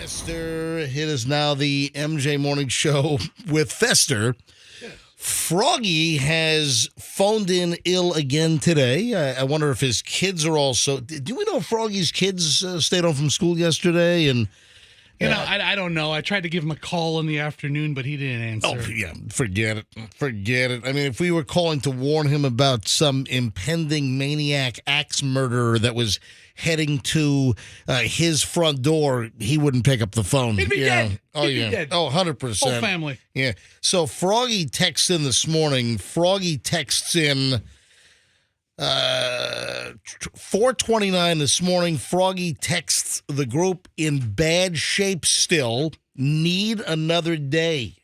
Fester. It is now the MJ Morning Show with Fester. Froggy has phoned in ill again today. I wonder if his kids are also... Do we know if Froggy's kids stayed home from school yesterday? And I don't know. I tried to give him a call in the afternoon, but he didn't answer. Oh, yeah. Forget it. Forget it. I mean, if we were calling to warn him about some impending maniac axe murderer that was heading to his front door, he wouldn't pick up the phone. He'd be dead. Oh, He'd yeah. be dead. Oh, 100%. Whole family. Yeah. So Froggy texts in this morning. Froggy texts in 4:29 this morning. Froggy texts the group, in bad shape still, need another day.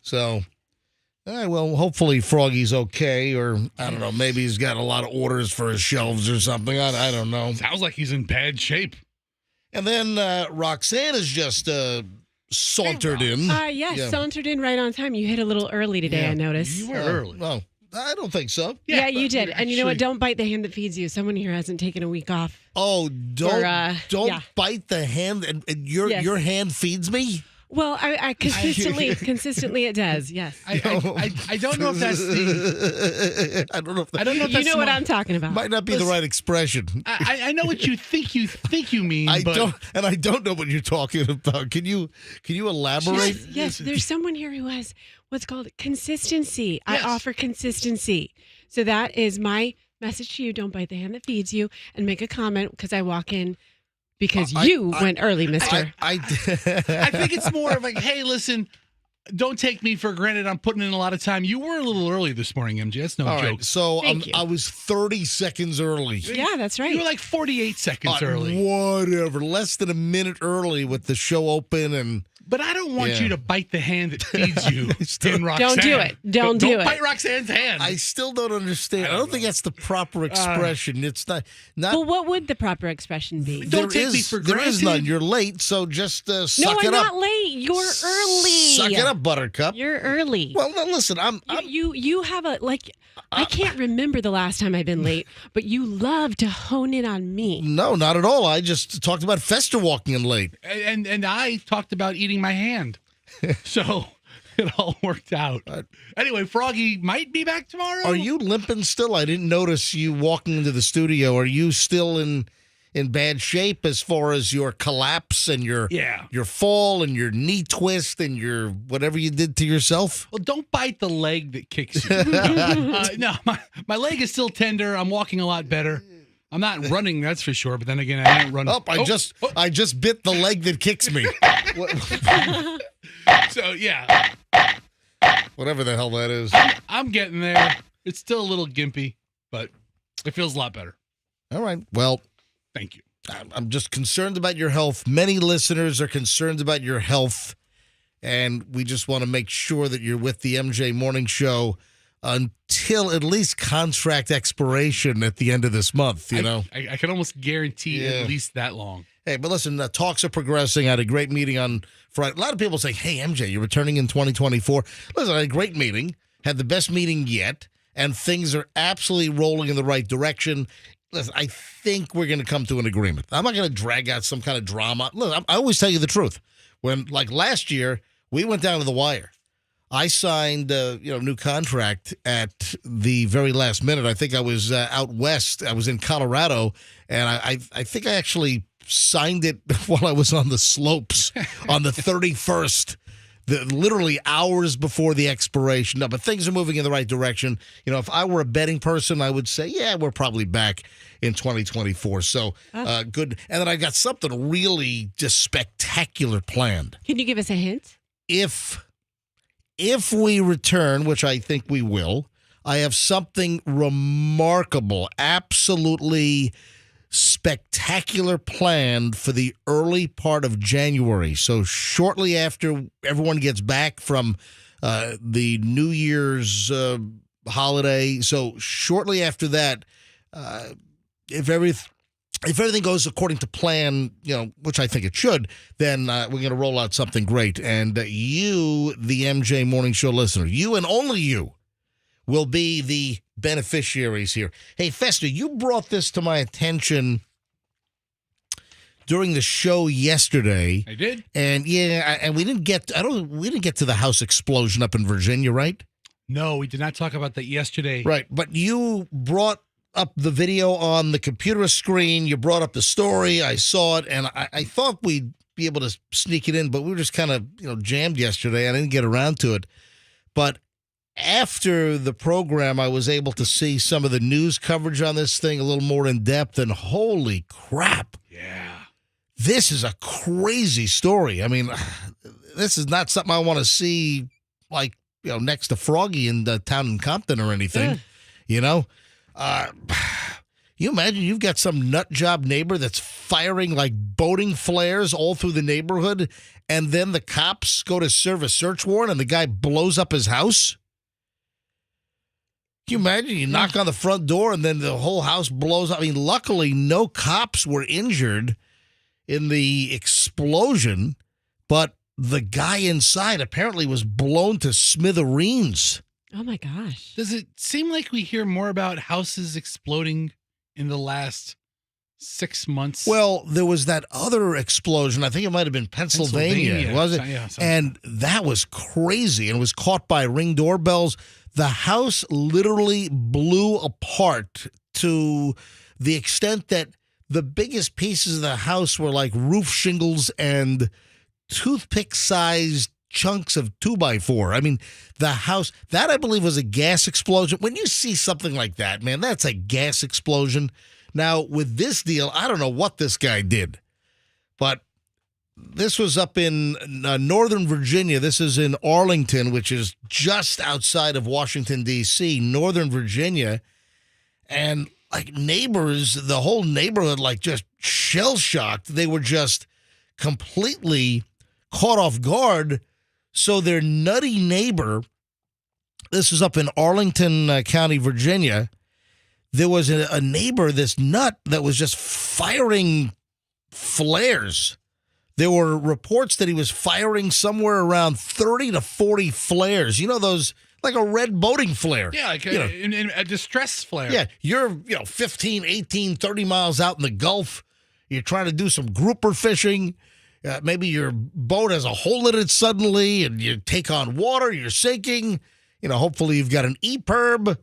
So, well, hopefully Froggy's okay, or I don't know, maybe he's got a lot of orders for his shelves or something. I don't know. Sounds like he's in bad shape. And then Roxanne is just sauntered in. Yes, Yeah. sauntered in right on time. You hit a little early today, I noticed. You were early. Well, I don't think so. Yeah, you did. And you know what? actually- Don't bite the hand that feeds you. Someone here hasn't taken a week off. Oh, don't yeah. bite the hand, and your hand feeds me. Well, I consistently it does. Yes. I don't know if that's the. I don't know if that, I don't know if that's You know what I'm talking about. might not be the right expression. I know what you think you mean. I but don't know what you're talking about. Can you elaborate? Yes, there's someone here who has what's called consistency. Yes. I offer consistency. So that is my message to you. Don't bite the hand that feeds you, and make a comment because I walk in because you went early, mister. I think it's more of like, hey, listen, don't take me for granted. I'm putting in a lot of time. You were a little early this morning, MJ. That's no All joke. right, so Thank you. I was 30 seconds early. Yeah, that's right. You were like 48 seconds early. Whatever, less than a minute early with the show open, and But I don't want Yeah. you to bite the hand that feeds you in Roxanne. Don't do it. Don't do it. bite Roxanne's hand. I still don't understand. I don't think that's the proper expression. It's not. Well, what would the proper expression be? Don't take me for There is granted. none. You're late, so just No, suck I'm it up. not late. You're early. Suck it up, Buttercup. You're early. Well, now listen, I'm You have a I can't remember the last time I've been late, but you love to hone in on me. no, not at all. I just talked about Fester walking in late. and I talked about eating my hand. So it all worked out. Anyway, Froggy might be back tomorrow. Are you limping still? I didn't notice you walking into the studio. Are you still in bad shape as far as your collapse and your fall and your knee twist and your whatever you did to yourself? Well, don't bite the leg that kicks you. No, my leg is still tender. I'm walking a lot better. I'm not running, that's for sure. But then again, I don't run. I just bit the leg that kicks me. So yeah, Whatever the hell that is. I'm getting there. It's still a little gimpy, but it feels a lot better. All right. Well, Thank you. I'm just concerned about your health. Many listeners are concerned about your health, and we just want to make sure that you're with the MJ Morning Show until at least contract expiration at the end of this month, you know? I can almost guarantee at least that long. Hey, but listen, talks are progressing. I had a great meeting on Friday. A lot of people say, hey, MJ, you're returning in 2024. Listen, I had a great meeting, had the best meeting yet, and things are absolutely rolling in the right direction. Listen, I think we're going to come to an agreement. I'm not going to drag out some kind of drama. Look, I always tell you the truth. When, like last year, we went down to the wire. I signed a new contract at the very last minute. I think I was out west. I was in Colorado, and I think I actually signed it while I was on the slopes on the 31st. Literally hours before the expiration. No, but things are moving in the right direction. You know, if I were a betting person, I would say, yeah, we're probably back in 2024. So good. And then I got something really just spectacular planned. Can you give us a hint? If we return, which I think we will, I have something remarkable, absolutely spectacular planned for the early part of January. So shortly after everyone gets back from the New Year's holiday. So shortly after that, if everything goes according to plan, which I think it should, then we're going to roll out something great. And you, the MJ Morning Show listener, you and only you will be the beneficiaries here. Hey, Fester, you brought this to my attention during the show yesterday. I did. And we didn't get to the house explosion up in Virginia, right? No, we did not talk about that yesterday. Right, but you brought up the video on the computer screen. You brought up the story. I saw it, and I thought we'd be able to sneak it in, but we were just kind of jammed yesterday. I didn't get around to it. But after the program, I was able to see some of the news coverage on this thing a little more in depth, and holy crap. Yeah. This is a crazy story. I mean, this is not something I want to see, like, next to Froggy in the town in Compton or anything, You imagine you've got some nut job neighbor that's firing like boating flares all through the neighborhood, and then the cops go to serve a search warrant and the guy blows up his house? Can you imagine? You knock on the front door and then the whole house blows up. I mean, luckily, no cops were injured in the explosion, but the guy inside apparently was blown to smithereens. Oh my gosh. Does it seem like we hear more about houses exploding in the last 6 months? Well, there was that other explosion. I think it might have been Pennsylvania. Was it? Yeah, and that was crazy and was caught by Ring doorbells. The house literally blew apart to the extent that the biggest pieces of the house were like roof shingles and toothpick-sized chunks of 2x4. I mean, the house, that I believe was a gas explosion. When you see something like that, man, that's a gas explosion. Now, with this deal, I don't know what this guy did, but this was up in Northern Virginia. This is in Arlington, which is just outside of Washington, D.C., Northern Virginia. And like neighbors, the whole neighborhood, like just shell-shocked. They were just completely caught off guard. So their nutty neighbor, this is up in Arlington County, Virginia, there was a neighbor, this nut, that was just firing flares. There were reports that he was firing somewhere around 30 to 40 flares. You know those, like a red boating flare. Yeah, like in a distress flare. Yeah, you're 15, 18, 30 miles out in the Gulf. You're trying to do some grouper fishing. Maybe your boat has a hole in it suddenly, and you take on water. You're sinking. Hopefully you've got an EPIRB.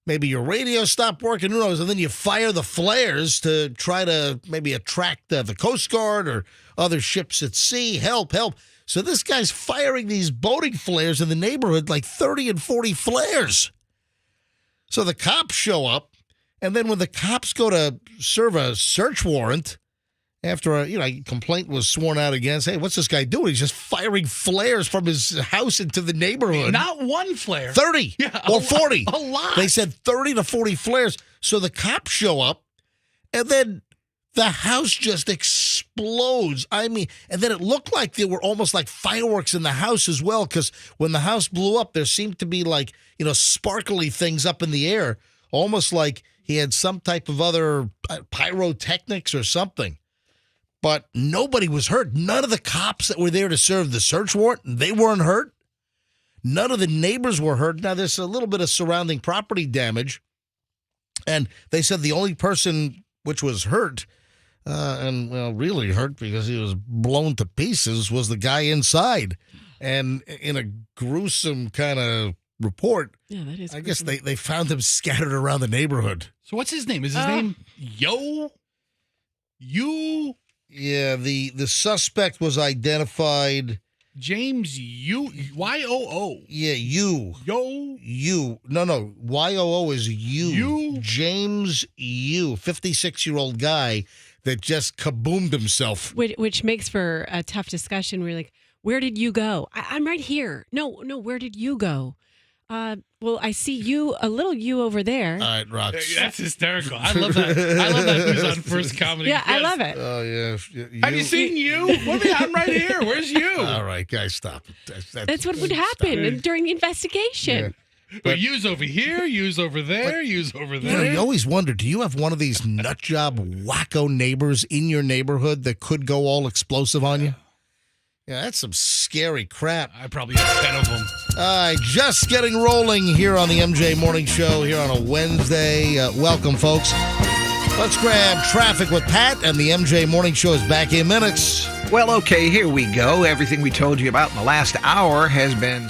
Maybe your radio stopped working. Who knows? And then you fire the flares to try to maybe attract the Coast Guard or other ships at sea. Help, help. So this guy's firing these boating flares in the neighborhood, like 30 and 40 flares. So the cops show up, and then when the cops go to serve a search warrant, after a complaint was sworn out against, hey, what's this guy doing? He's just firing flares from his house into the neighborhood. Not one flare. 30 or 40. A lot. They said 30 to 40 flares. So the cops show up, and then the house just explodes. I mean, and then it looked like there were almost like fireworks in the house as well, because when the house blew up, there seemed to be like, sparkly things up in the air, almost like he had some type of other pyrotechnics or something. But nobody was hurt. None of the cops that were there to serve the search warrant, they weren't hurt. None of the neighbors were hurt. Now, there's a little bit of surrounding property damage. And they said the only person which was hurt, really hurt because he was blown to pieces, was the guy inside. And in a gruesome kind of report, Yeah, that is. I guess they found him scattered around the neighborhood. So what's his name? Is his name You? Yeah, the suspect was identified. James Y-O-O. Yeah, you. Yo. You. No. Y-O-O is you. You? James Yu, 56-year-old guy that just kaboomed himself. Which makes for a tough discussion. We're like, where did you go? I'm right here. No, where did you go? Well, I see a little you over there. All right, Rox. That's hysterical. I love that. I love that who's on First Comedy. Yeah, I love it. Oh, yeah. Have you seen you? I'm right here. Where's you? All right, guys, stop. That's what would happen during the investigation. Yeah. But you's over here, you's over there, you's over there. You always wonder, do you have one of these nut job wacko neighbors in your neighborhood that could go all explosive on you? Yeah, that's some scary crap. I probably have 10 of them. All right, just getting rolling here on the MJ Morning Show here on a Wednesday. Welcome, folks. Let's grab traffic with Pat, and the MJ Morning Show is back in minutes. Well, okay, here we go. Everything we told you about in the last hour has been...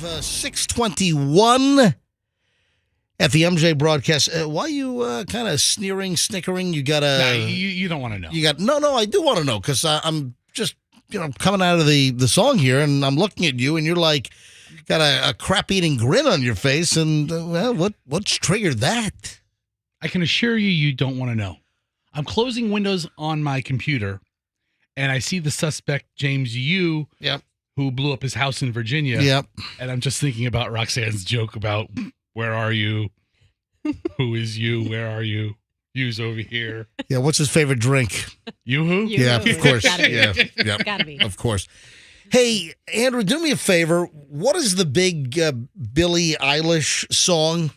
6:21 at the MJ broadcast. Why are you kind of snickering? You got Nah, you don't want to know. You got no. I do want to know because I'm just coming out of the song here, and I'm looking at you, and you're like got a crap-eating grin on your face, and well, what's triggered that? I can assure you don't want to know. I'm closing Windows on my computer, and I see the suspect James Yu, who blew up his house in Virginia. Yep. And I'm just thinking about Roxanne's joke about where are you? Who is you? Where are you? You's over here. Yeah. What's his favorite drink? Yoo-hoo? Yeah, of course. Gotta be. Yeah. Gotta be. Of course. Hey, Andrew, do me a favor. What is the big Billie Eilish song?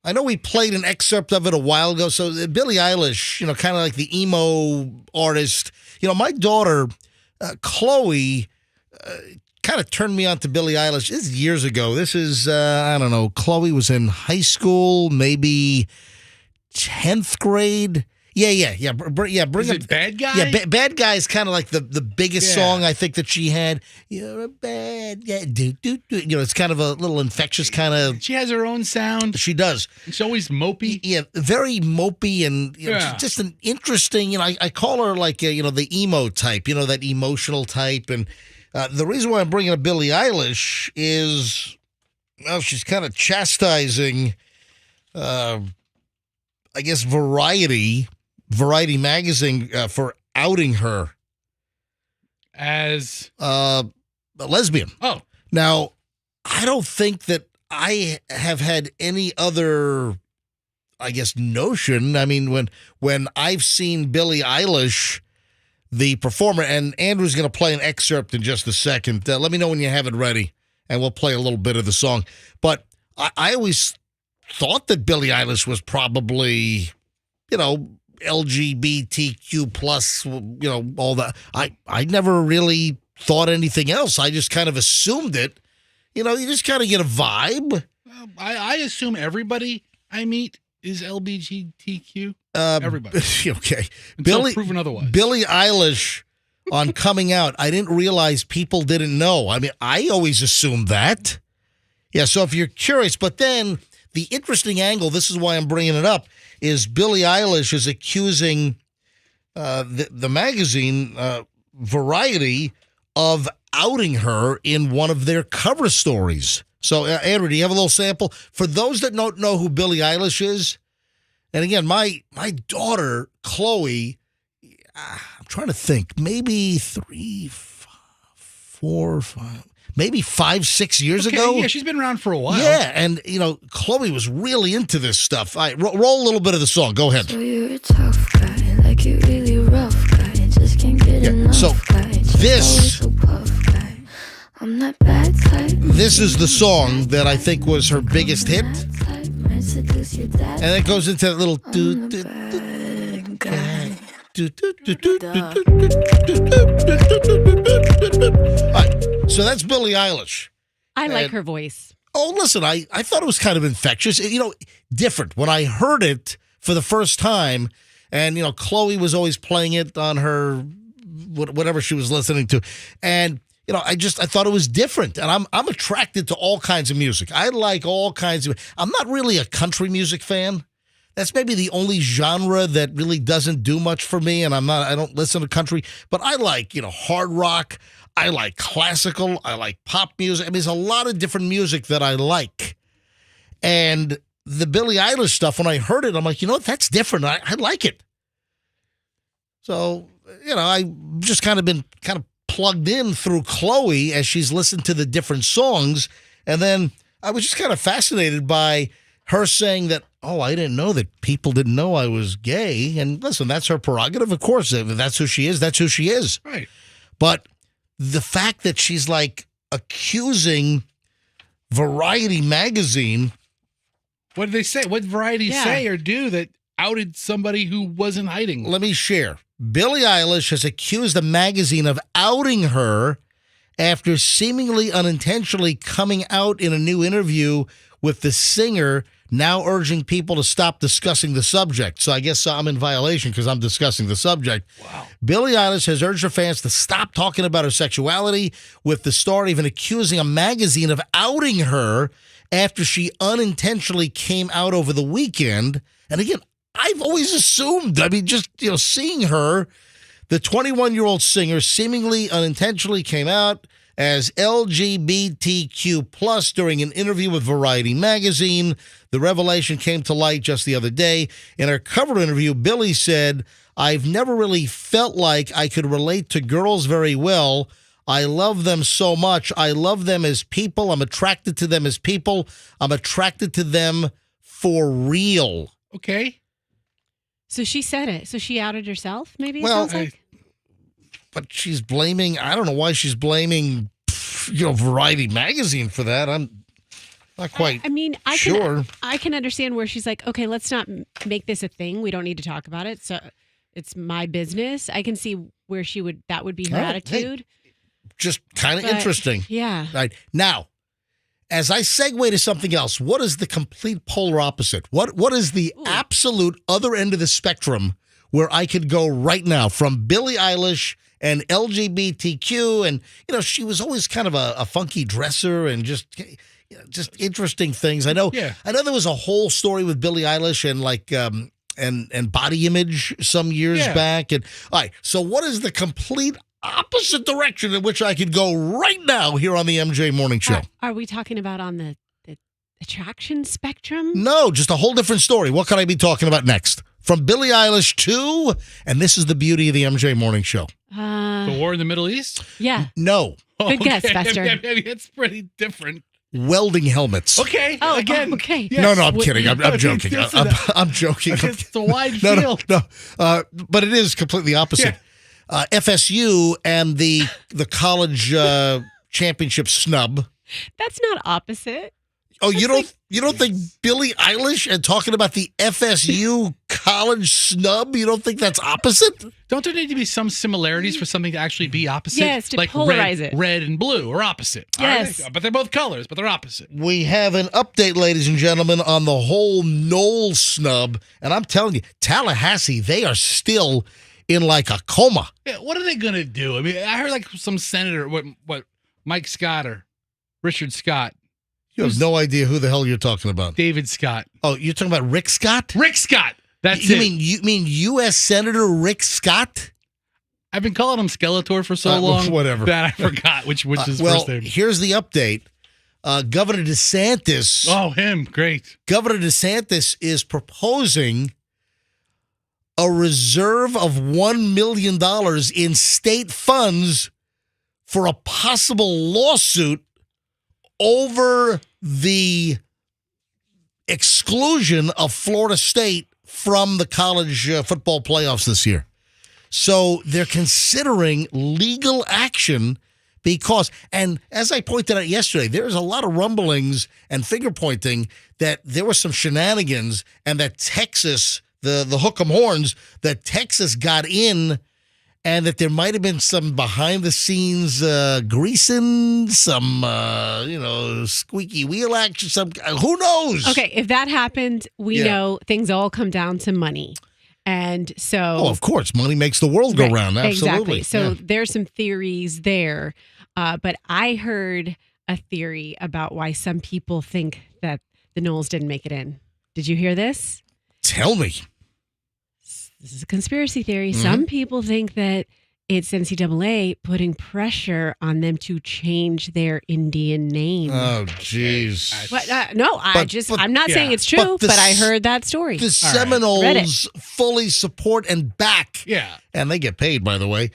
I know we played an excerpt of it a while ago. So Billie Eilish, kind of like the emo artist. My daughter, Chloe, kind of turned me on to Billie Eilish. This is years ago. This is, I don't know, Chloe was in high school, maybe 10th grade. Yeah. Bring Is it Bad Guy? Yeah, Bad Guy is kind of like the biggest song I think that she had. You're a bad guy. It's kind of a little infectious kind of. She has her own sound. She does. It's always mopey. Yeah, very mopey and just an interesting. I call her like the emo type. That emotional type. And the reason why I'm bringing up Billie Eilish is, well, she's kind of chastising. I guess Variety magazine for outing her as a lesbian. Oh, now I don't think that I have had any other, I guess, notion. I mean, when I've seen Billie Eilish, the performer, and Andrew's going to play an excerpt in just a second. Let me know when you have it ready, and we'll play a little bit of the song. But I always thought that Billie Eilish was probably, LGBTQ plus, all that. I never really thought anything else. I just kind of assumed it. You just kind of get a vibe. I assume everybody I meet is LGBTQ. Everybody. Okay. Until proven otherwise. Billie Eilish on coming out. I didn't realize people didn't know. I mean, I always assumed that. Yeah, so if you're curious, but then the interesting angle, this is why I'm bringing it up, is Billie Eilish is accusing the magazine Variety of outing her in one of their cover stories. So, Andrew, do you have a little sample? For those that don't know who Billie Eilish is, and again, my daughter, Chloe, I'm trying to think, maybe 3, 4, 5... maybe 5, 6 years ago. Yeah, she's been around for a while. Yeah, and, Chloe was really into this stuff. All right, roll a little bit of the song. Go ahead. So you're a tough guy, like you really rough guy. Just can't get enough so guy. this... So puff guy. I'm that bad type. This is the song that I think was her biggest hit. And it goes into that little... All right, so that's Billie Eilish. I like her voice. Oh, listen, I thought it was kind of infectious. Different. When I heard it for the first time, and, Chloe was always playing it on her, whatever she was listening to. And, I thought it was different. And I'm attracted to all kinds of music. I like all kinds of, I'm not really a country music fan. That's maybe the only genre that really doesn't do much for me. And I don't listen to country, but I like, hard rock. I like classical. I like pop music. I mean, there's a lot of different music that I like. And the Billie Eilish stuff, when I heard it, I'm like, that's different. I like it. So, I just kind of been plugged in through Chloe as she's listened to the different songs. And then I was just kind of fascinated by her saying that, oh, I didn't know that people didn't know I was gay. And listen, that's her prerogative. Of course, if that's who she is, that's who she is. Right. But the fact that she's like accusing Variety magazine. What did they say? What did Variety say or do that outed somebody who wasn't hiding? Let me share. Billie Eilish has accused the magazine of outing her after seemingly unintentionally coming out in a new interview with the singer now urging people to stop discussing the subject. So I guess I'm in violation because I'm discussing the subject. Wow. Billie Eilish has urged her fans to stop talking about her sexuality, with the star even accusing a magazine of outing her after she unintentionally came out over the weekend. And again, I've always assumed, just seeing her, the 21-year-old singer seemingly unintentionally came out as LGBTQ plus during an interview with Variety magazine. The revelation came to light just the other day. In her cover interview, Billie said, "I've never really felt like I could relate to girls very well. I love them so much. I love them as people. I'm attracted to them as people. I'm attracted to them for real." Okay. So she said it. So she outed herself, maybe? Well, it sounds like? But she's blaming, I don't know why she's blaming, Variety magazine for that. I'm not quite sure. I can understand where she's like, okay, let's not make this a thing. We don't need to talk about it. So it's my business. I can see where that would be her attitude. Hey, just kind of interesting. Yeah. Right. Now, as I segue to something else, what is the complete polar opposite? What is the absolute other end of the spectrum where I could go right now from Billie Eilish and LGBTQ? And, she was always kind of a funky dresser and just interesting things. I know there was a whole story with Billie Eilish and and body image some years back. And all right, so what is the complete opposite direction in which I could go right now here on the MJ Morning Show? Are we talking about on the attraction spectrum? No, just a whole different story. What could I be talking about next? From Billie Eilish to, and this is the beauty of the MJ Morning Show. The war in the Middle East? Yeah. No. Good guess, Fester. Maybe it's pretty different. Welding helmets. Okay. Oh, again. okay. Yes. No, I'm kidding. I'm joking. I'm joking. It's a wide field. No. But it is completely opposite. Yeah. FSU and the college championship snub. That's not opposite. Oh, you don't think Billie Eilish and talking about the FSU college snub, you don't think that's opposite? Don't there need to be some similarities for something to actually be opposite? Yes, to like polarize it. Red and blue are opposite. Yes. But they're both colors, but they're opposite. We have an update, ladies and gentlemen, on the whole Noel snub. And I'm telling you, Tallahassee, they are still in like a coma. Yeah, what are they going to do? I mean, I heard like some senator, what Mike Scott or Richard Scott. You have no idea who the hell you're talking about. David Scott. Oh, you're talking about Rick Scott? Rick Scott. That's you it. You mean U.S. Senator Rick Scott? I've been calling him Skeletor for so long whatever. that I forgot which is his well, first name. Here's the update. Governor DeSantis. Oh, him. Great. Governor DeSantis is proposing a reserve of $1 million in state funds for a possible lawsuit over the exclusion of Florida State from the college football playoffs this year. So they're considering legal action because, and as I pointed out yesterday, there's a lot of rumblings and finger pointing that there were some shenanigans and that Texas, the hook 'em horns, that Texas got in and that there might have been some behind-the-scenes greasing, some, squeaky wheel action, some, who knows? Okay, if that happened, we know things all come down to money. And so... Oh, of course. Money makes the world go round. Absolutely. Exactly. So there's some theories there. But I heard a theory about why some people think that the Knowles didn't make it in. Did you hear this? Tell me. This is a conspiracy theory. Mm-hmm. Some people think that it's NCAA putting pressure on them to change their Indian name. Oh, jeez. I'm not saying it's true, but I heard that story. The Seminoles fully support and back. Yeah. And they get paid, by the way.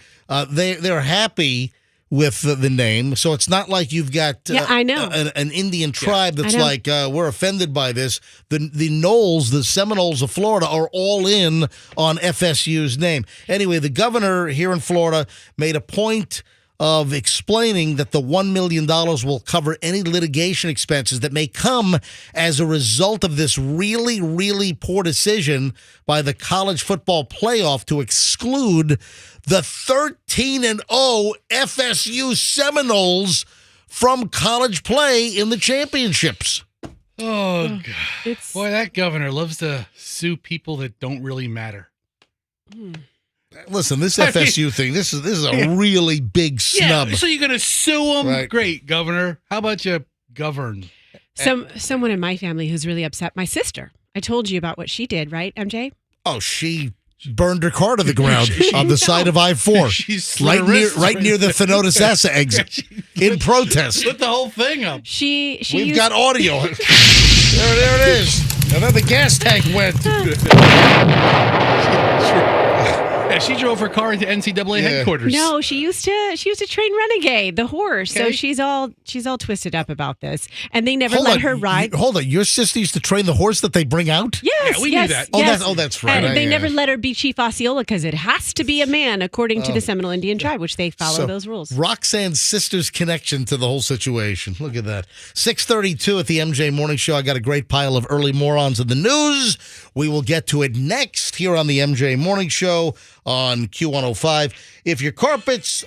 They're happy with the name. So it's not like you've got I know. An Indian tribe that's like, we're offended by this. The Knowles, the Seminoles of Florida, are all in on FSU's name. Anyway, the governor here in Florida made a point of explaining that the $1 million will cover any litigation expenses that may come as a result of this really, really poor decision by the college football playoff to exclude the 13-0 FSU Seminoles from college play in the championships. Oh, God. It's Boy, that governor loves to sue people that don't really matter. Listen, this FSU thing, this is a really big snub. Yeah, so you're going to sue them? Right. Great, governor. How about you govern? someone in my family who's really upset. My sister. I told you about what she did, right, MJ? Oh, she burned her car to the ground on the side of I-4. She's right near the Thenotis exit in protest. Put the whole thing up. We've got audio. there it is. And then the gas tank went. Yeah, she drove her car into NCAA headquarters. No, she used to train Renegade, the horse. Okay. So she's all twisted up about this, and they never let her ride. Hold on, your sister used to train the horse that they bring out? Yes, Yeah, we knew yes, that. yes. That's right. And they never let her be Chief Osceola because it has to be a man, according to the Seminole Indian tribe, which they follow So, those rules. Roxanne's sister's connection to the whole situation. Look at that. 6:32 at the MJ Morning Show. I got a great pile of early morons in the news. We will get to it next here on the MJ Morning Show on Q105. If your carpets...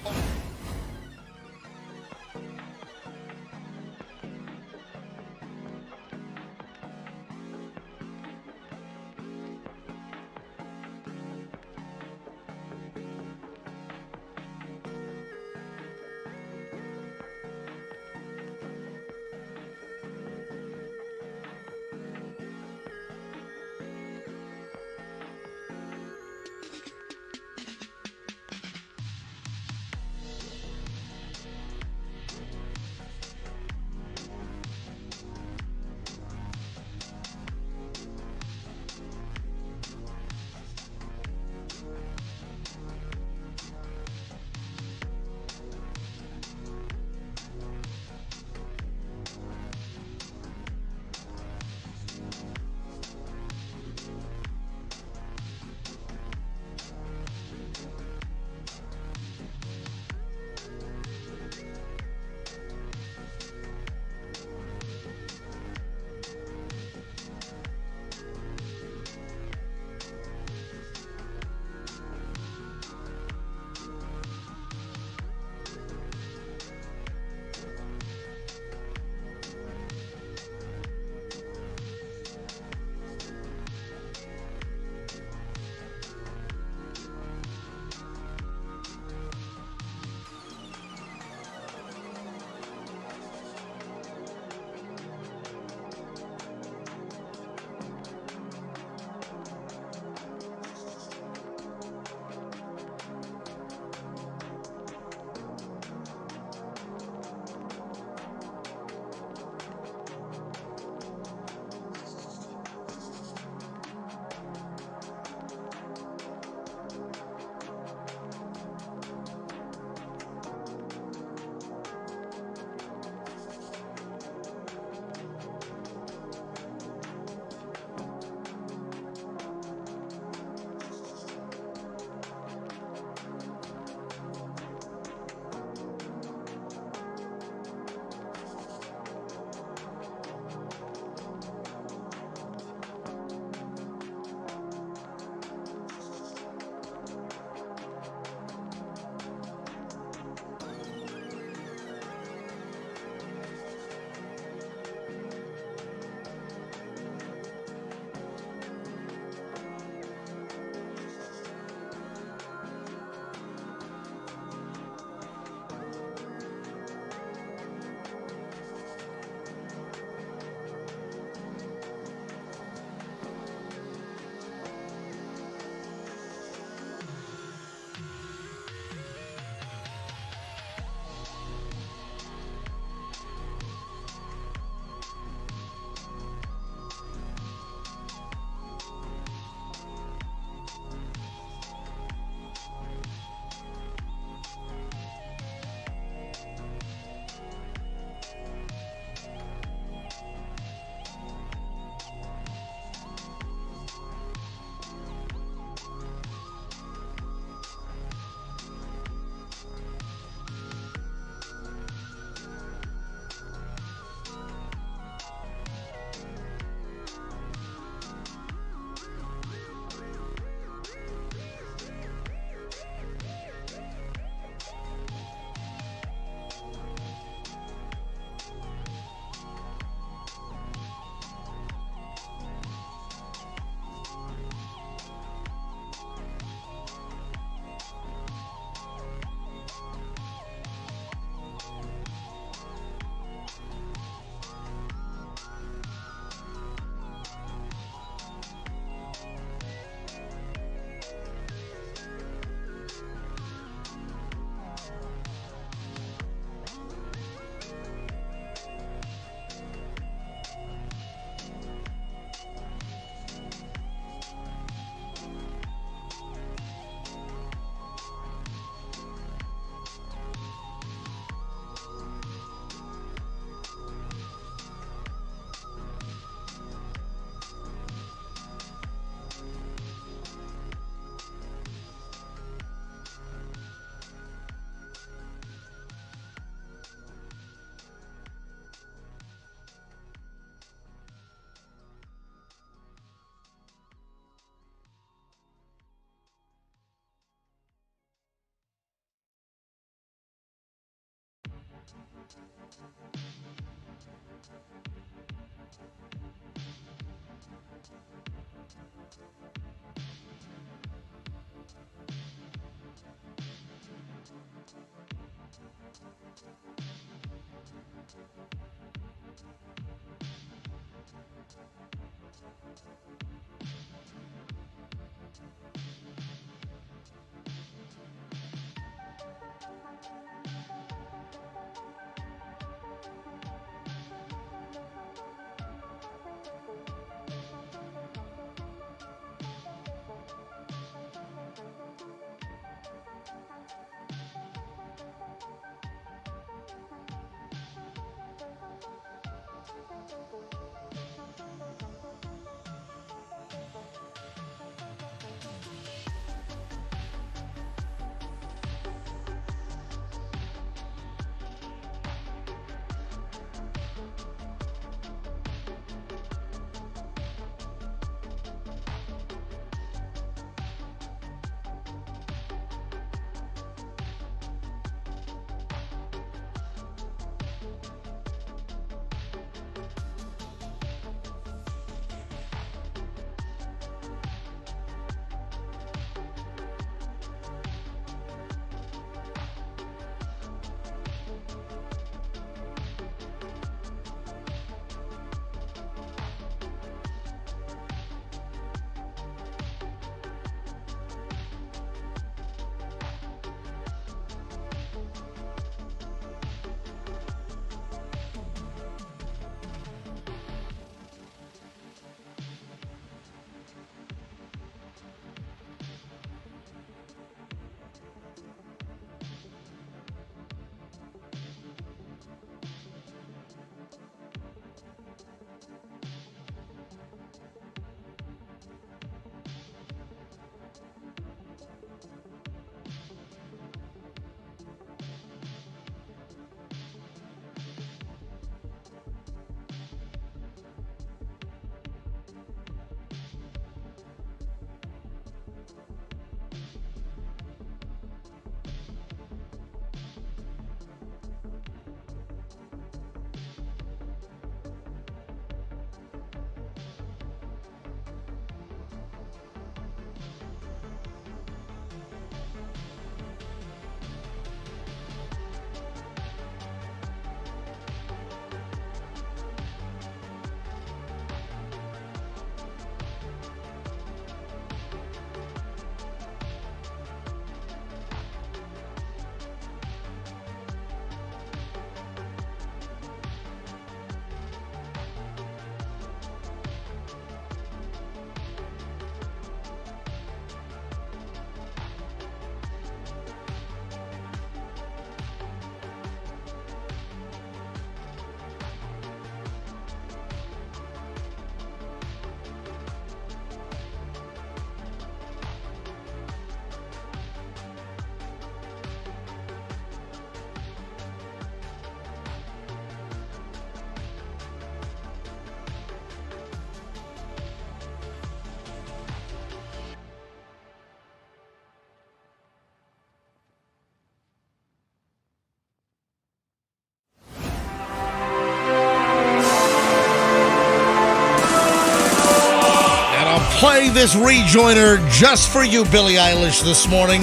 Play this rejoiner just for you, Billie Eilish, this morning.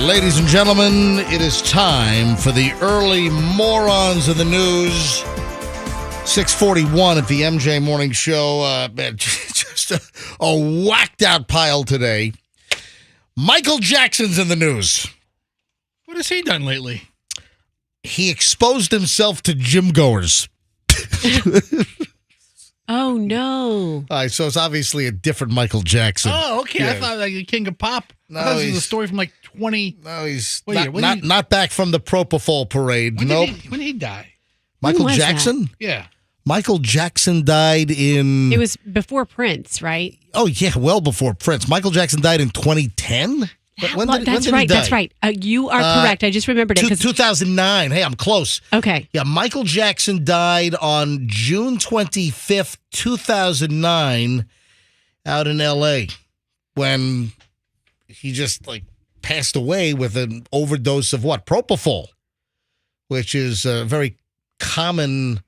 Ladies and gentlemen, it is time for the early morons of the news. 6:41 at the MJ Morning Show. Just a whacked out pile today. Michael Jackson's in the news. What has he done lately? He exposed himself to gym goers. Oh, no. All right, so it's obviously a different Michael Jackson. Oh, okay. Yeah. I thought like the King of Pop. No, I thought this was a he's- story from like 20. No, he's Wait, not back from the Propofol parade. When Nope. when did he die? Michael was that? Jackson? Yeah. Michael Jackson died in... It was before Prince, right? Oh, yeah, well before Prince. Michael Jackson died in 2010? That's right. That's right. You are correct. I just remembered it. 2009. Hey, I'm close. Okay. Yeah, Michael Jackson died on June 25th, 2009 out in L.A. when he just, passed away with an overdose of what? Propofol, which is a very common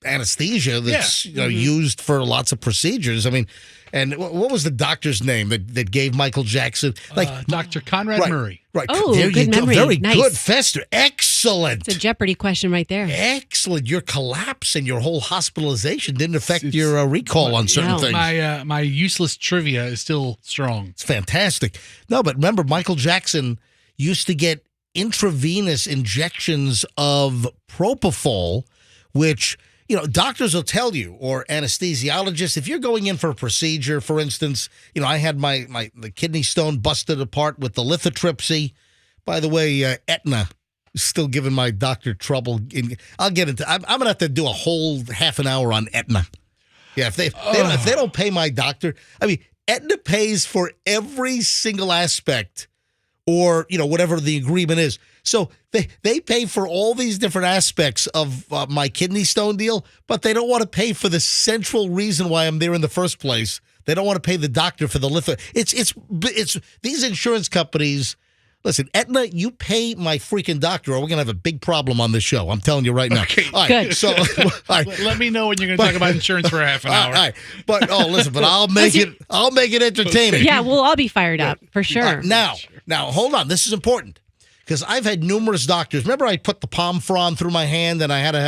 anesthesia that's used for lots of procedures. I mean, and what was the doctor's name that gave Michael Jackson? Like Dr. Conrad Murray. Right. Oh, there good you memory. go. Very Nice. good, Fester. Excellent. It's a Jeopardy question right there. Excellent. Your collapse and your whole hospitalization didn't affect your recall on certain things. My useless trivia is still strong. It's fantastic. No, but remember, Michael Jackson used to get intravenous injections of propofol, which, doctors will tell you, or anesthesiologists, if you're going in for a procedure, for instance, I had the kidney stone busted apart with the lithotripsy. By the way, Aetna is still giving my doctor trouble. I'll get into. I'm gonna have to do a whole half an hour on Aetna. Yeah, if they don't pay my doctor, I mean, Aetna pays for every single aspect, or whatever the agreement is. So they pay for all these different aspects of my kidney stone deal, but they don't want to pay for the central reason why I'm there in the first place. They don't want to pay the doctor for the litho. It's these insurance companies. Listen, Aetna, you pay my freaking doctor, or we're gonna have a big problem on this show. I'm telling you right now. Okay. All right, good. So all right. Let me know when you're going to talk about insurance for a half an hour. All right, but listen, but I'll make it entertaining. Yeah, we'll all be fired up for sure. Now, hold on. This is important because I've had numerous doctors. Remember, I put the palm frond through my hand, and I had to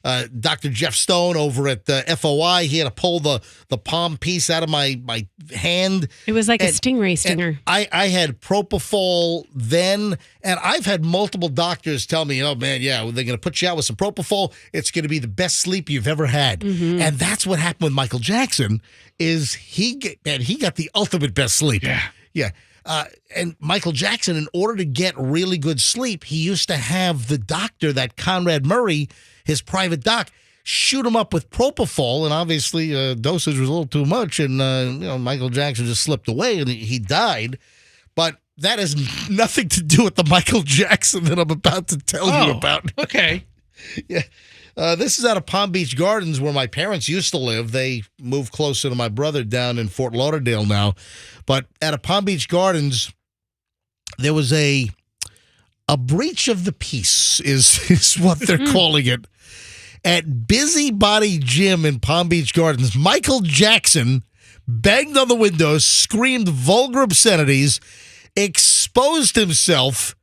have Dr. Jeff Stone over at FOI. He had to pull the palm piece out of my hand. It was like a stingray stinger. I had propofol then, and I've had multiple doctors tell me, "Oh man, yeah, they're going to put you out with some propofol. It's going to be the best sleep you've ever had." Mm-hmm. And that's what happened with Michael Jackson. Is he got the ultimate best sleep? Yeah. And Michael Jackson, in order to get really good sleep, he used to have the doctor, that Conrad Murray, his private doc, shoot him up with propofol, and obviously dosage was a little too much, and Michael Jackson just slipped away and he died. But that has nothing to do with the Michael Jackson that I'm about to tell you about. Okay. Yeah. This is out of Palm Beach Gardens, where my parents used to live. They moved closer to my brother down in Fort Lauderdale now. But out of Palm Beach Gardens, there was a breach of the peace is what they're calling it. At Busybody Gym in Palm Beach Gardens, Michael Jackson banged on the windows, screamed vulgar obscenities, exposed himself,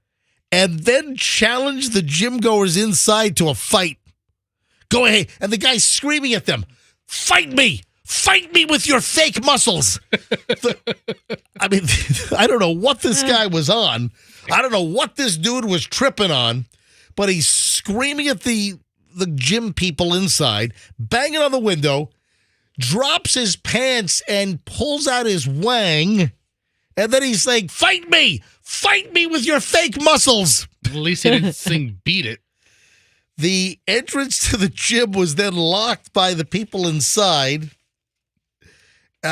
and then challenged the gym goers inside to a fight. Go ahead. And the guy's screaming at them, "Fight me! Fight me with your fake muscles!" I mean, I don't know what this guy was on. I don't know what this dude was tripping on, but he's screaming at the gym people inside, banging on the window, drops his pants and pulls out his wang, and then he's saying, "Fight me! Fight me with your fake muscles!" At least he didn't sing "Beat It." The entrance to the gym was then locked by the people inside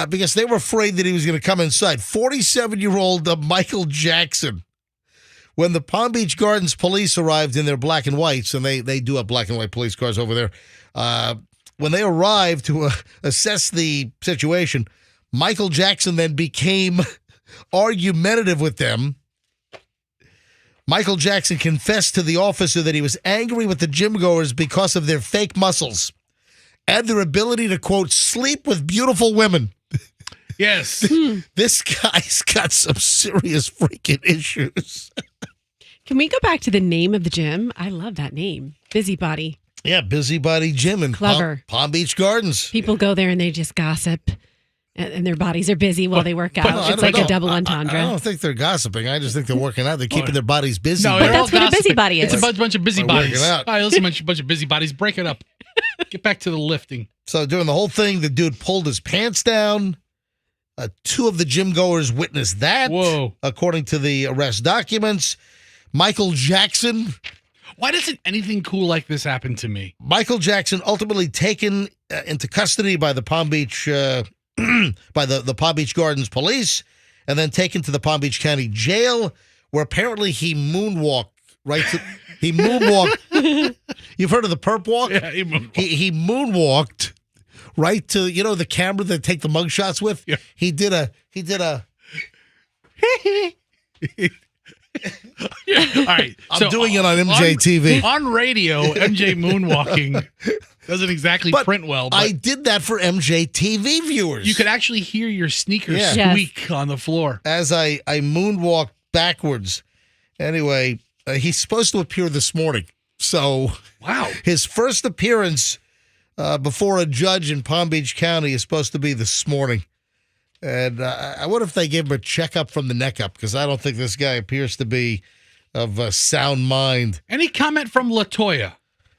because they were afraid that he was going to come inside. 47-year-old Michael Jackson. When the Palm Beach Gardens police arrived in their black and whites, and they do have black and white police cars over there, when they arrived to assess the situation, Michael Jackson then became argumentative with them. Michael Jackson confessed to the officer that he was angry with the gym goers because of their fake muscles and their ability to, quote, sleep with beautiful women. Yes. This guy's got some serious freaking issues. Can we go back to the name of the gym? I love that name. Busybody. Yeah, Busybody Gym in Clever. Palm Beach Gardens. People go there and they just gossip. And their bodies are busy while they work out. It's like a double entendre. I don't think they're gossiping. I just think they're working out. They're keeping their bodies busy. No, But that's what a busybody is. It's a bunch of busybodies. working out. All right, listen, a bunch of busybodies. Break it up. Get back to the lifting. So during the whole thing, the dude pulled his pants down. Two of the gym goers witnessed that. Whoa. According to the arrest documents. Michael Jackson. Why doesn't anything cool like this happen to me? Michael Jackson ultimately taken into custody by the Palm Beach by the Palm Beach Gardens police, and then taken to the Palm Beach County Jail, where apparently he moonwalked. He moonwalked. You've heard of the perp walk? Yeah, he moonwalked. He moonwalked right to the camera that take the mugshots with. Yeah. He did a All right. I'm doing it on MJTV. On radio, MJ moonwalking doesn't exactly But print well. But I did that for MJTV viewers. you could actually hear your sneakers Yeah. squeak on the floor. As I moonwalk backwards. Anyway, he's supposed to appear this morning. So Wow. his first appearance before a judge in Palm Beach County is supposed to be this morning. And I wonder if they gave him a checkup from the neck up, because I don't think this guy appears to be of sound mind. Any comment from LaToya?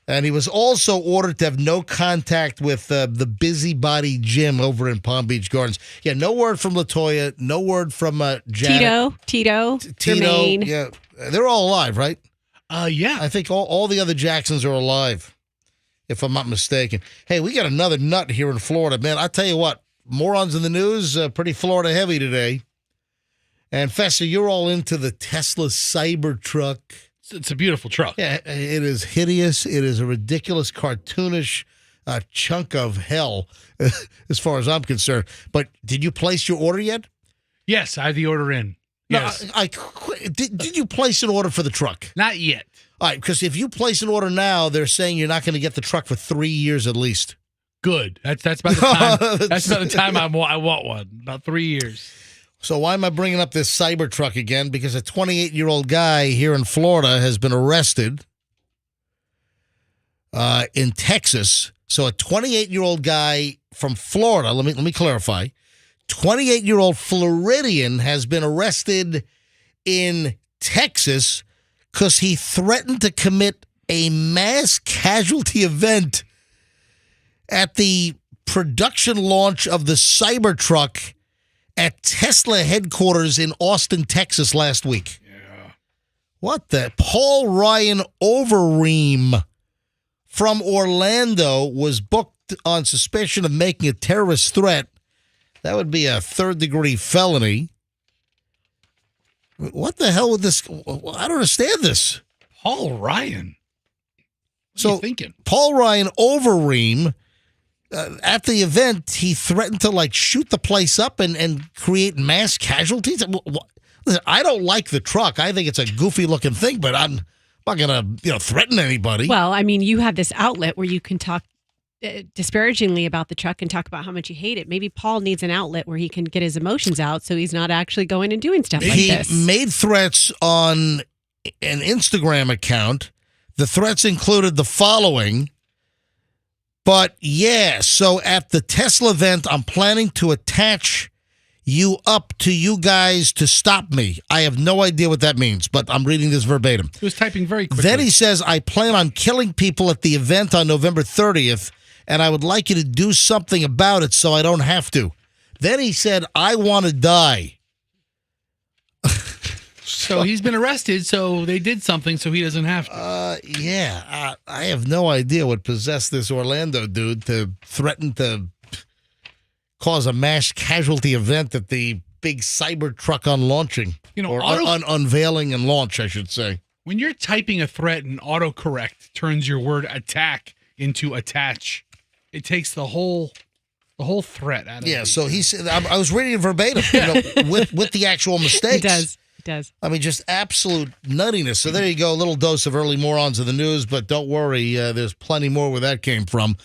And he was also ordered to have no contact with the Busybody Gym over in Palm Beach Gardens. Yeah, no word from LaToya, no word from Janet. Tito, Jermaine. Yeah, they're all alive, right? Yeah. I think all the other Jacksons are alive, if I'm not mistaken. Hey, we got another nut here in Florida, man. I tell you what, morons in the news, pretty Florida heavy today. And Fester, you're all into the Tesla Cybertruck. It's a beautiful truck. Yeah, it is hideous. It is a ridiculous, cartoonish chunk of hell, as far as I'm concerned. But did you place your order yet? Yes, I have the order in. Yes. No, did you place an order for the truck? Not yet. All right, because if you place an order now, they're saying you're not going to get the truck for 3 years at least. Good. That's about the time. That's about the time I want one. About 3 years. So why am I bringing up this Cybertruck again? Because a 28-year-old guy here in Florida has been arrested in Texas. So a 28-year-old guy from Florida, let me clarify. 28-year-old Floridian has been arrested in Texas because he threatened to commit a mass casualty event at the production launch of the Cybertruck at Tesla headquarters in Austin, Texas last week. Yeah. What the? Paul Ryan Overeem from Orlando was booked on suspicion of making a terrorist threat. That would be a third-degree felony. What the hell with this? I don't understand this. Paul Ryan. What are you thinking? Paul Ryan Overeem, at the event, he threatened to shoot the place up and create mass casualties. Listen, I don't like the truck. I think it's a goofy-looking thing, but I'm not going to threaten anybody. Well, I mean, you have this outlet where you can talk disparagingly about the truck and talk about how much you hate it. Maybe Paul needs an outlet where he can get his emotions out so he's not actually going and doing stuff like this. He made threats on an Instagram account. The threats included the following. But yeah, so at the Tesla event, I'm planning to attach you up to you guys to stop me. I have no idea what that means, but I'm reading this verbatim. He was typing very quickly. Then he says, I plan on killing people at the event on November 30th, and I would like you to do something about it so I don't have to. Then he said, I want to die. So he's been arrested, so they did something so he doesn't have to. Yeah. I have no idea what possessed this Orlando dude to threaten to cause a mass casualty event at the big Cybertruck unlaunching. Or unveiling and launch, I should say. When you're typing a threat and autocorrect turns your word attack into attach, it takes the whole threat out of it. Yeah, so he said, I was reading it verbatim, with the actual mistakes. It does. I mean, just absolute nuttiness. So there you go, a little dose of early morons of the news, but don't worry, there's plenty more where that came from.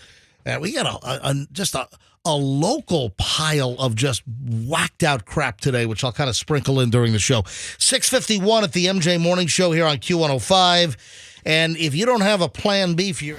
We got a local pile of just whacked out crap today, which I'll kind of sprinkle in during the show. 6:51 at the MJ Morning Show here on Q105. And if you don't have a plan B for your...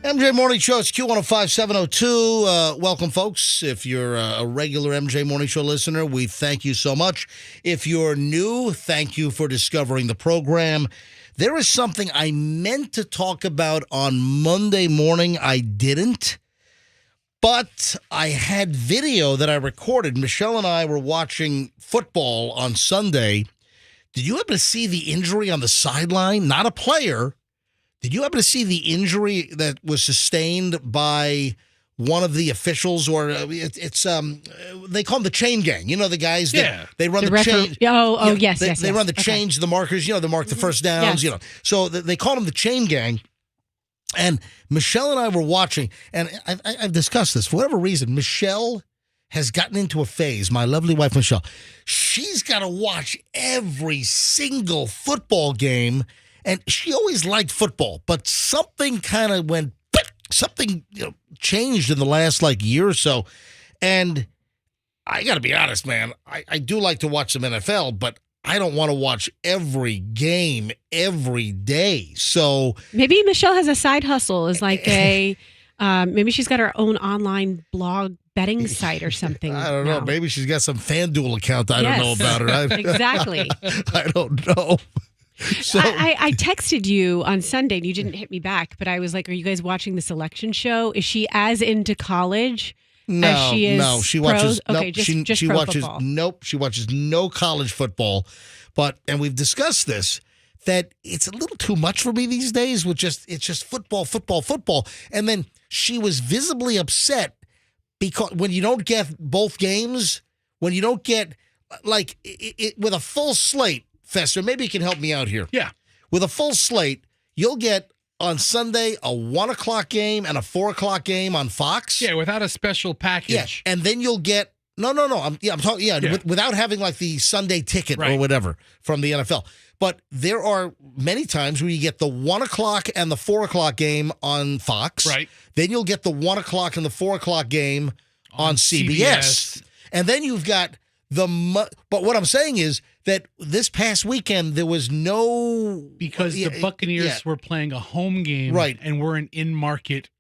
MJ Morning Show, it's Q105 702. Welcome, folks. If you're a regular MJ Morning Show listener, we thank you so much. If you're new, thank you for discovering the program. There is something I meant to talk about on Monday morning. I didn't, but I had video that I recorded. Michelle and I were watching football on Sunday. Did you happen to see the injury on the sideline? Not a player. Did you happen to see the injury that was sustained by one of the officials, or it's they call them the chain gang? You know, the guys that they run the chain. Yes. They run the chains, the markers. You know, they mark the first downs. Yes. You know, so they call them the chain gang. And Michelle and I were watching, and I've discussed this for whatever reason. Michelle has gotten into a phase. My lovely wife Michelle, she's got to watch every single football game. And she always liked football, but something kind of went, something changed in the last year or so. And I got to be honest, man, I do like to watch some NFL, but I don't want to watch every game every day. So maybe Michelle has a side hustle, is like maybe she's got her own online blog betting site or something. I don't know. Maybe she's got some FanDuel account I don't know about her. Exactly. I don't know. So I texted you on Sunday and you didn't hit me back, but I was like, are you guys watching the selection show? Is she as into college as she is? No, she watches. Okay, just she pro watches. football. Nope, she watches no college football. And we've discussed this, that it's a little too much for me these days. It's just football. And then she was visibly upset because when you don't get both games, when you don't get with a full slate. Fester, maybe you can help me out here. Yeah. With a full slate, you'll get on Sunday a 1 o'clock game and a 4 o'clock game on Fox. Yeah, without a special package. Yeah, and then you'll get I'm talking. Yeah. Without having the Sunday ticket or whatever from the NFL. But there are many times where you get the 1 o'clock and the 4 o'clock game on Fox. Right. Then you'll get the 1 o'clock and the 4 o'clock game on CBS. And then you've got but what I'm saying is that this past weekend there was no, because the Buccaneers were playing a home game, right, and we're an in-market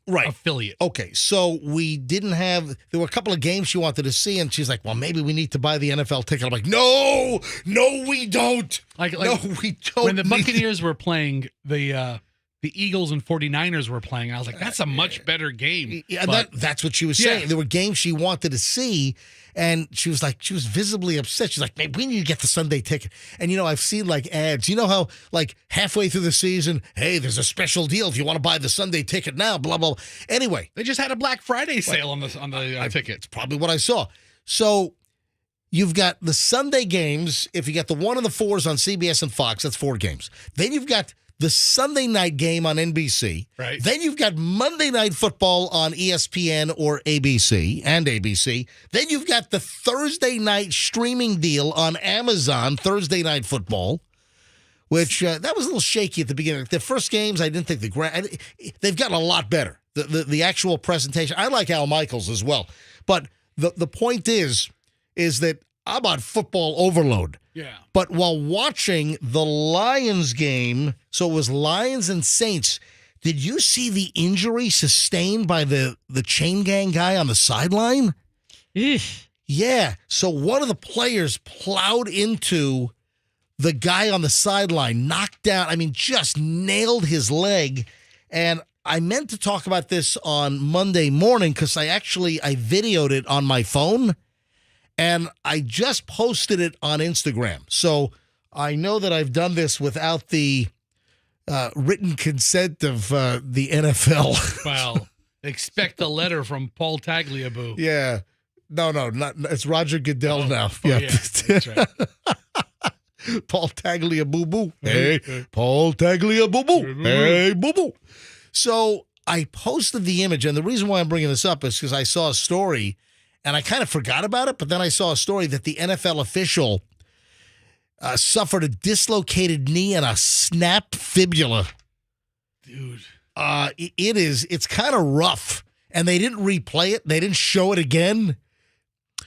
affiliate. Okay, so we didn't have. There were a couple of games she wanted to see, and she's like, "Well, maybe we need to buy the NFL ticket." I'm like, "No, we don't. No, we don't." When the Buccaneers were playing, the Eagles and 49ers were playing, I was like, "That's a much better game." Yeah, that's what she was saying. There were games she wanted to see. And she was visibly upset. She's like, man, we need to get the Sunday ticket. And, I've seen ads. You know how halfway through the season, hey, there's a special deal if you want to buy the Sunday ticket now, blah, blah, blah. Anyway. They just had a Black Friday sale on the ticket. It's probably what I saw. So you've got the Sunday games. If you get the 1 and the 4s on CBS and Fox, that's 4 games. Then you've got the Sunday night game on NBC. Right. Then you've got Monday Night Football on ESPN or ABC and ABC. Then you've got the Thursday night streaming deal on Amazon, Thursday Night Football, which that was a little shaky at the beginning. The first games, I didn't think they've gotten a lot better. The actual presentation. I like Al Michaels as well. But the point is that I'm on football overload. Yeah. But while watching the Lions game, so it was Lions and Saints, did you see the injury sustained by the chain gang guy on the sideline? Yeah. So one of the players plowed into the guy on the sideline, knocked down, just nailed his leg. And I meant to talk about this on Monday morning because I videoed it on my phone. And I just posted it on Instagram. So I know that I've done this without the written consent of the NFL. Well, expect a letter from Paul Tagliabue. Yeah. No, not it's Roger Goodell now. That's right. Paul Tagliabue. Hey, Paul Tagliabue. Hey, boo-boo. So I posted the image, and the reason why I'm bringing this up is because I saw a story. And I kind of forgot about it, but then I saw a story that the NFL official suffered a dislocated knee and a snapped fibula. Dude. It's kind of rough. And they didn't replay it. They didn't show it again.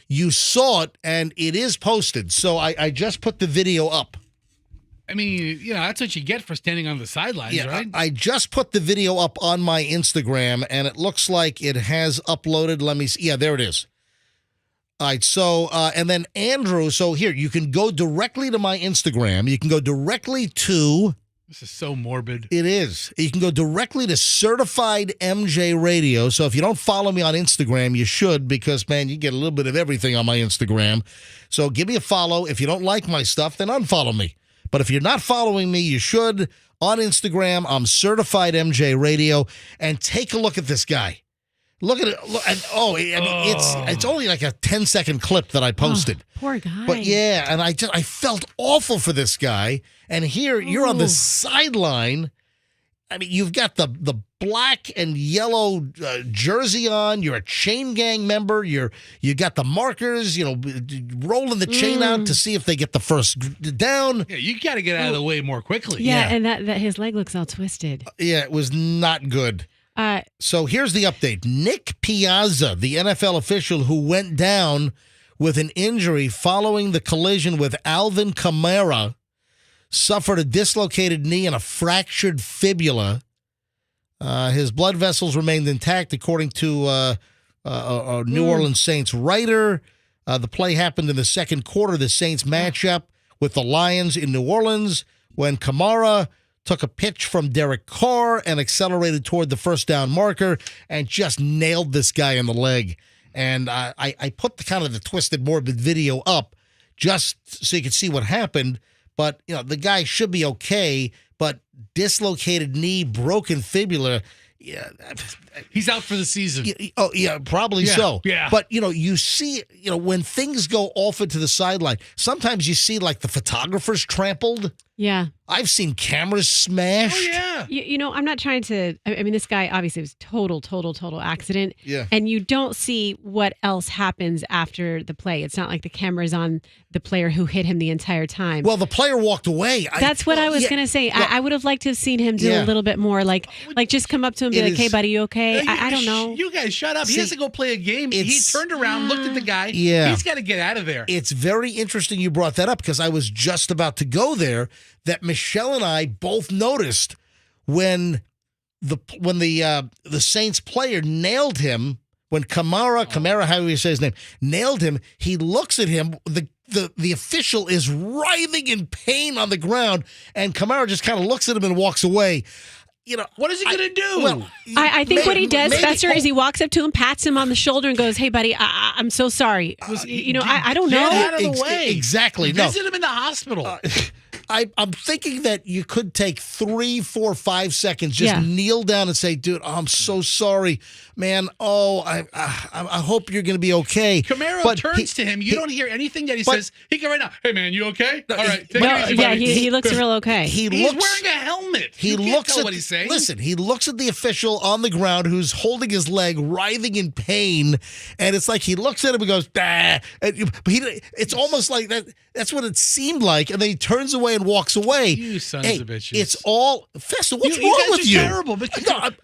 You saw it, and it is posted. So I just put the video up. I mean, that's what you get for standing on the sidelines, right? I just put the video up on my Instagram, and it looks like it has uploaded. Let me see. Yeah, there it is. All right, so, and then Andrew, so here, you can go directly to my Instagram. You can go directly to... This is so morbid. It is. You can go directly to Certified MJ Radio. So if you don't follow me on Instagram, you should, because, man, you get a little bit of everything on my Instagram. So give me a follow. If you don't like my stuff, then unfollow me. But if you're not following me, you should. On Instagram, I'm Certified MJ Radio. And take a look at this guy. Look at it. It's only like a 10-second clip that I posted. Oh, poor guy. But yeah, and I felt awful for this guy. And here you're on the sideline. I mean, you've got the black and yellow jersey on. You're a chain gang member. You got the markers. Rolling the chain out to see if they get the first down. Yeah, you got to get out of the way more quickly. Yeah, and that his leg looks all twisted. Yeah, it was not good. So here's the update. Nick Piazza, the NFL official who went down with an injury following the collision with Alvin Kamara, suffered a dislocated knee and a fractured fibula. His blood vessels remained intact, according to a New Orleans Saints writer. The play happened in the second quarter of the Saints matchup with the Lions in New Orleans when Kamara took a pitch from Derek Carr and accelerated toward the first down marker and just nailed this guy in the leg. And I put the twisted, morbid video up just so you could see what happened. But, the guy should be okay, but dislocated knee, broken fibula. Yeah, he's out for the season. Oh, yeah, probably so. Yeah. But, you see, when things go off into the sideline, sometimes you see, like, the photographers trampled. Yeah. I've seen cameras smashed. Oh, yeah. I'm not trying to, I mean, this guy obviously was total accident. Yeah. And you don't see what else happens after the play. It's not like the camera's on the player who hit him the entire time. Well, the player walked away. That's what I was going to say. Well, I would have liked to have seen him do a little bit more, like just come up to him and be like, hey, buddy, you okay? I don't know. You guys shut up. He has to go play a game. He turned around, looked at the guy. Yeah. He's got to get out of there. It's very interesting you brought that up because I was just about to go there, that Michelle and I both noticed when the Saints player nailed him, when Kamara, how do you say his name, nailed him, he looks at him, the official is writhing in pain on the ground, and Kamara just kind of looks at him and walks away. What is he going to do? Well, I think what he does, Fester, is he walks up to him, pats him on the shoulder, and goes, "Hey, buddy, I'm so sorry." I don't know. Get out of the way. Exactly. Visit him in the hospital. I'm thinking that you could take 3, 4, 5 seconds, just kneel down and say, "Dude, I'm so sorry, man. Oh, I hope you're going to be okay." Camaro turns to him. You don't hear anything that he says. He can right now. Hey, man, you okay? All right, take it easy, buddy. He looks real okay. He's wearing a helmet. You can't tell what he's saying. Listen, he looks at the official on the ground who's holding his leg, writhing in pain, and it's like he looks at him and goes, "Bah." But it's almost like that. That's what it seemed like, and then he turns away and walks away. You sons of bitches. It's all Festa. What's wrong with you? Terrible, but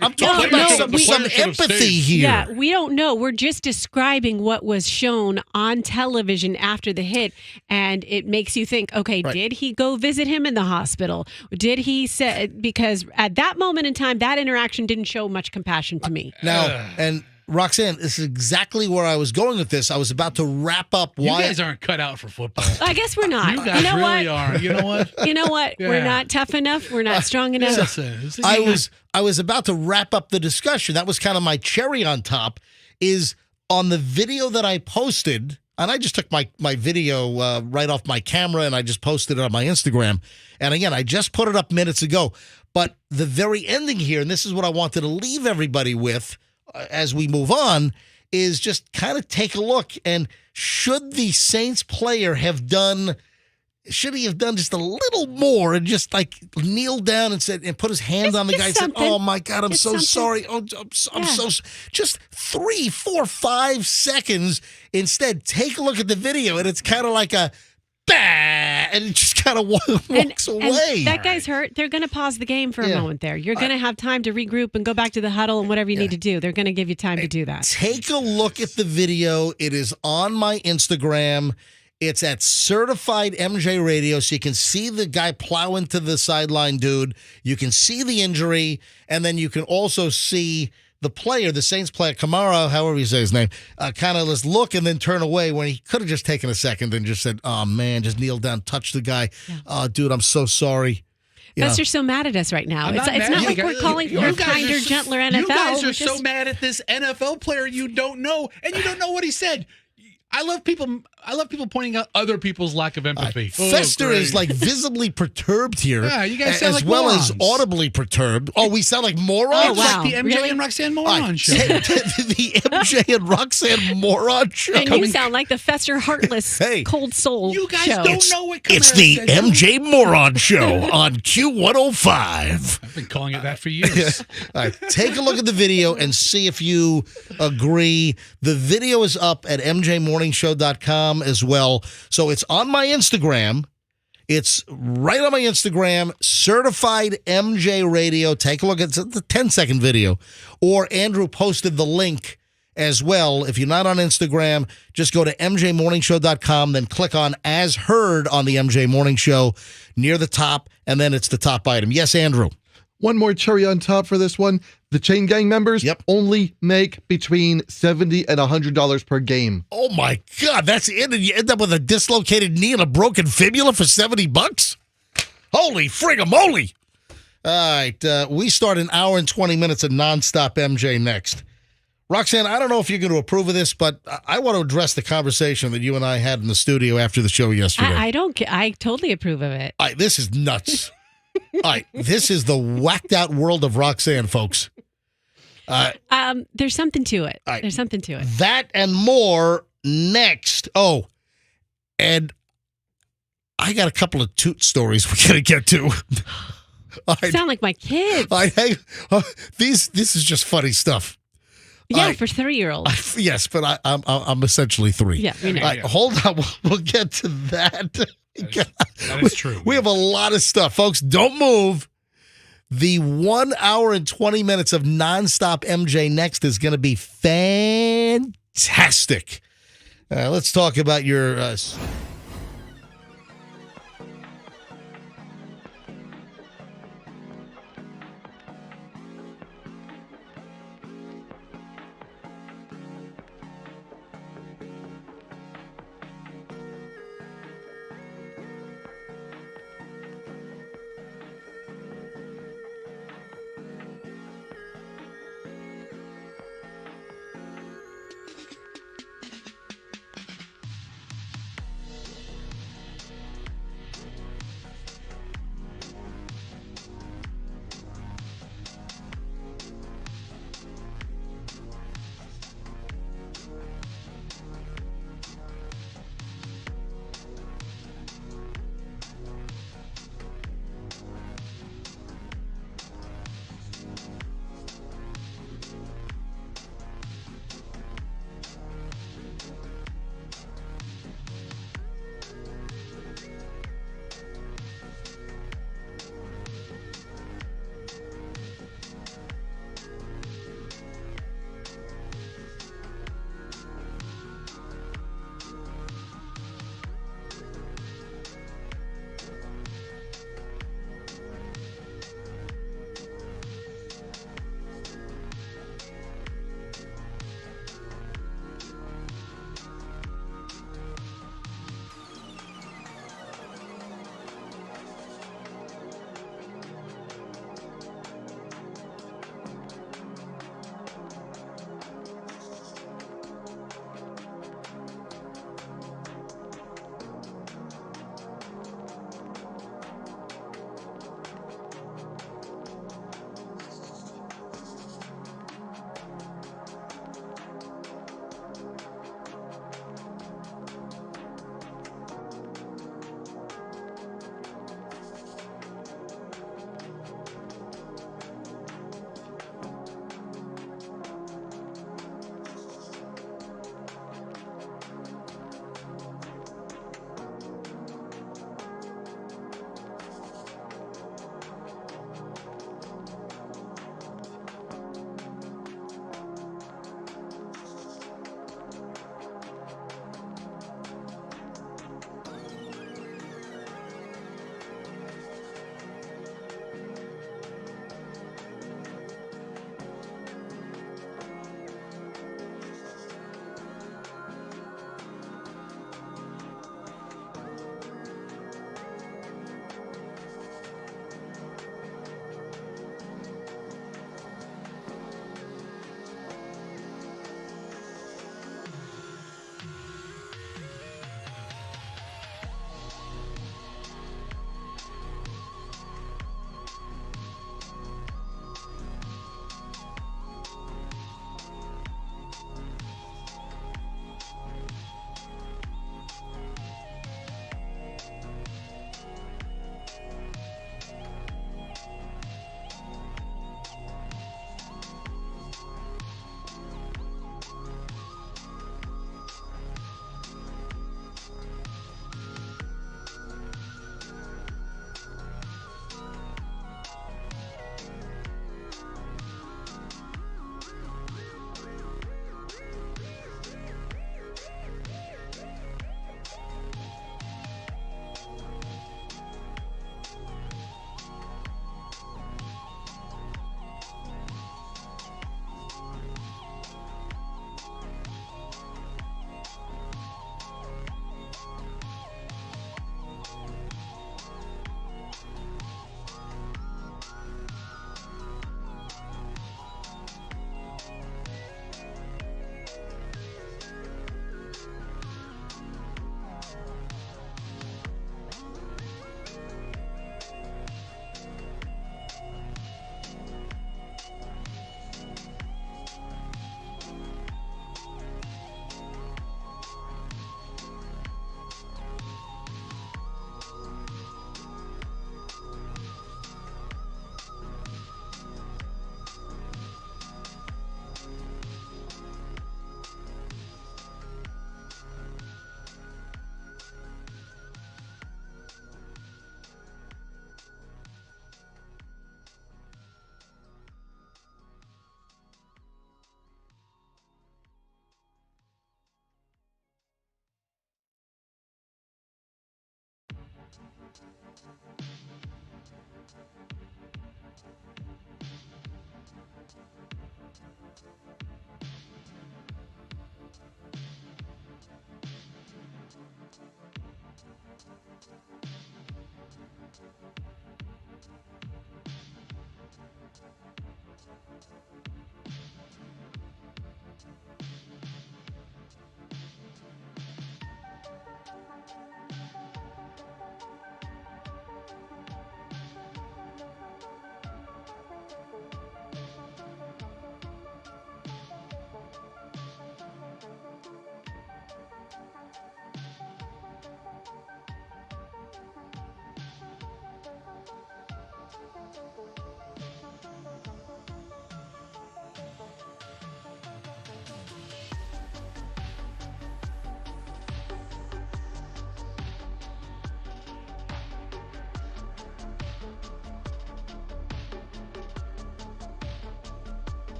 I'm talking about some empathy here. Yeah, we don't know. We're just describing what was shown on television after the hit, and it makes you think, okay, did he go visit him in the hospital? Did he say, because at that moment in time, that interaction didn't show much compassion to me. Now, and Roxanne, this is exactly where I was going with this. I was about to wrap up why... You guys aren't cut out for football. I guess we're not. You guys really are. You know what? You know what? Yeah. We're not tough enough. We're not strong enough. I was about to wrap up the discussion. That was kind of my cherry on top, is on the video that I posted, and I just took my video right off my camera and I just posted it on my Instagram. And again, I just put it up minutes ago. But the very ending here, and this is what I wanted to leave everybody with as we move on, is just kind of take a look. And should the Saints player have done, should he have done just a little more and just like kneel down and said, and put his hand on the guy and said, "Oh my God, I'm so sorry. Oh, I'm so, just 3, 4, 5 seconds. Instead, take a look at the video and it's kind of like a, bah, and it just kind of walks away. And that guy's hurt. They're going to pause the game for a moment there. You're going to have time to regroup and go back to the huddle and whatever you need to do. They're going to give you time to do that. Take a look at the video. It is on my Instagram. It's at Certified MJ Radio, so you can see the guy plow into the sideline dude. You can see the injury, and then you can also see the player, the Saints player, Kamara, however you say his name, kind of just look and then turn away when he could have just taken a second and just said, oh, man, just kneel down, touch the guy. Oh, dude, I'm so sorry. You're so mad at us right now. It's not not like we're calling for a kinder, gentler NFL. You guys are so mad at this NFL player you don't know, and you don't know what he said. I love people pointing out other people's lack of empathy. Fester is like visibly perturbed here. Yeah, you guys sound as like well morons. as audibly perturbed. Oh, we sound like morons? Oh, wow. Like the MJ and Roxanne moron show. The MJ and Roxanne moron show. And you sound like the Fester Heartless Cold Soul You guys show. don't know what Kamara It's the said. MJ Moron Show on Q105. I've been calling it that for years. All right, take a look at the video and see if you agree. The video is up at mjmorningshow.com as well. So it's on my Instagram. It's right on my Instagram, Certified MJ Radio. Take a look. It's a 10-second video. Or Andrew posted the link as well. If you're not on Instagram, just go to mjmorningshow.com, then click on As Heard on the MJ Morning Show near the top, and then it's the top item. Yes, Andrew. One more cherry on top for this one. The chain gang members only make between $70 and $100 per game. Oh, my God. That's it. And you end up with a dislocated knee and a broken fibula for $70? Holy frigamoly. All right. We start an hour and 20 minutes of nonstop MJ next. Roxanne, I don't know if you're going to approve of this, but I want to address the conversation that you and I had in the studio after the show yesterday. I totally approve of it. This is nuts. All right. This is the whacked out world of Roxanne, folks. There's something to it. Right. There's something to it. That and more next. Oh, and I got a couple of toot stories we're going to get to. Sound like my kids. This is just funny stuff. Yeah, for 3-year-olds. Yes, but I'm essentially 3. Yeah, we know. All right, hold on. We'll get to that. That is true. We have a lot of stuff. Folks, don't move. The 1 hour and 20 minutes of nonstop MJ next is going to be fantastic. Let's talk about your...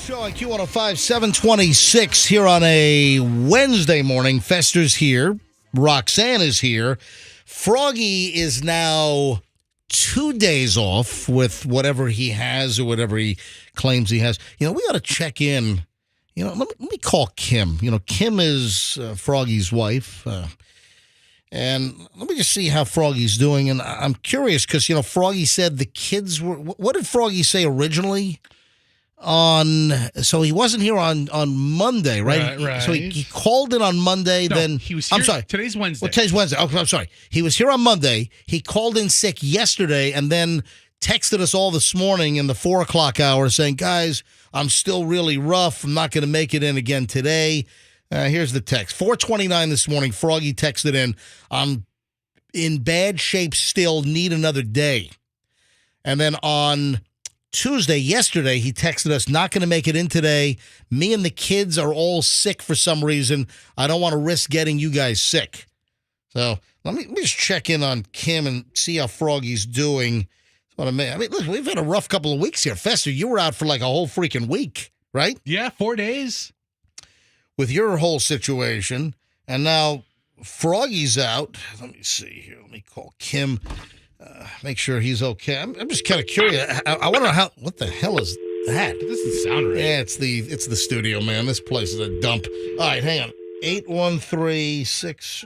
Show on Q105, 726 here on a Wednesday morning. Fester's here. Roxanne is here. Froggy is now 2 days off with whatever he has or whatever he claims he has. We got to check in. Let me call Kim. Kim is Froggy's wife. And let me just see how Froggy's doing. And I'm curious because, Froggy said the kids were... What did Froggy say originally? So he wasn't here on Monday, right? Right. So he called in on Monday. No, then he was here. I'm sorry. Today's Wednesday. Well, today's Wednesday. Okay, I'm sorry. He was here on Monday. He called in sick yesterday and then texted us all this morning in the 4 o'clock hour saying, guys, I'm still really rough. I'm not going to make it in again today. Here's the text. 4:29 this morning, Froggy texted in, I'm in bad shape still, need another day. And then on Tuesday, yesterday, he texted us, not going to make it in today. Me and the kids are all sick for some reason. I don't want to risk getting you guys sick. So let me just check in on Kim and see how Froggy's doing. Look, we've had a rough couple of weeks here. Fester, you were out for like a whole freaking week, right? Yeah, 4 days. With your whole situation. And now Froggy's out. Let me see here. Let me call Kim. Make sure he's okay. I'm just kind of curious. I wonder what the hell is that? It doesn't sound right. Yeah, it's the studio, man. This place is a dump. All right, hang on. 8136.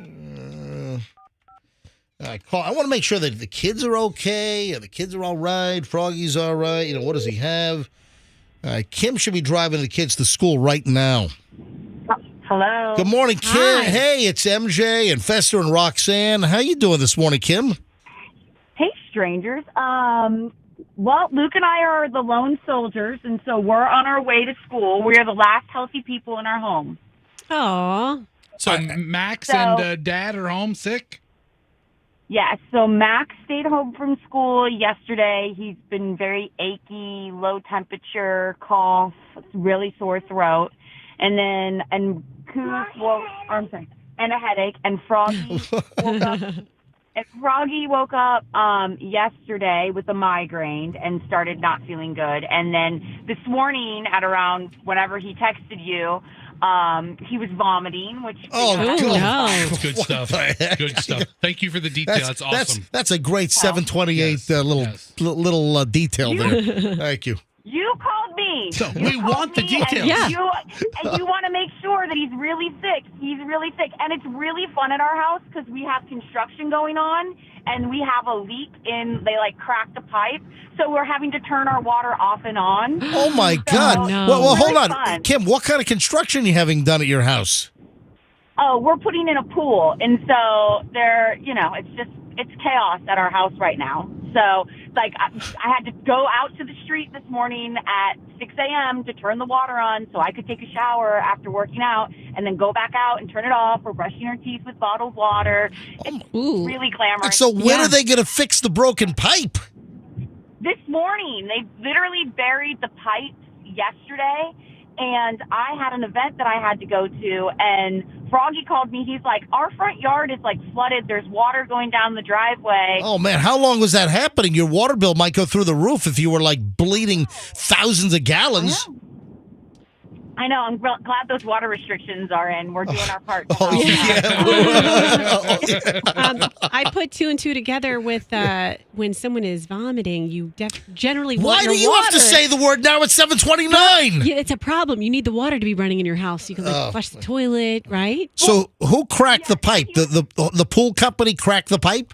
I want to make sure that the kids are okay. The kids are all right. Froggy's all right. What does he have? Kim should be driving the kids to school right now. Hello. Good morning, Kim. Hi. Hey, it's MJ and Fester and Roxanne. How you doing this morning, Kim? Hey, strangers. Well, Luke and I are the lone soldiers, and so we're on our way to school. We are the last healthy people in our home. Aw. So Max and Dad are home sick? Yeah, so Max stayed home from school yesterday. He's been very achy, low temperature, cough, really sore throat. And a headache. And Froggy woke up. And Froggy woke up yesterday with a migraine and started not feeling good. And then this morning at around whenever he texted you, he was vomiting, which... Oh, no. That's good stuff. the heck? Good stuff. Thank you for the detail. That's awesome. That's a great 728 Yes. little detail there. Thank you. You called me. So You we called want the me, details. And Yeah. you want to make sure that he's really sick. He's really sick. And it's really fun at our house because we have construction going on and we have a leak they cracked a pipe. So we're having to turn our water off and on. Oh, my God. no. Well, hold Really on. fun. Kim, what kind of construction are you having done at your house? Oh, we're putting in a pool. And so it's chaos at our house right now. So, I had to go out to the street this morning at 6 a.m. to turn the water on so I could take a shower after working out and then go back out and turn it off. We're brushing our teeth with bottled water. It's Ooh. really glamorous. So when are they going to fix the broken pipe? This morning, they literally buried the pipes yesterday. And I had an event that I had to go to, and Froggy called me. He's like, our front yard is flooded. There's water going down the driveway. Oh, man, how long was that happening? Your water bill might go through the roof if you were bleeding thousands of gallons. I know. I'm glad those water restrictions are in. We're doing our part. Oh, yeah. I put two and two together with when someone is vomiting, you generally want Why your do you water. have to say the word now at 7:29? Yeah, it's a problem. You need the water to be running in your house. You can flush the toilet, right? So who cracked the pipe? The pool company cracked the pipe?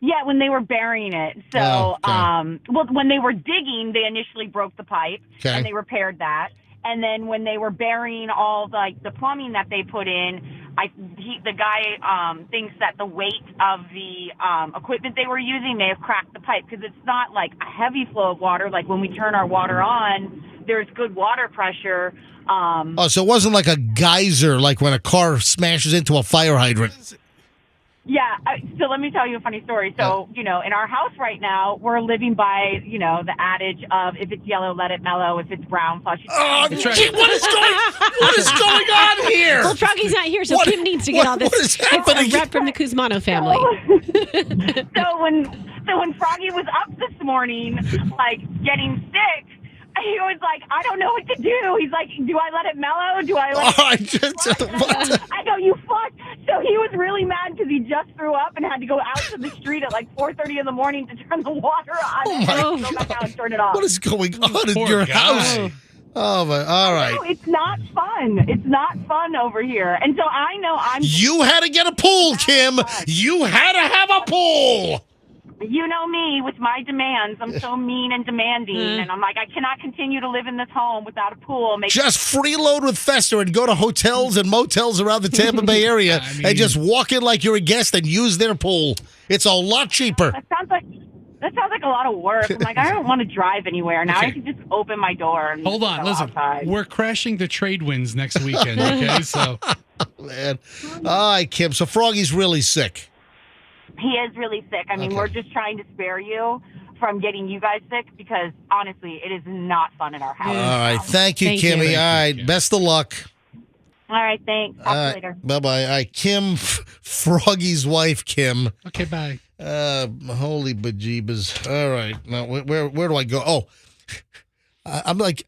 Yeah, when they were burying it. So, when they were digging, they initially broke the pipe, and they repaired that. And then when they were burying all the plumbing that they put in, the guy thinks that the weight of the equipment they were using may have cracked the pipe because it's not a heavy flow of water. Like when we turn our water on, there's good water pressure. So it wasn't like a geyser, like when a car smashes into a fire hydrant. Yeah. So let me tell you a funny story. So, in our house right now, we're living by, the adage of if it's yellow, let it mellow. If it's brown, flush it. Oh, That's right. what is going on here? Well, Froggy's not here, so Kim needs to get all this. What is happening? It's a rep from the Kuzmano family. So when Froggy was up this morning, getting sick, he was like, I don't know what to do. He's like, do I let it mellow? Do I let it... I go, you fuck. So he was really mad because he just threw up and had to go out to the street at like 4:30 in the morning to turn the water on. Go back out and turn it off. What is going on in your house? Oh, my. All right. No, it's not fun. It's not fun over here. And so I know You had to get a pool, Kim. You had to have a pool. You know me with my demands. I'm so mean and demanding. And I'm like, I cannot continue to live in this home without a pool. Just freeload with Fester and go to hotels and motels around the Tampa Bay area and just walk in like you're a guest and use their pool. It's a lot cheaper. That sounds like a lot of work. I'm like, I don't want to drive anywhere. Now I can just open my door and hold on, listen. Outside. We're crashing the trade winds next weekend, okay? So man. All right, Kim. So Froggy's really sick. He is really sick. I mean, we're just trying to spare you from getting you guys sick because honestly, it is not fun in our house. All right. Thank you, Kimmy. All right. Best of luck. All right. Thanks. Talk to you later. Bye-bye. All right. Kim, Froggy's wife, Kim. Okay, bye. Holy bejeebas. All right. Now, where do I go? Oh, I'm like,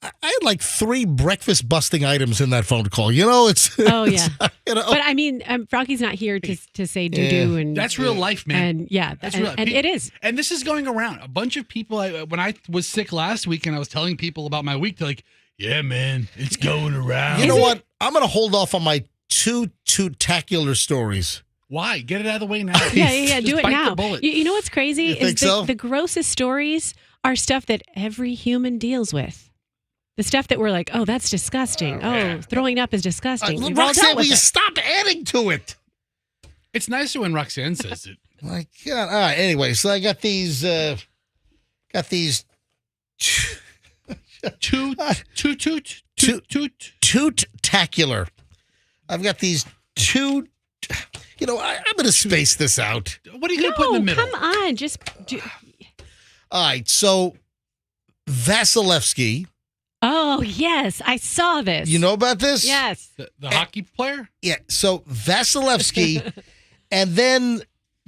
I had like 3 breakfast busting items in that phone call. You know, it's. Oh, yeah. You know. But I mean, Froggy's not here to say doo-doo. And that's real life, man. And yeah, that's real. And it is. And this is going around. A bunch of people, when I was sick last week and I was telling people about my week, they're like, yeah, man, it's going around. You know what? I'm going to hold off on my two tacular stories. Why? Get it out of the way now. Yeah. Do it bite now. the bullet. You know what's crazy? You think so? The grossest stories are stuff that every human deals with. The stuff that we're like, oh, that's disgusting. Throwing up is disgusting. Roxanne, will you stop adding to it? It's nicer when Roxanne says it. My God. All right. Anyway, so I got these. Toot-tacular. I've got these two. You know, I'm going to space this out. What are you going to put in the middle? Come on, just do. All right, so Vasilevsky. Oh, yes, I saw this. You know about this? Yes. The hockey player? Yeah, so Vasilevsky and then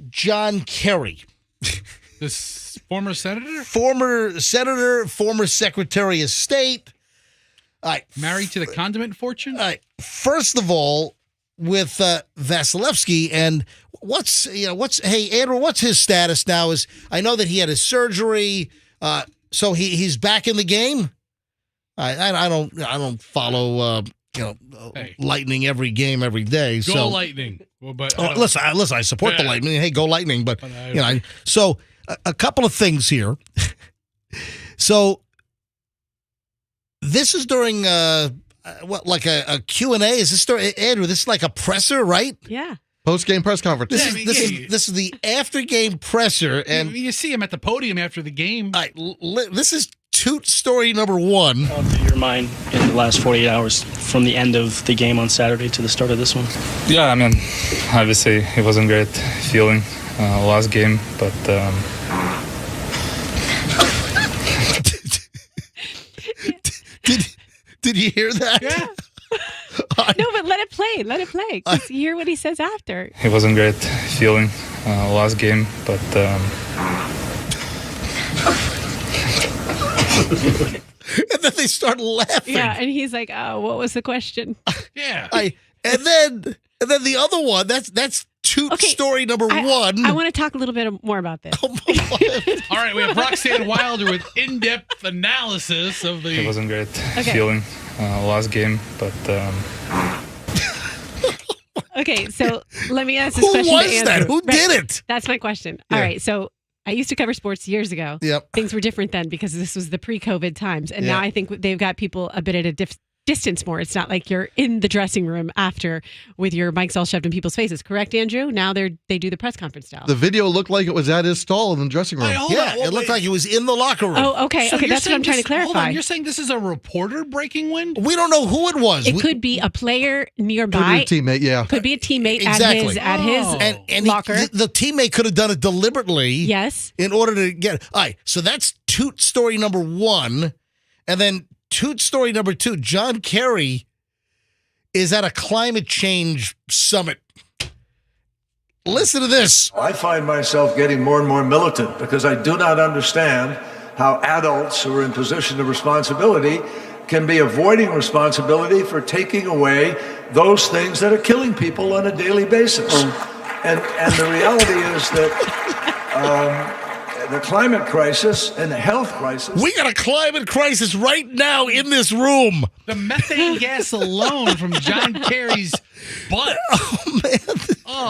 John Kerry. This former senator? Former senator, former Secretary of State. All right. Married to the condiment fortune? All right. First of all, with Vasilevsky, and hey, Andrew, what's his status now? Is I know that he had his surgery, so he's back in the game. I don't follow Lightning every game every day. Go Lightning. Well, but listen, I support the Lightning. Hey, go Lightning! But so a couple of things here. So this is during like a Q&A? Is this Andrew? This is like a presser, right? Yeah. Post-game press conference. This is the after-game presser, and you see him at the podium after the game. This is toot story number 1. Your mind in the last 48 hours from the end of the game on Saturday to the start of this one? Yeah, I mean, obviously it wasn't great feeling last game, but Did you hear that? Yeah. No, but let it play. Let it play. Just hear what he says after. It wasn't great feeling last game, but and then they start laughing. Yeah, and he's like, "Oh, what was the question?" Yeah. And then the other one. That's toot story number 1. I want to talk a little bit more about this. All right, we have Roxanne Wilder with in-depth analysis of the. It wasn't great feeling last game, but. Okay, so let me ask this question to Andrew. Who was that? Who did it? That's my question. Yeah. All right, so I used to cover sports years ago. Yep. Things were different then because this was the pre-COVID times, and now I think they've got people a bit at a distance more. It's not like you're in the dressing room after with your mics all shoved in people's faces. Correct, Andrew? Now they do the press conference style. The video looked like it was at his stall in the dressing room. It looked like it was in the locker room. Oh, okay. So okay, that's what I'm trying to clarify. Hold on, you're saying this is a reporter breaking wind? We don't know who it was. It could be a player nearby. Could be a teammate, yeah. Could be a teammate Exactly. at his and locker. The teammate could have done it deliberately. Yes. In order to get. All right. So that's toot story number 1, and then toot story number 2. John Kerry is at a climate change summit. Listen to this. I find myself getting more and more militant because I do not understand how adults who are in position of responsibility can be avoiding responsibility for taking away those things that are killing people on a daily basis. And the reality is that the climate crisis and the health crisis. We got a climate crisis right now in this room. The methane gas alone from John Kerry's butt. Oh, man.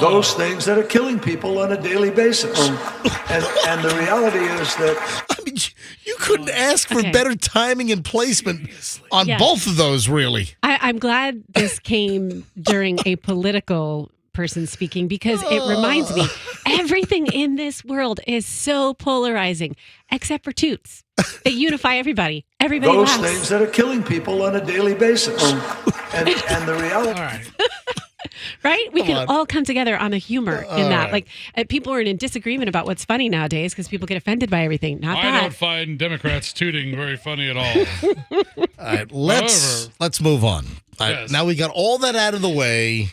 Those things that are killing people on a daily basis. And the reality is that... I mean, you couldn't ask for better timing and placement on both of those, really. I'm glad this came during a political person speaking, because it reminds me everything in this world is so polarizing, except for Toots. They unify everybody. Everybody those laughs. things that are killing people on a daily basis. And the reality... All right. Right? We can all come together on the humor in that. Like, people are in disagreement about what's funny nowadays because people get offended by everything. Not I that. don't find Democrats tooting very funny at all. All right, let's move on. All right, now we got all that out of the way.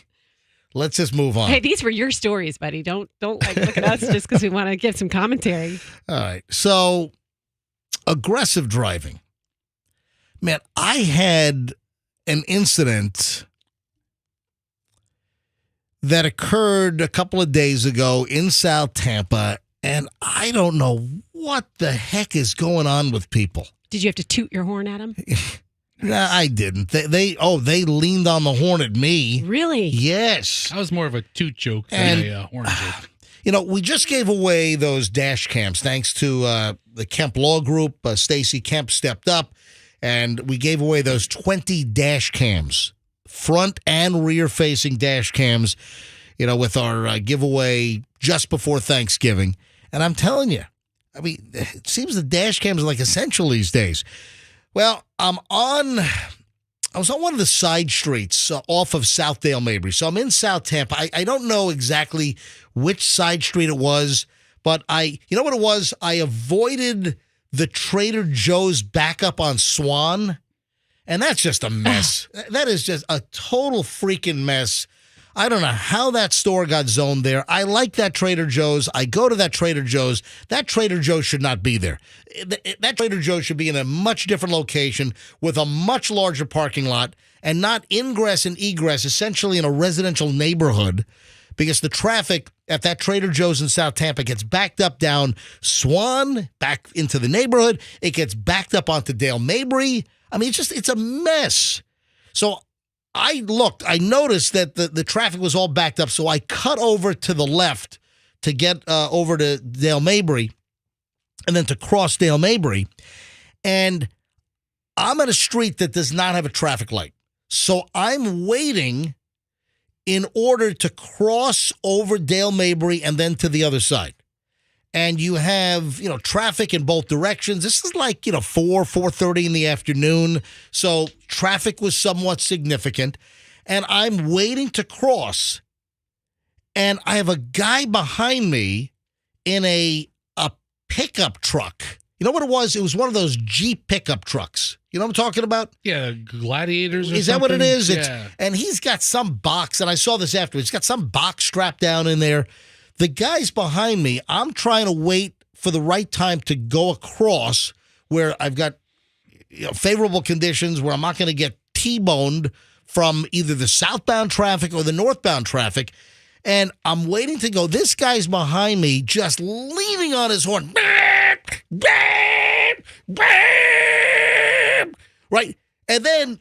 Let's just move on. Hey, these were your stories, buddy. Don't like look at us just because we want to give some commentary. All right. So, aggressive driving. Man, I had an incident that occurred a couple of days ago in South Tampa, and I don't know what the heck is going on with people. Did you have to toot your horn at them? No, I didn't. They leaned on the horn at me. Really? Yes. That was more of a toot joke than a horn joke. You know, we just gave away those dash cams thanks to the Kemp Law Group. Stacy Kemp stepped up, and we gave away those 20 dash cams, front and rear-facing dash cams, you know, with our giveaway just before Thanksgiving. And I'm telling you, I mean, it seems the dash cams are like essential these days. Well, I was on one of the side streets off of Southdale Mabry. So I'm in South Tampa. I don't know exactly which side street it was, but you know what it was? I avoided the Trader Joe's backup on Swan, and that's just a mess. That is just a total freaking mess. I don't know how that store got zoned there. I like that Trader Joe's. I go to that Trader Joe's. That Trader Joe's should not be there. That Trader Joe's should be in a much different location with a much larger parking lot and not ingress and egress, essentially in a residential neighborhood, because the traffic at that Trader Joe's in South Tampa gets backed up down Swan, back into the neighborhood. It gets backed up onto Dale Mabry. I mean, it's a mess. So I noticed that the traffic was all backed up, so I cut over to the left to get over to Dale Mabry and then to cross Dale Mabry. And I'm at a street that does not have a traffic light. So I'm waiting in order to cross over Dale Mabry and then to the other side. And you have, traffic in both directions. This is like, 4:30 in the afternoon. So traffic was somewhat significant. And I'm waiting to cross. And I have a guy behind me in a pickup truck. You know what it was? It was one of those Jeep pickup trucks. You know what I'm talking about? Yeah, Gladiators or something. Is that what it is? Yeah. And he's got some box, and I saw this afterwards. He's got some box strapped down in there. The guy's behind me. I'm trying to wait for the right time to go across where I've got favorable conditions where I'm not going to get T-boned from either the southbound traffic or the northbound traffic. And I'm waiting to go. This guy's behind me just leaning on his horn. Right? And then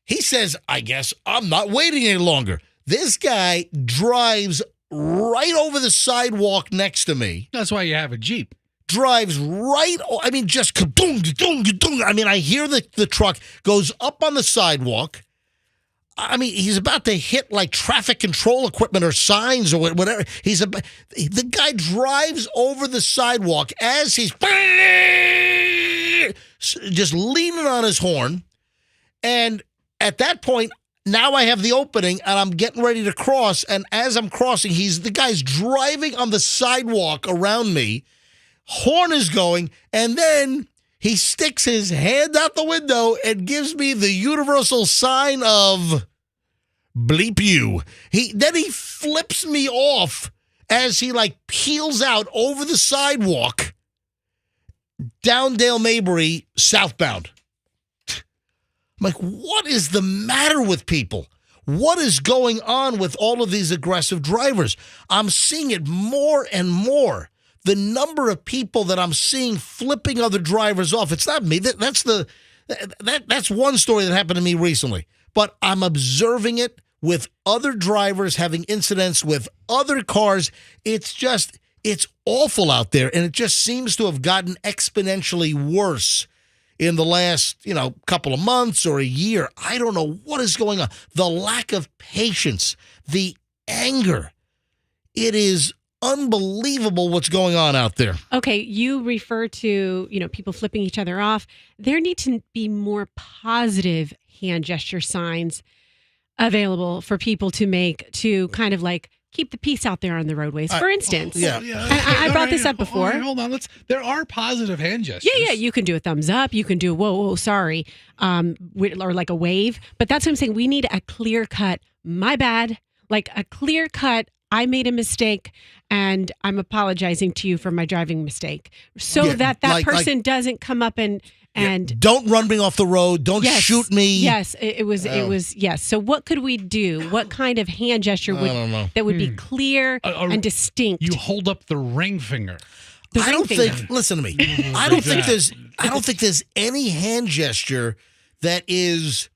he says, I guess I'm not waiting any longer. This guy drives right over the sidewalk next to me. That's why you have a Jeep. Drives right, just kaboom, kaboom, kaboom. I mean, I hear the truck goes up on the sidewalk. I mean, he's about to hit like traffic control equipment or signs or whatever. The guy drives over the sidewalk as he's just leaning on his horn. And at that point, now I have the opening and I'm getting ready to cross. And as I'm crossing, the guy's driving on the sidewalk around me. Horn is going. And then he sticks his hand out the window and gives me the universal sign of bleep you. Then he flips me off as he peels out over the sidewalk, down Dale Mabry southbound. I'm like, what is the matter with people? What is going on with all of these aggressive drivers? I'm seeing it more and more. The number of people that I'm seeing flipping other drivers off. It's not me. That's one story that happened to me recently. But I'm observing it with other drivers having incidents with other cars. It's awful out there. And it just seems to have gotten exponentially worse in the last, couple of months or a year. I don't know what is going on. The lack of patience, the anger. It is unbelievable what's going on out there. Okay, you refer to, people flipping each other off. There need to be more positive hand gesture signs available for people to make to kind of like keep the peace out there on the roadways. For instance, I brought this up before. Hold on. There are positive hand gestures. Yeah. You can do a thumbs up. You can do whoa, sorry, or like a wave. But that's what I'm saying. We need a clear cut. My bad. Like a clear cut. I made a mistake, and I'm apologizing to you for my driving mistake, so that person doesn't come up and don't run me off the road. Don't shoot me. Yes, it was. Yes. So what could we do? What kind of hand gesture that would be clear and distinct? You hold up the ring finger. Listen to me. I don't think there's any hand gesture that is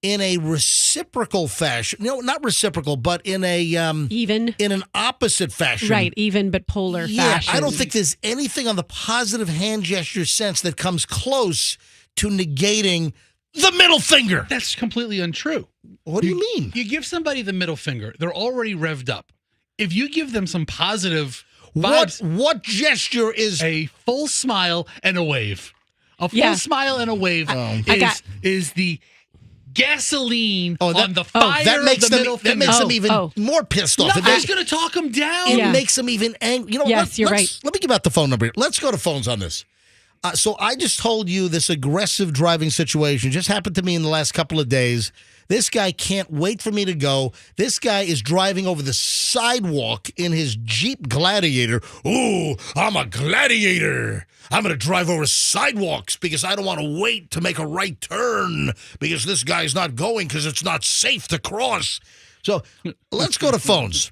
in a reciprocal fashion. No, not reciprocal, but in a even in an opposite fashion. Right, even but polar fashion. I don't think there's anything on the positive hand gesture sense that comes close to negating the middle finger. That's completely untrue. What do you mean? You give somebody the middle finger, they're already revved up. If you give them some positive vibes, what gesture is a full smile and a wave? A full smile and a wave is the gasoline on the fire that makes of the middle them, finger. That makes them even more pissed off. Nothing's going to talk them down. It makes them even angry. You're right. Let me give out the phone number. Let's go to phones on this. So I just told you this aggressive driving situation just happened to me in the last couple of days. This guy can't wait for me to go. This guy is driving over the sidewalk in his Jeep Gladiator. Ooh, I'm a gladiator. I'm going to drive over sidewalks because I don't want to wait to make a right turn because this guy's not going because it's not safe to cross. So let's go to phones.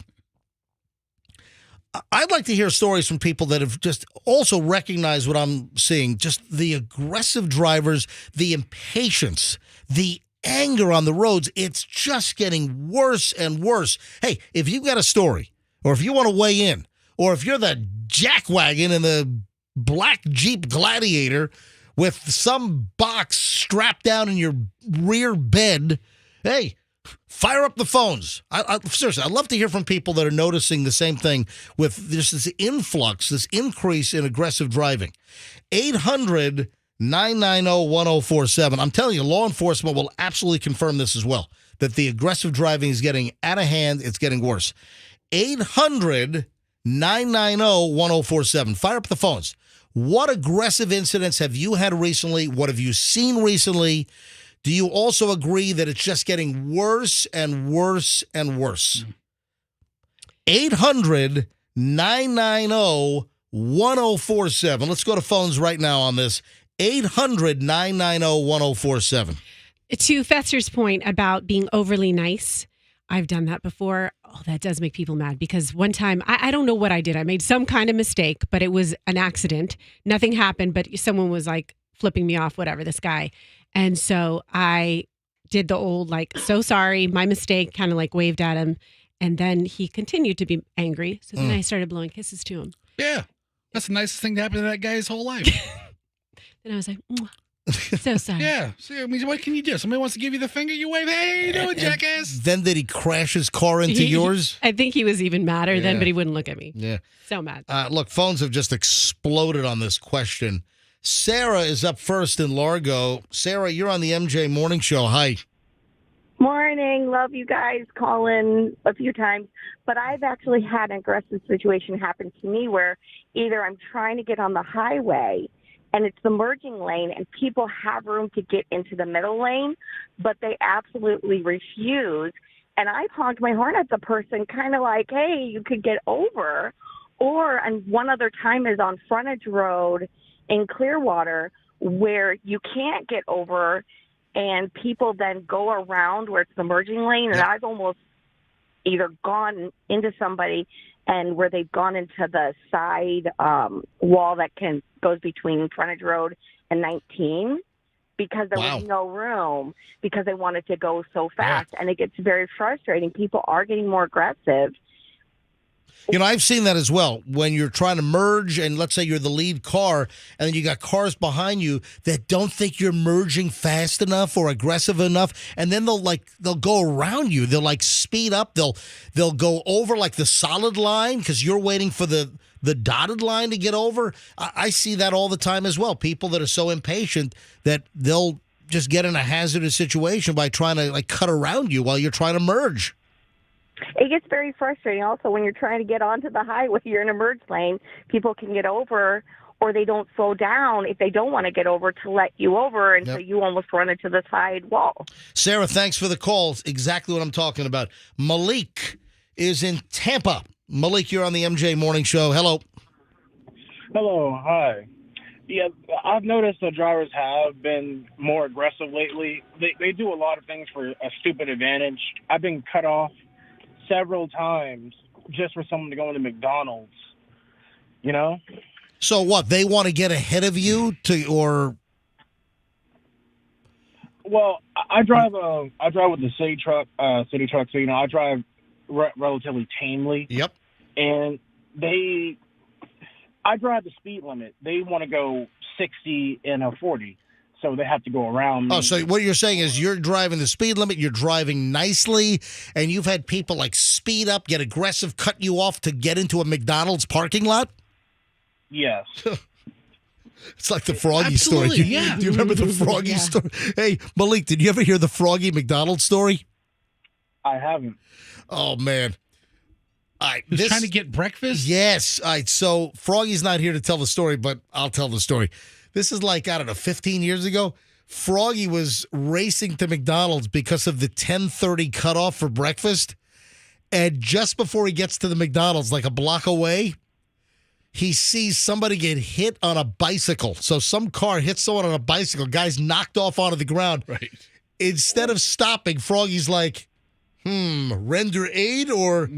I'd like to hear stories from people that have just also recognized what I'm seeing, just the aggressive drivers, the impatience, the anger on the roads. It's just getting worse and worse. Hey, if you've got a story, or if you want to weigh in, or if you're the jackwagon in the black Jeep Gladiator with some box strapped down in your rear bed, hey, fire up the phones. Seriously, I'd love to hear from people that are noticing the same thing with this influx, this increase in aggressive driving. 800-990-1047. I'm telling you, law enforcement will absolutely confirm this as well, that the aggressive driving is getting out of hand. It's getting worse. 800-990-1047. Fire up the phones. What aggressive incidents have you had recently? What have you seen recently? Do you also agree that it's just getting worse and worse and worse? 800-990-1047. Let's go to phones right now on this. 800-990-1047. To Fester's point about being overly nice, I've done that before. Oh, that does make people mad because one time, I don't know what I did. I made some kind of mistake, but it was an accident. Nothing happened, but someone was like flipping me off, whatever, this guy. And so I did the old, like, so sorry, my mistake, kind of like waved at him. And then he continued to be angry. So then I started blowing kisses to him. Yeah. That's the nicest thing to happen to that guy his whole life. Then I was like, so sorry. Yeah. So, I mean, what can you do? Somebody wants to give you the finger, you wave, hey, how you doing, jackass? Then did he crash his car into yours? I think he was even madder then, but he wouldn't look at me. Yeah. So mad. Look, phones have just exploded on this question. Sarah is up first in Largo. Sarah, you're on the MJ Morning Show. Hi. Morning. Love you guys. Call in a few times. But I've actually had an aggressive situation happen to me where either I'm trying to get on the highway and it's the merging lane and people have room to get into the middle lane, but they absolutely refuse. And I've honked my horn at the person kind of like, hey, you could get over. And one other time is on frontage road in Clearwater where you can't get over, and people then go around where it's the merging lane, and I've almost either gone into somebody and where they've gone into the side wall that goes between Frontage Road and 19 because there was no room because they wanted to go so fast. And it gets very frustrating. People are getting more aggressive. You know, I've seen that as well. When you're trying to merge, and let's say you're the lead car, and then you got cars behind you that don't think you're merging fast enough or aggressive enough, and then they'll go around you. They'll like speed up. They'll go over like the solid line because you're waiting for the dotted line to get over. I see that all the time as well. People that are so impatient that they'll just get in a hazardous situation by trying to like cut around you while you're trying to merge. It gets very frustrating also when you're trying to get onto the highway. You're in a merge lane. People can get over, or they don't slow down if they don't want to get over to let you over, and so you almost run into the side wall. Sarah, thanks for the call. It's exactly what I'm talking about. Malik is in Tampa. Malik, you're on the MJ Morning Show. Hello. Hello. Hi. Yeah, I've noticed the drivers have been more aggressive lately. They do a lot of things for a stupid advantage. I've been cut off several times just for someone to go into McDonald's, you know? So what, they want to get ahead of you or? Well, I drive with the city truck, so, you know, I drive relatively tamely. Yep. And I drive the speed limit. They want to go 60 in a 40. So they have to go around me. Oh, so what you're saying is you're driving the speed limit, you're driving nicely, and you've had people like speed up, get aggressive, cut you off to get into a McDonald's parking lot? Yes. It's like the Froggy story. Do you remember the Froggy story? Hey, Malik, did you ever hear the Froggy McDonald's story? I haven't. Oh, man. All right, He was trying to get breakfast? Yes. All right, so Froggy's not here to tell the story, but I'll tell the story. This is like, I don't know, 15 years ago. Froggy was racing to McDonald's because of the 10:30 cutoff for breakfast. And just before he gets to the McDonald's, like a block away, he sees somebody get hit on a bicycle. So some car hits someone on a bicycle. Guy's knocked off onto the ground. Right. Instead of stopping, Froggy's like, render aid or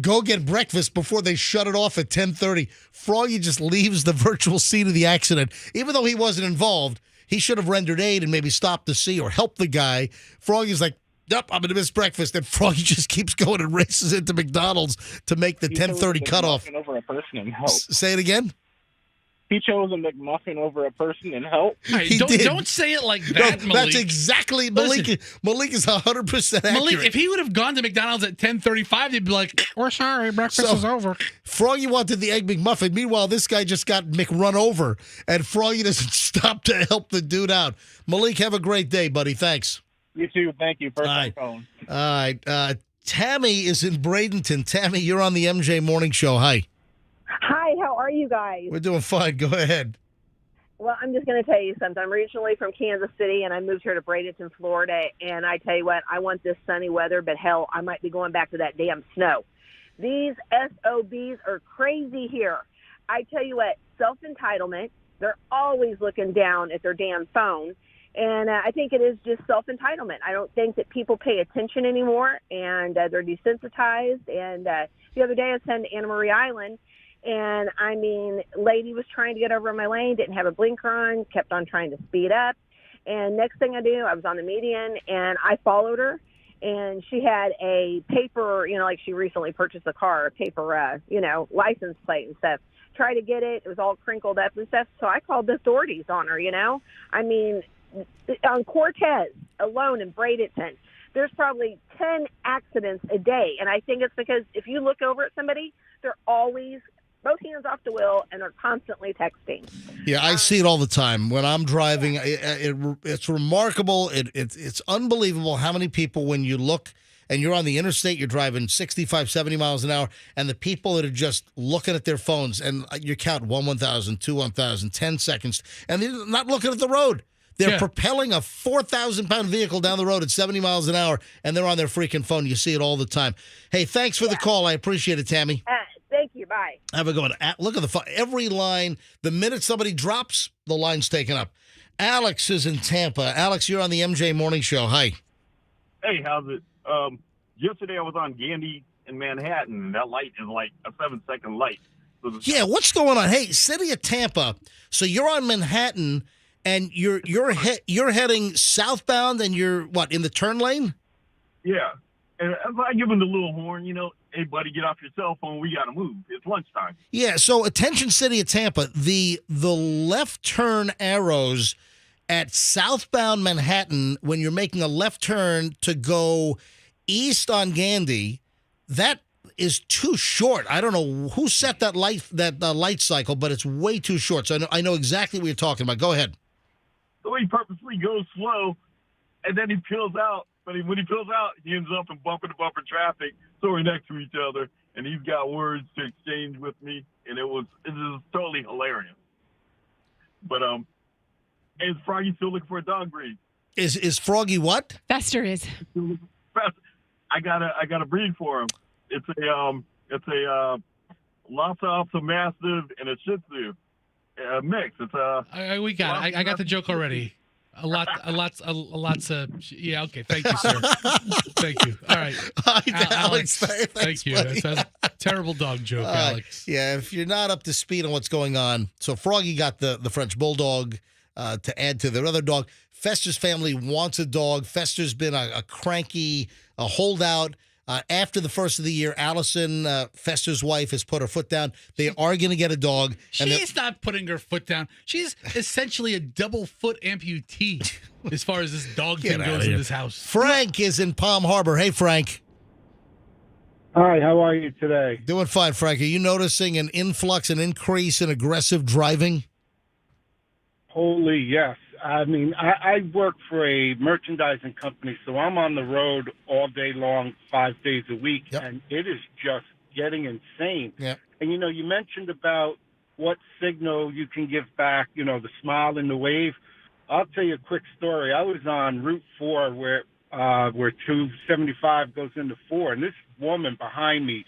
go get breakfast before they shut it off at 10:30. Froggy just leaves the virtual scene of the accident. Even though he wasn't involved, he should have rendered aid and maybe stopped to see or help the guy. Froggy's like, nope, I'm going to miss breakfast. And Froggy just keeps going and races into McDonald's to make the 10:30 cutoff. Over a person and help. Say it again? He chose a McMuffin over a person and help. Right, don't say it like that, No, Malik. that's exactly Malik. Malik is 100% accurate. Malik, if he would have gone to McDonald's at 10:35, they'd be like, "We're sorry, breakfast is over." Froggy wanted the Egg McMuffin. Meanwhile, this guy just got McRun over, and Froggy doesn't stop to help the dude out. Malik, have a great day, buddy. Thanks. You too. Thank you. First time calling. All right. Tammy is in Bradenton. Tammy, you're on the MJ Morning Show. Hi. Hi, how are you guys? We're doing fine. Go ahead. Well, I'm just going to tell you something. I'm originally from Kansas City, and I moved here to Bradenton, Florida. And I tell you what, I want this sunny weather, but hell, I might be going back to that damn snow. These SOBs are crazy here. I tell you what, self-entitlement, they're always looking down at their damn phone. And I think it is just self-entitlement. I don't think that people pay attention anymore, and they're desensitized. And the other day I was heading to Anna Marie Island, and, I mean, lady was trying to get over in my lane, didn't have a blinker on, kept on trying to speed up. And next thing I do, I was on the median, and I followed her. And she had a paper, like she recently purchased a car, a paper, license plate and stuff. Tried to get it. It was all crinkled up and stuff. So I called the authorities on her, I mean, on Cortez alone in Bradenton, there's probably 10 accidents a day. And I think it's because if you look over at somebody, they're always both hands off the wheel and they're constantly texting. Yeah, I see it all the time. When I'm driving, it's remarkable. It's unbelievable how many people, when you look and you're on the interstate, you're driving 65, 70 miles an hour, and the people that are just looking at their phones, and you count 1,000, 2, 1,000, 10 seconds, and they're not looking at the road. They're propelling a 4,000-pound vehicle down the road at 70 miles an hour, and they're on their freaking phone. You see it all the time. Hey, thanks for the call. I appreciate it, Tammy. Thank you. Bye. Have a good one. Look at every line. The minute somebody drops, the line's taken up. Alex is in Tampa. Alex, you're on the MJ Morning Show. Hi. Hey, how's it? Yesterday I was on Gandy in Manhattan, and that light is like a 7-second light. So Yeah, what's going on? Hey, city of Tampa. So you're on Manhattan, and you're heading southbound, and you're in the turn lane? yeah. And if I give him the little horn, hey, buddy, get off your cell phone. We got to move. It's lunchtime. Yeah, so attention city of Tampa, the left turn arrows at southbound Manhattan when you're making a left turn to go east on Gandy, that is too short. I don't know who set that light cycle, but it's way too short. So I know exactly what you're talking about. Go ahead. So he purposely goes slow, and then he peels out. But when he peels out, he ends up in bumper-to-bumper traffic. So we're next to each other, and he's got words to exchange with me, and it was totally hilarious. But is Froggy still looking for a dog breed? Is Froggy what? Fester is. I got a breed for him. It's a Lhasa Apso Mastiff and a Shih Tzu mix. It's we got it. I got the joke already. Yeah, okay. Thank you, sir. Thank you. All right. Alex, thank you. That's a terrible dog joke, Alex. Yeah, if you're not up to speed on what's going on. So Froggy got the French Bulldog to add to their other dog. Fester's family wants a dog. Fester's been a cranky, a holdout. After the first of the year, Allison, Fester's wife, has put her foot down. They are going to get a dog. She's not putting her foot down. She's essentially a double foot amputee as far as this dog thing goes in this house. Frank is in Palm Harbor. Hey, Frank. Hi, how are you today? Doing fine, Frank. Are you noticing an influx, an increase in aggressive driving? Holy yes. I mean, I work for a merchandising company, so I'm on the road all day long, 5 days a week, and it is just getting insane. Yep. And, you mentioned about what signal you can give back, the smile and the wave. I'll tell you a quick story. I was on Route 4 where 275 goes into 4, and this woman behind me,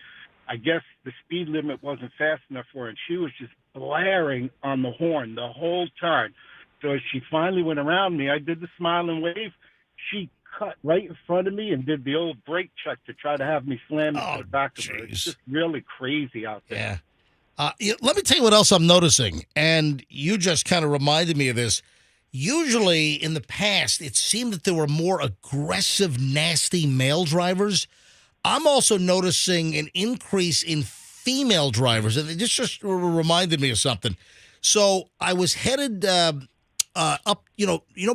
I guess the speed limit wasn't fast enough for her, and she was just blaring on the horn the whole time. So as she finally went around me, I did the smile and wave. She cut right in front of me and did the old brake check to try to have me slam into the back of her. It's just really crazy out there. Yeah. Let me tell you what else I'm noticing, and you just kind of reminded me of this. Usually in the past, it seemed that there were more aggressive, nasty male drivers. I'm also noticing an increase in female drivers, and it just reminded me of something. So I was headed up,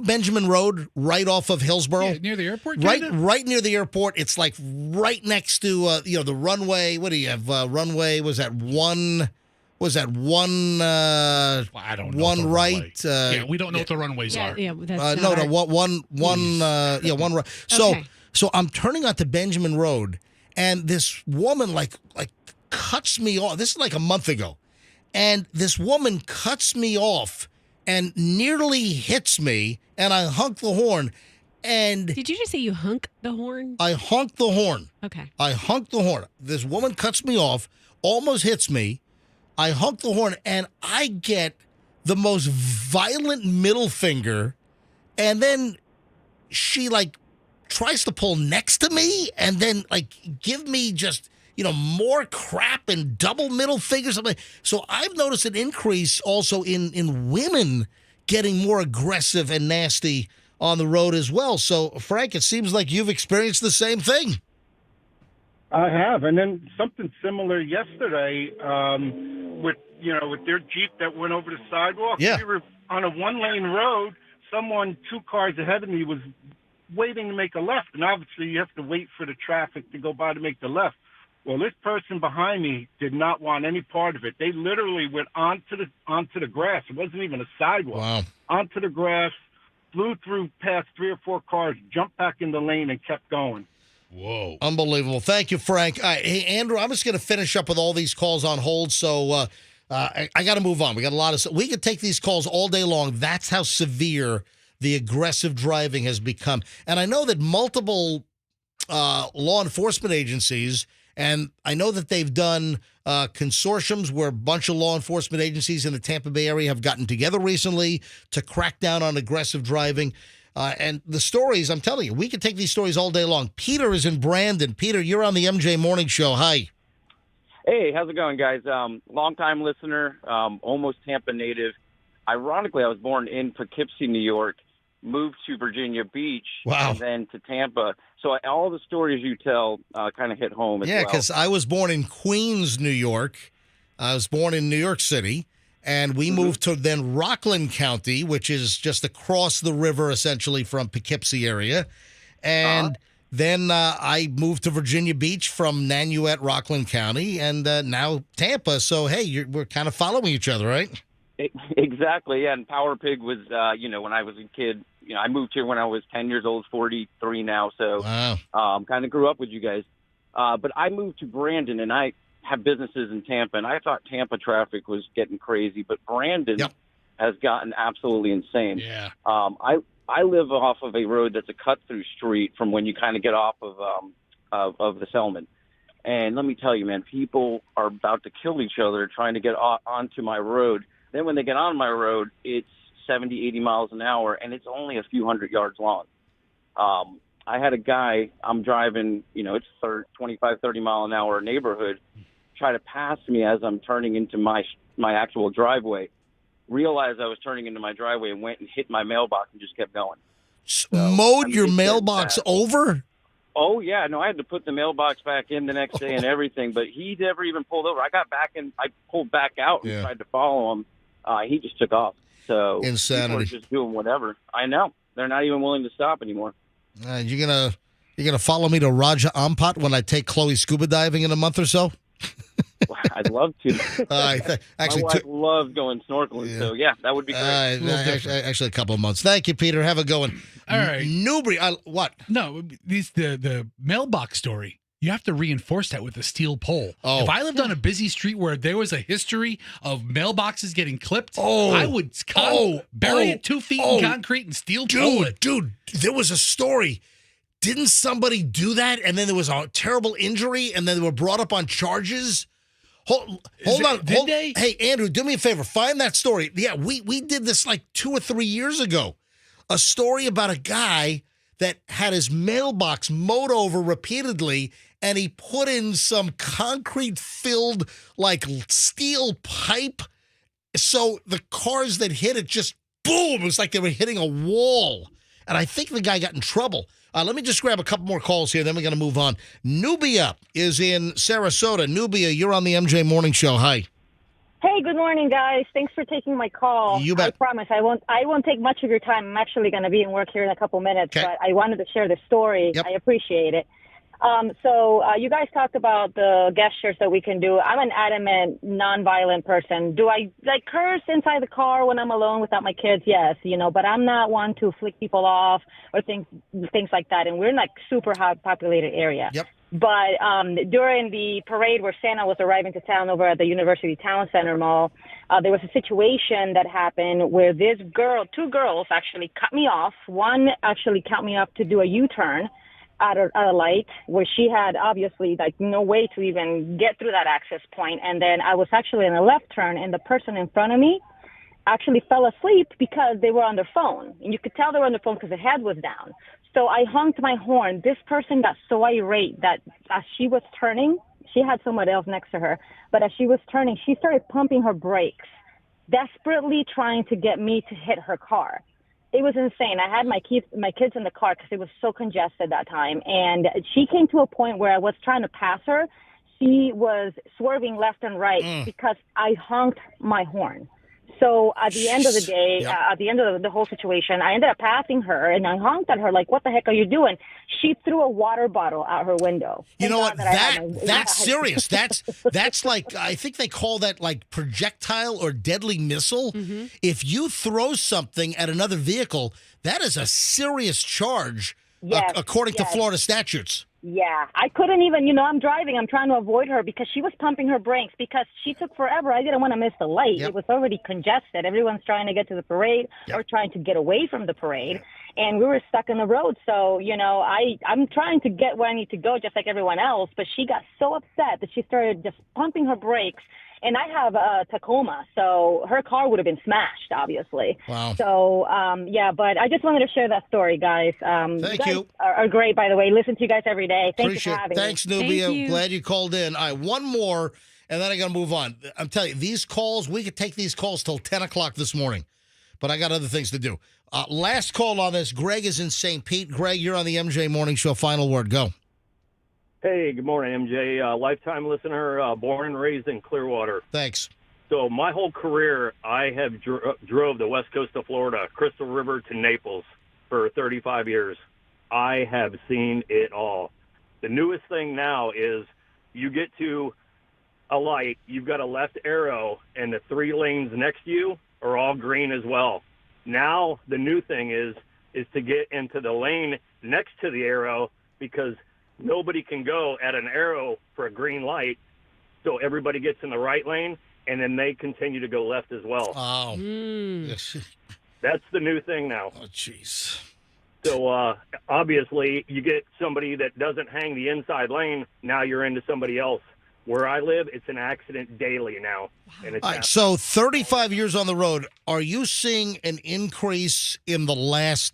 Benjamin Road, right off of Hillsborough. Yeah, near the airport? Right near the airport. It's like right next to, the runway. What do you have? Runway, was that one? I don't know. One right. We don't know what the runways are. Yeah, that's not one right. So I'm turning onto Benjamin Road, and this woman like cuts me off. This is like a month ago. And this woman cuts me off and nearly hits me, and I honk the horn. And did you just say you hunk the horn? I honk the horn. Okay. I honk the horn. This woman cuts me off, almost hits me. I honk the horn, and I get the most violent middle finger, and then she tries to pull next to me, and then give me just more crap and double middle fingers. So I've noticed an increase also in women getting more aggressive and nasty on the road as well. So, Frank, it seems like you've experienced the same thing. I have. And then something similar yesterday with their Jeep that went over the sidewalk. Yeah. We were on a one-lane road. Someone 2 cars ahead of me was waiting to make a left. And obviously you have to wait for the traffic to go by to make the left. Well, this person behind me did not want any part of it. They literally went onto the grass. It wasn't even a sidewalk. Wow. Onto the grass, flew through past 3 or 4 cars, jumped back in the lane, and kept going. Whoa. Unbelievable. Thank you, Frank. All right, hey, Andrew, I'm just going to finish up with all these calls on hold, so I got to move on. We got a lot of... We could take these calls all day long. That's how severe the aggressive driving has become. And I know that multiple law enforcement agencies And I know that they've done consortiums where a bunch of law enforcement agencies in the Tampa Bay area have gotten together recently to crack down on aggressive driving. And the stories, I'm telling you, we could take these stories all day long. Peter is in Brandon. Peter, you're on the MJ Morning Show. Hi. Hey, how's it going, guys? Long-time listener, almost Tampa native. Ironically, I was born in Poughkeepsie, New York, moved to Virginia Beach, and then to Tampa. So all the stories you tell kind of hit home as well. Yeah, because I was born in Queens, New York. I was born in New York City, and we moved to then Rockland County, which is just across the river, essentially, from Poughkeepsie area. And then I moved to Virginia Beach from Nanuet, Rockland County, and now Tampa. So, hey, we're kind of following each other, right? Exactly, yeah. And Power Pig was, when I was a kid. I moved here when I was 10 years old, 43 now. So kind of grew up with you guys. But I moved to Brandon, and I have businesses in Tampa, and I thought Tampa traffic was getting crazy. But Brandon has gotten absolutely insane. Yeah. I live off of a road that's a cut-through street from when you kind of get off of the Selman. And let me tell you, man, people are about to kill each other trying to get onto my road. Then when they get on my road, it's 70, 80 miles an hour, and it's only a few hundred yards long. I had a guy, I'm driving, it's 25, 30 mile an hour neighborhood, try to pass me as I'm turning into my actual driveway. Realized I was turning into my driveway and went and hit my mailbox and just kept going. Mowed your mailbox over? Oh, yeah. No, I had to put the mailbox back in the next day and everything, but he never even pulled over. I got back and I pulled back out and tried to follow him. He just took off. So insanity. People are just doing whatever. I know. They're not even willing to stop anymore. You're gonna follow me to Raja Ampat when I take Chloe scuba diving in a month or so? I'd love to. Actually, my wife loves going snorkeling, so yeah, that would be great. Actually, a couple of months. Thank you, Peter. Have a good one. All right. Newbury, what? No, the mailbox story. You have to reinforce that with a steel pole. Oh. If I lived on a busy street where there was a history of mailboxes getting clipped, I would bury it 2 feet in concrete and steel pole it. Dude, there was a story. Didn't somebody do that? And then there was a terrible injury, and then they were brought up on charges? Hold on. Did they? Hey, Andrew, do me a favor. Find that story. Yeah, we did this like 2 or 3 years ago. A story about a guy that had his mailbox mowed over repeatedly, and he put in some concrete-filled, like, steel pipe. So the cars that hit it just, boom, it was like they were hitting a wall. And I think the guy got in trouble. Let me just grab a couple more calls here, then we're going to move on. Nubia is in Sarasota. Nubia, you're on the MJ Morning Show. Hi. Hey, good morning, guys. Thanks for taking my call. You bet. I promise I won't take much of your time. I'm actually going to be in work here in a couple minutes, but I wanted to share the story. Yep. I appreciate it. So you guys talked about the gestures that we can do. I'm an adamant, nonviolent person. Do I curse inside the car when I'm alone without my kids? Yes, but I'm not one to flick people off or things like that. And we're in like super high populated area. Yep. But during the parade where Santa was arriving to town over at the University Town Center Mall, there was a situation that happened where two girls actually cut me off. One actually cut me off to do a U-turn at a light where she had obviously no way to even get through that access point. And then I was actually in a left turn, and the person in front of me actually fell asleep because they were on their phone. And you could tell they were on their phone because their head was down. So I honked my horn. This person got so irate that as she was turning, she had someone else next to her, but as she was turning, she started pumping her brakes, desperately trying to get me to hit her car. It was insane. I had my kids in the car because it was so congested that time. And she came to a point where I was trying to pass her. She was swerving left and right because I honked my horn. So at the end of the day, at the end of the whole situation, I ended up passing her, and I honked at her like, "What the heck are you doing?" She threw a water bottle out her window. You know what? That's serious. That's like, I think they call that like projectile or deadly missile. Mm-hmm. If you throw something at another vehicle, that is a serious charge, according to Florida statutes. Yeah, I couldn't even, I'm driving. I'm trying to avoid her because she was pumping her brakes because she took forever. I didn't want to miss the light. Yep. It was already congested. Everyone's trying to get to the parade or trying to get away from the parade. And we were stuck on the road. So, I'm trying to get where I need to go just like everyone else. But she got so upset that she started just pumping her brakes. And I have a Tacoma, so her car would have been smashed, obviously. Wow. So, but I just wanted to share that story, guys. Thank you. Are great, by the way. Listen to you guys every day. Thank Appreciate you for having Thanks, me. Nubia. Thank you. Glad you called in. All right, one more, and then I got to move on. I'm telling you, these calls, we could take these calls till 10 o'clock this morning, but I got other things to do. Last call on this. Greg is in St. Pete. Greg, you're on the MJ Morning Show. Final word. Go. Hey, good morning, MJ. Lifetime listener, born and raised in Clearwater. Thanks. So my whole career, I have drove the west coast of Florida, Crystal River to Naples for 35 years. I have seen it all. The newest thing now is you get to a light, you've got a left arrow, and the 3 lanes next to you are all green as well. Now the new thing is to get into the lane next to the arrow because nobody can go at an arrow for a green light, so everybody gets in the right lane. And then they continue to go left as well. Oh. That's the new thing now. Oh, jeez. So, obviously, you get somebody that doesn't hang the inside lane, now you're into somebody else. Where I live, it's an accident daily now. And it's All right, so 35 years on the road, are you seeing an increase in the last,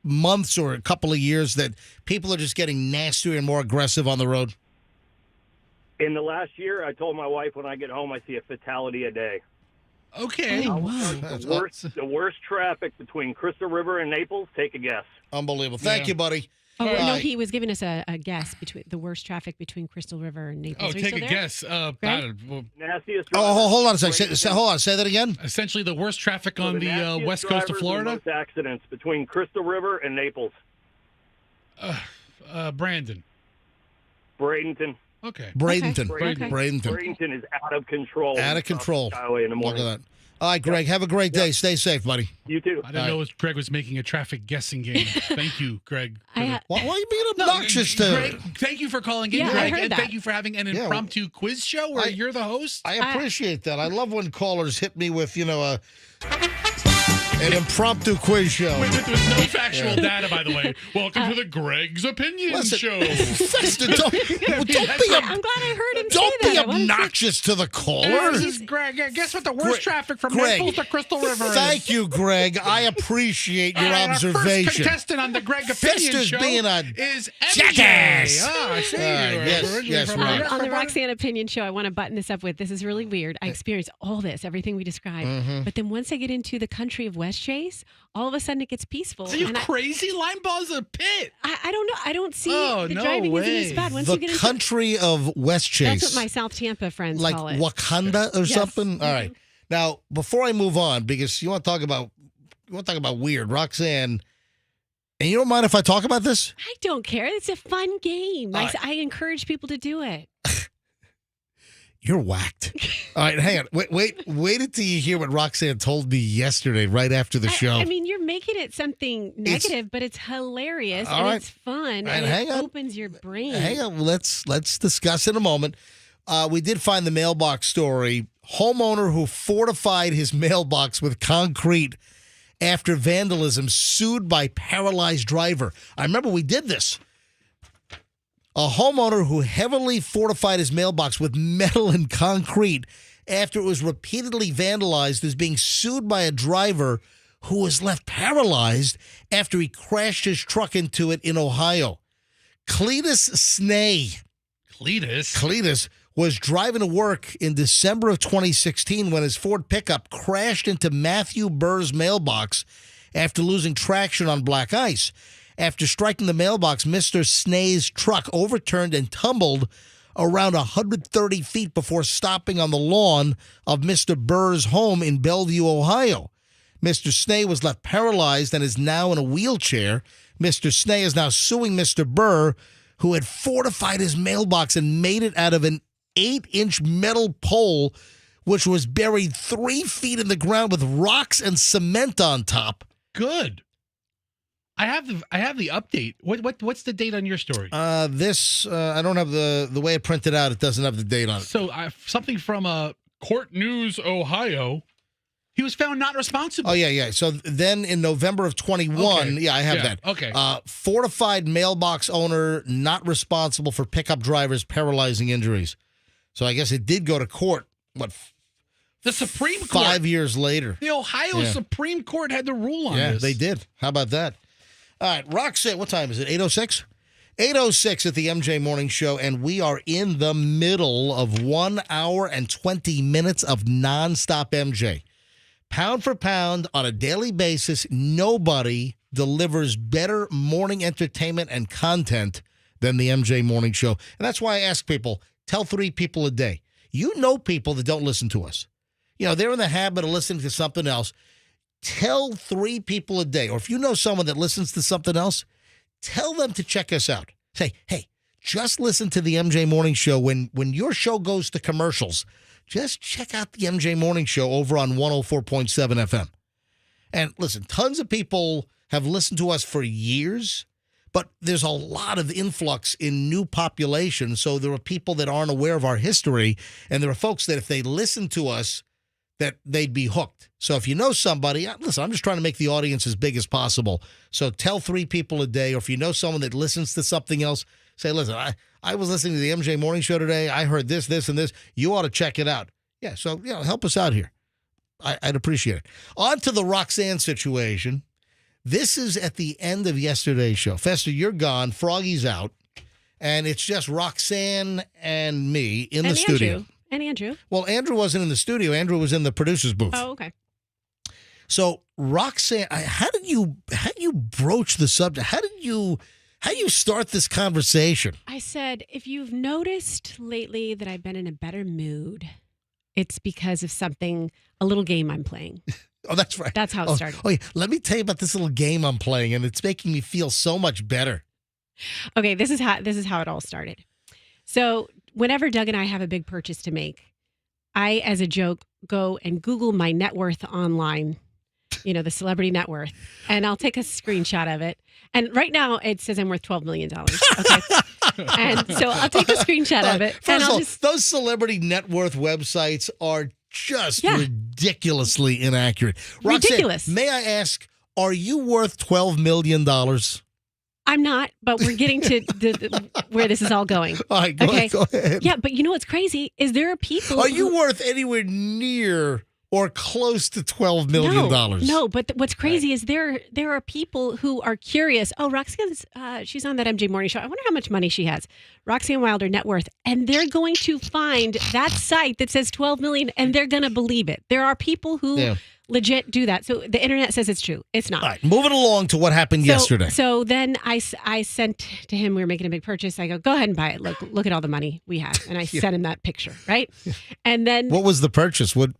months or a couple of years that people are just getting nastier and more aggressive on the road? In the last year, I told my wife when I get home, I see a fatality a day. Okay. Oh, wow. The worst traffic between Crystal River and Naples, take a guess. Unbelievable. Thank you, buddy. Oh, no, he was giving us a guess between the worst traffic between Crystal River and Naples. Oh, Are you take still a there? guess. Nastiest hold on a second. Hold on. Say that again. Essentially, the worst traffic on the nastiest west coast of drivers Florida. and most accidents between Crystal River and Naples. Brandon. Bradenton. Okay. Bradenton. Okay. Bradenton. Bradenton is out of control. Out of control. Skyway in the Look morning. at that. All right, Greg. Have a great day. Stay safe, buddy. You too. I didn't know Greg was making a traffic guessing game. Thank you, Greg. Why are you being obnoxious to? Greg, thank you for calling in, Yeah, I Greg, heard and that. thank you for having an impromptu quiz show where you're the host. I appreciate that. I love when callers hit me with, an impromptu quiz show. With no factual data, by the way. Welcome to the Greg's Opinion Show. Fester, don't be I'm glad I heard him say Don't that. be I wanted to- obnoxious to the caller. This is Greg. Guess what? The worst Greg- traffic from Greg, Naples to Crystal River is. Thank you, Greg. I appreciate your Our observation. first contestant on the Greg Opinion Fester's Show being a is MJ. jackass. I see. Yes, right. On the Roxanne Opinion Show, I want to button this up with, this is really weird. I experienced all this, everything we described. Mhm. But then once I get into the country of West Chase, all of a sudden it gets peaceful. Are you And crazy? Limeball's a pit. I don't know. I don't see Oh, the no driving isn't way. as bad. Once The you get into country of West Chase. That's what my South Tampa friends like call it. Wakanda or Yes. something. All Mhm. right. Now, before I move on, because you want to talk about weird, Roxanne, and you don't mind if I talk about this? I don't care. It's a fun game. I encourage people to do it. You're whacked. All right, hang on. Wait until you hear what Roxanne told me yesterday, right after the show. I mean, you're making it something negative, but it's hilarious All and right. it's fun All right, and hang it on. opens your brain. Hang on, let's discuss in a moment. We did find the mailbox story. Homeowner who fortified his mailbox with concrete after vandalism sued by paralyzed driver. I remember we did this. A homeowner who heavily fortified his mailbox with metal and concrete after it was repeatedly vandalized is being sued by a driver who was left paralyzed after he crashed his truck into it in Ohio. Cletus Snay. Cletus was driving to work in December of 2016 when his Ford pickup crashed into Matthew Burr's mailbox after losing traction on black ice. After striking the mailbox, Mr. Snay's truck overturned and tumbled around 130 feet before stopping on the lawn of Mr. Burr's home in Bellevue, Ohio. Mr. Snay was left paralyzed and is now in a wheelchair. Mr. Snay is now suing Mr. Burr, who had fortified his mailbox and made it out of an 8-inch metal pole, which was buried 3 feet in the ground with rocks and cement on top. Good. I have the update. What's the date on your story? I don't have the way it printed out. It doesn't have the date on it. So something from Court News, Ohio. He was found not responsible. Oh, yeah. So then in November of 21, I have that. Okay. Fortified mailbox owner not responsible for pickup driver's paralyzing injuries. So I guess it did go to court. The Supreme Court. 5 years later. The Ohio Supreme Court had to rule on this. Yeah, they did. How about that? All right, Roxanne, what time is it? 8:06? 8:06 at the MJ Morning Show, and we are in the middle of 1 hour and 20 minutes of nonstop MJ. Pound for pound, on a daily basis, nobody delivers better morning entertainment and content than the MJ Morning Show. And that's why I ask people, tell 3 people a day. You know people that don't listen to us. They're in the habit of listening to something else. Tell 3 people a day. Or if you know someone that listens to something else, tell them to check us out. Say, hey, just listen to the MJ Morning Show. When your show goes to commercials, just check out the MJ Morning Show over on 104.7 FM. And listen, tons of people have listened to us for years, but there's a lot of influx in new population. So there are people that aren't aware of our history, and there are folks that if they listen to us, that they'd be hooked. So if you know somebody, listen, I'm just trying to make the audience as big as possible. So tell 3 people a day, or if you know someone that listens to something else, say, listen, I was listening to the MJ Morning Show today. I heard this, this, and this. You ought to check it out. Yeah, so help us out here. I'd appreciate it. On to the Roxanne situation. This is at the end of yesterday's show. Fester, you're gone. Froggy's out. And it's just Roxanne and me in the studio. And Andrew. Well, Andrew wasn't in the studio. Andrew was in the producer's booth. Oh, okay. So, Roxanne, how did you broach the subject? How do you start this conversation? I said, if you've noticed lately that I've been in a better mood, it's because of a little game I'm playing. Oh, that's right. That's how it started. Oh, yeah. Let me tell you about this little game I'm playing, and it's making me feel so much better. Okay, this is how it all started. So, whenever Doug and I have a big purchase to make, I, as a joke, go and Google my net worth online, the celebrity net worth, and I'll take a screenshot of it. And right now, it says I'm worth $12 million. Okay. And so I'll take a screenshot of it. First of all, those celebrity net worth websites are just ridiculously inaccurate. Ridiculous. Roxanne, may I ask, are you worth $12 million? I'm not, but we're getting to where this is all going. All right, go ahead. Yeah, but you know what's crazy is there are people. Are you worth anywhere near or close to $12 million? No, but what's crazy is there are people who are curious. Oh, Roxanne's, she's on that MJ Morning Show. I wonder how much money she has. Roxanne Wilder net worth. And they're going to find that site that says 12 million and they're going to believe it. There are people who legit do that. So the internet says it's true. It's not. All right, moving along to what happened yesterday. So then I sent to him, we were making a big purchase. I go ahead and buy it. Look at all the money we have. And I sent him that picture, right? And then. What was the purchase? What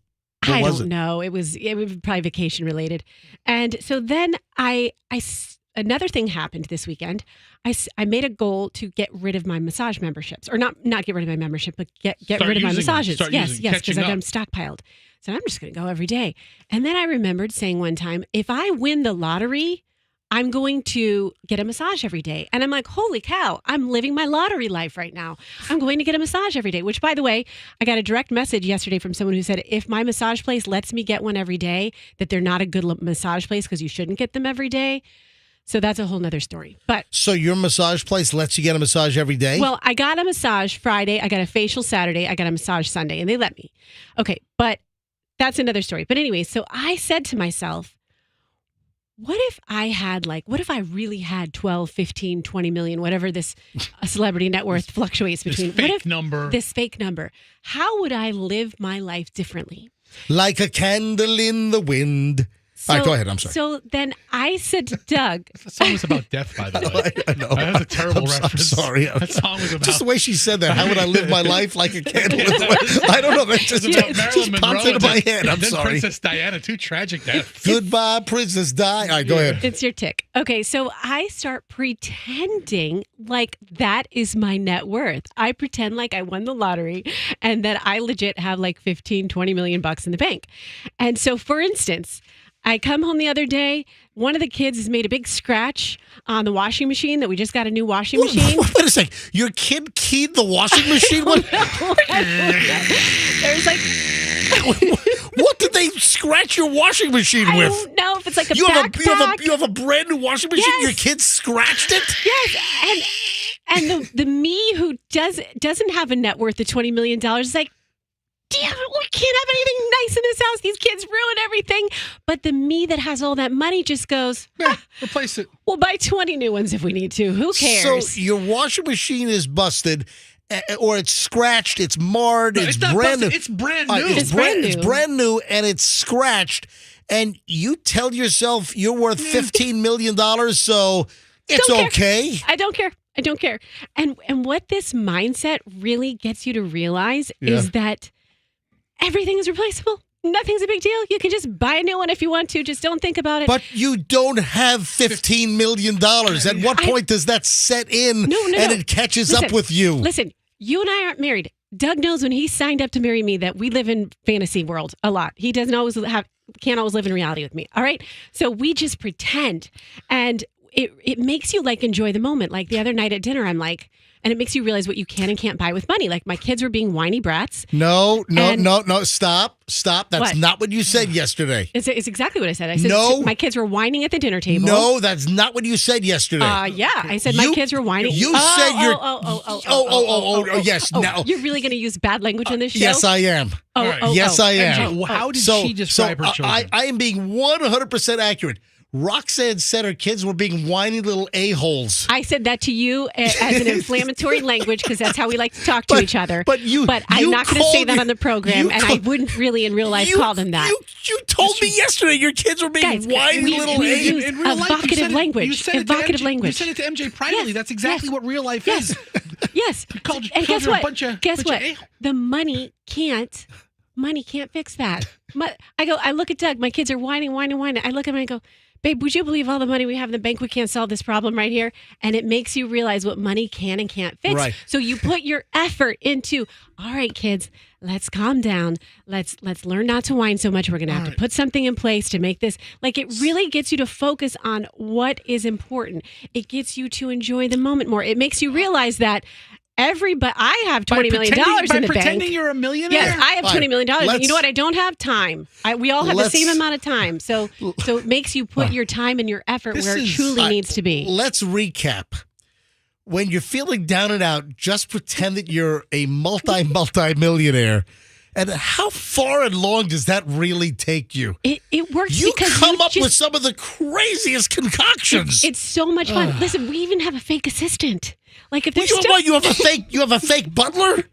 I was don't know. It was probably vacation related. And so then another thing happened this weekend. I made a goal to get rid of my massage memberships, or not get rid of my membership, but get rid of my massages. Yes, because I've got them stockpiled. So I'm just going to go every day. And then I remembered saying one time, if I win the lottery, I'm going to get a massage every day. And I'm like, holy cow, I'm living my lottery life right now. I'm going to get a massage every day, which, by the way, I got a direct message yesterday from someone who said, if my massage place lets me get one every day, that they're not a good massage place because you shouldn't get them every day. So that's a whole nother story. But so your massage place lets you get a massage every day? Well, I got a massage Friday. I got a facial Saturday. I got a massage Sunday, and they let me. Okay, but that's another story. But anyway, so I said to myself, what if I really had 12, 15, 20 million, whatever this celebrity net worth fluctuates between. This fake number. How would I live my life differently? Like a candle in the wind. All right, go ahead. I'm sorry. So then I said to Doug. The song was about death, by the way. I know. That's a terrible reference. I'm sorry. That song was about. Just the way she said that. How would I live my life like a candle in the wind? I don't know. That just popped into my head. I'm sorry. Princess Diana, too tragic death. Goodbye, Princess Di. All right, go ahead. It's your tick. Okay, so I start pretending like that is my net worth. I pretend like I won the lottery and that I legit have like 15, 20 million bucks in the bank. And so, for instance, I come home the other day. One of the kids has made a big scratch on the washing machine that we just got a new washing machine. Wait a sec. Your kid keyed the washing machine? There's like... What did they scratch your washing machine with? I don't know if it's like a you backpack. You have a brand new washing machine? Yes. Your kid scratched it? Yes. And the me who doesn't have a net worth of $20 million is like, damn it, we can't have anything nice in this house. These kids ruin everything. But the me that has all that money just goes, replace it. We'll buy 20 new ones if we need to. Who cares? So your washing machine is busted, or it's scratched, it's marred, No, it's not brand busted, new. it's brand new. It's brand new, and it's scratched. And you tell yourself you're worth $15 million, so it's okay. I don't care. I don't care. And what this mindset really gets you to realize is that everything is replaceable. Nothing's a big deal. You can just buy a new one if you want to. Just don't think about it. But you don't have $15 million. At what point does that set in and it catches up with you? Listen, you and I aren't married. Doug knows when he signed up to marry me that we live in fantasy world a lot. He can't always live in reality with me. All right. So we just pretend. And it makes you like enjoy the moment. Like the other night at dinner, I'm like, and it makes you realize what you can and can't buy with money. Like my kids were being whiny brats. No. Stop. That's not what you said yesterday. It's exactly what I said. I said my kids were whining at the dinner table. No, that's not what you said yesterday. Yeah. I said my kids were whining. You said you're... Yes. Now you're really going to use bad language on this show? Yes, I am. Yes, I am. How did she describe her children? I am being 100% accurate. Roxanne said her kids were being whiny little a-holes. I said that to you as an inflammatory language because that's how we like to talk to each other. But I'm not going to say that on the program, and I wouldn't really in real life call them that. You told me yesterday your kids were being whiny little a-holes. In real life, evocative language. You said it to MJ privately. That's exactly what real life is. Yes. You called and guess what? Guess what? The money can't fix that. I look at Doug. My kids are whining. I look at him and I go, babe, would you believe all the money we have in the bank? We can't solve this problem right here. And it makes you realize what money can and can't fix. Right. So you put your effort into, all right, kids, let's calm down. Let's learn not to whine so much. We're going to have to put something in place to make this. Like it really gets you to focus on what is important. It gets you to enjoy the moment more. It makes you realize that I have $20 million in the bank. By pretending you're a millionaire? Yes, I have $20 million. You know what? I don't have time. We all have the same amount of time. So it makes you put your time and your effort where it truly needs to be. Let's recap. When you're feeling down and out, just pretend that you're a multi-millionaire. And how far and long does that really take you? It works you because come up with some of the craziest concoctions. It's so much fun. Listen, we even have a fake assistant. Like if there's you have a fake butler?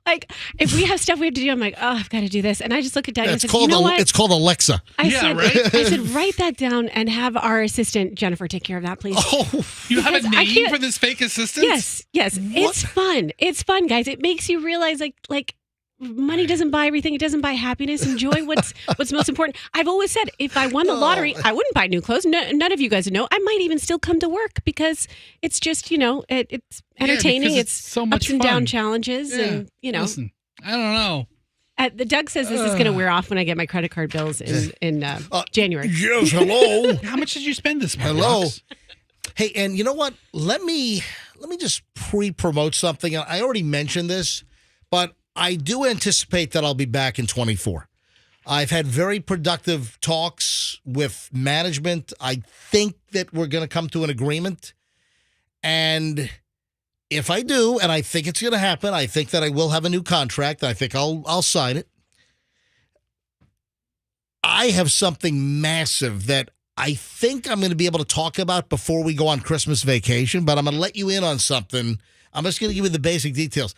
Like if we have stuff we have to do, I'm like, oh, I've got to do this, and I just look at Doug and I said, you know what? It's called Alexa. I said, write that down and have our assistant Jennifer take care of that, please. Oh, you have a name for this fake assistant? Yes. It's fun. It's fun, guys. It makes you realize like. Money doesn't buy everything. It doesn't buy happiness. Enjoy what's most important. I've always said, if I won the lottery, I wouldn't buy new clothes. None of you guys know. I might even still come to work because it's just, it's entertaining. It's so much ups and fun. down challenges. And, Listen, I don't know. The Doug says this is going to wear off when I get my credit card bills in January. Yes, hello. How much did you spend this month? Hello. Rox? Hey, and you know what? Let me just pre-promote something. I already mentioned this, but I do anticipate that I'll be back in 24. I've had very productive talks with management. I think that we're going to come to an agreement. And if I do, and I think it's going to happen, I think that I will have a new contract. I think I'll sign it. I have something massive that I think I'm going to be able to talk about before we go on Christmas vacation, but I'm going to let you in on something. I'm just going to give you the basic details.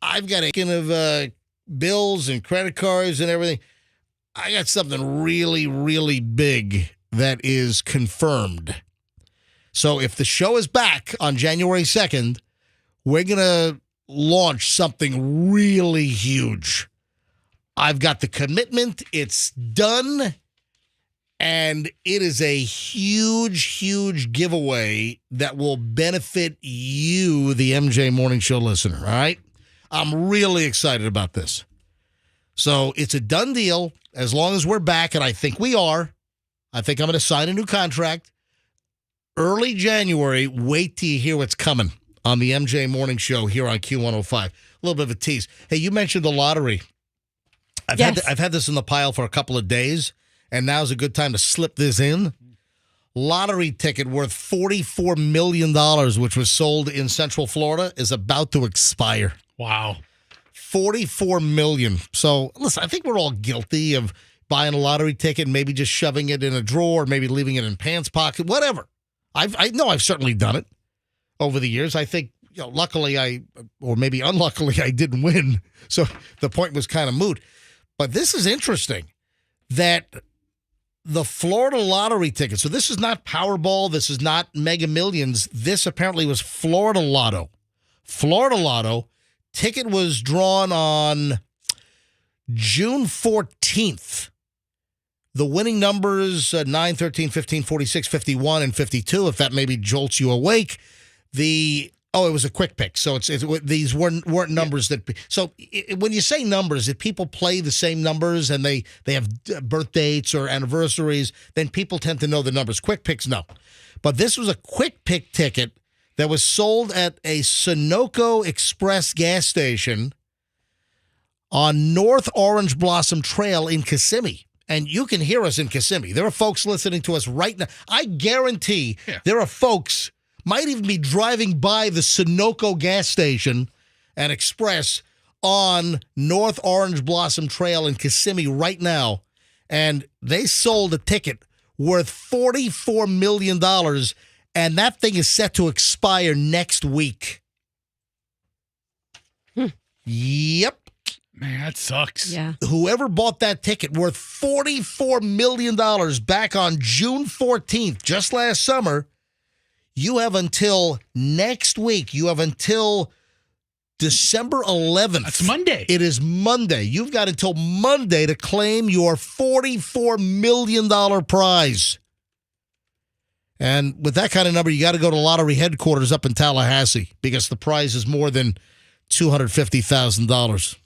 I've got a kind of bills and credit cards and everything. I got something really, really big that is confirmed. So if the show is back on January 2nd, we're going to launch something really huge. I've got the commitment. It's done. And it is a huge, huge giveaway that will benefit you, the MJ Morning Show listener, all right? I'm really excited about this. So it's a done deal as long as we're back, and I think we are. I think I'm going to sign a new contract. Early January, wait till you hear what's coming on the MJ Morning Show here on Q105. A little bit of a tease. Hey, you mentioned the lottery. I've had this in the pile for a couple of days, and now's a good time to slip this in. Lottery ticket worth $44 million, which was sold in Central Florida, is about to expire. Wow. $44 million. So, listen, I think we're all guilty of buying a lottery ticket and maybe just shoving it in a drawer, maybe leaving it in pants pocket, whatever. I know I've certainly done it over the years. I think, luckily or maybe unluckily, I didn't win. So the point was kind of moot. But this is interesting that the Florida lottery ticket, so this is not Powerball, this is not Mega Millions. This apparently was Florida Lotto. Florida Lotto ticket was drawn on June 14th. The winning numbers, 9, 13, 15, 46, 51, and 52, if that maybe jolts you awake. It was a quick pick. So these weren't numbers that. So when you say numbers, if people play the same numbers and they have birth dates or anniversaries, then people tend to know the numbers. Quick picks, no. But this was a quick pick ticket that was sold at a Sunoco Express gas station on North Orange Blossom Trail in Kissimmee. And you can hear us in Kissimmee. There are folks listening to us right now. I guarantee there are folks might even be driving by the Sunoco gas station and Express on North Orange Blossom Trail in Kissimmee right now. And they sold a ticket worth $44 million, and that thing is set to expire next week. Yep. Man, that sucks. Yeah. Whoever bought that ticket worth $44 million back on June 14th, just last summer, you have until next week. You have until December 11th. That's Monday. It is Monday. You've got until Monday to claim your $44 million prize. And with that kind of number, you got to go to lottery headquarters up in Tallahassee because the prize is more than $250,000.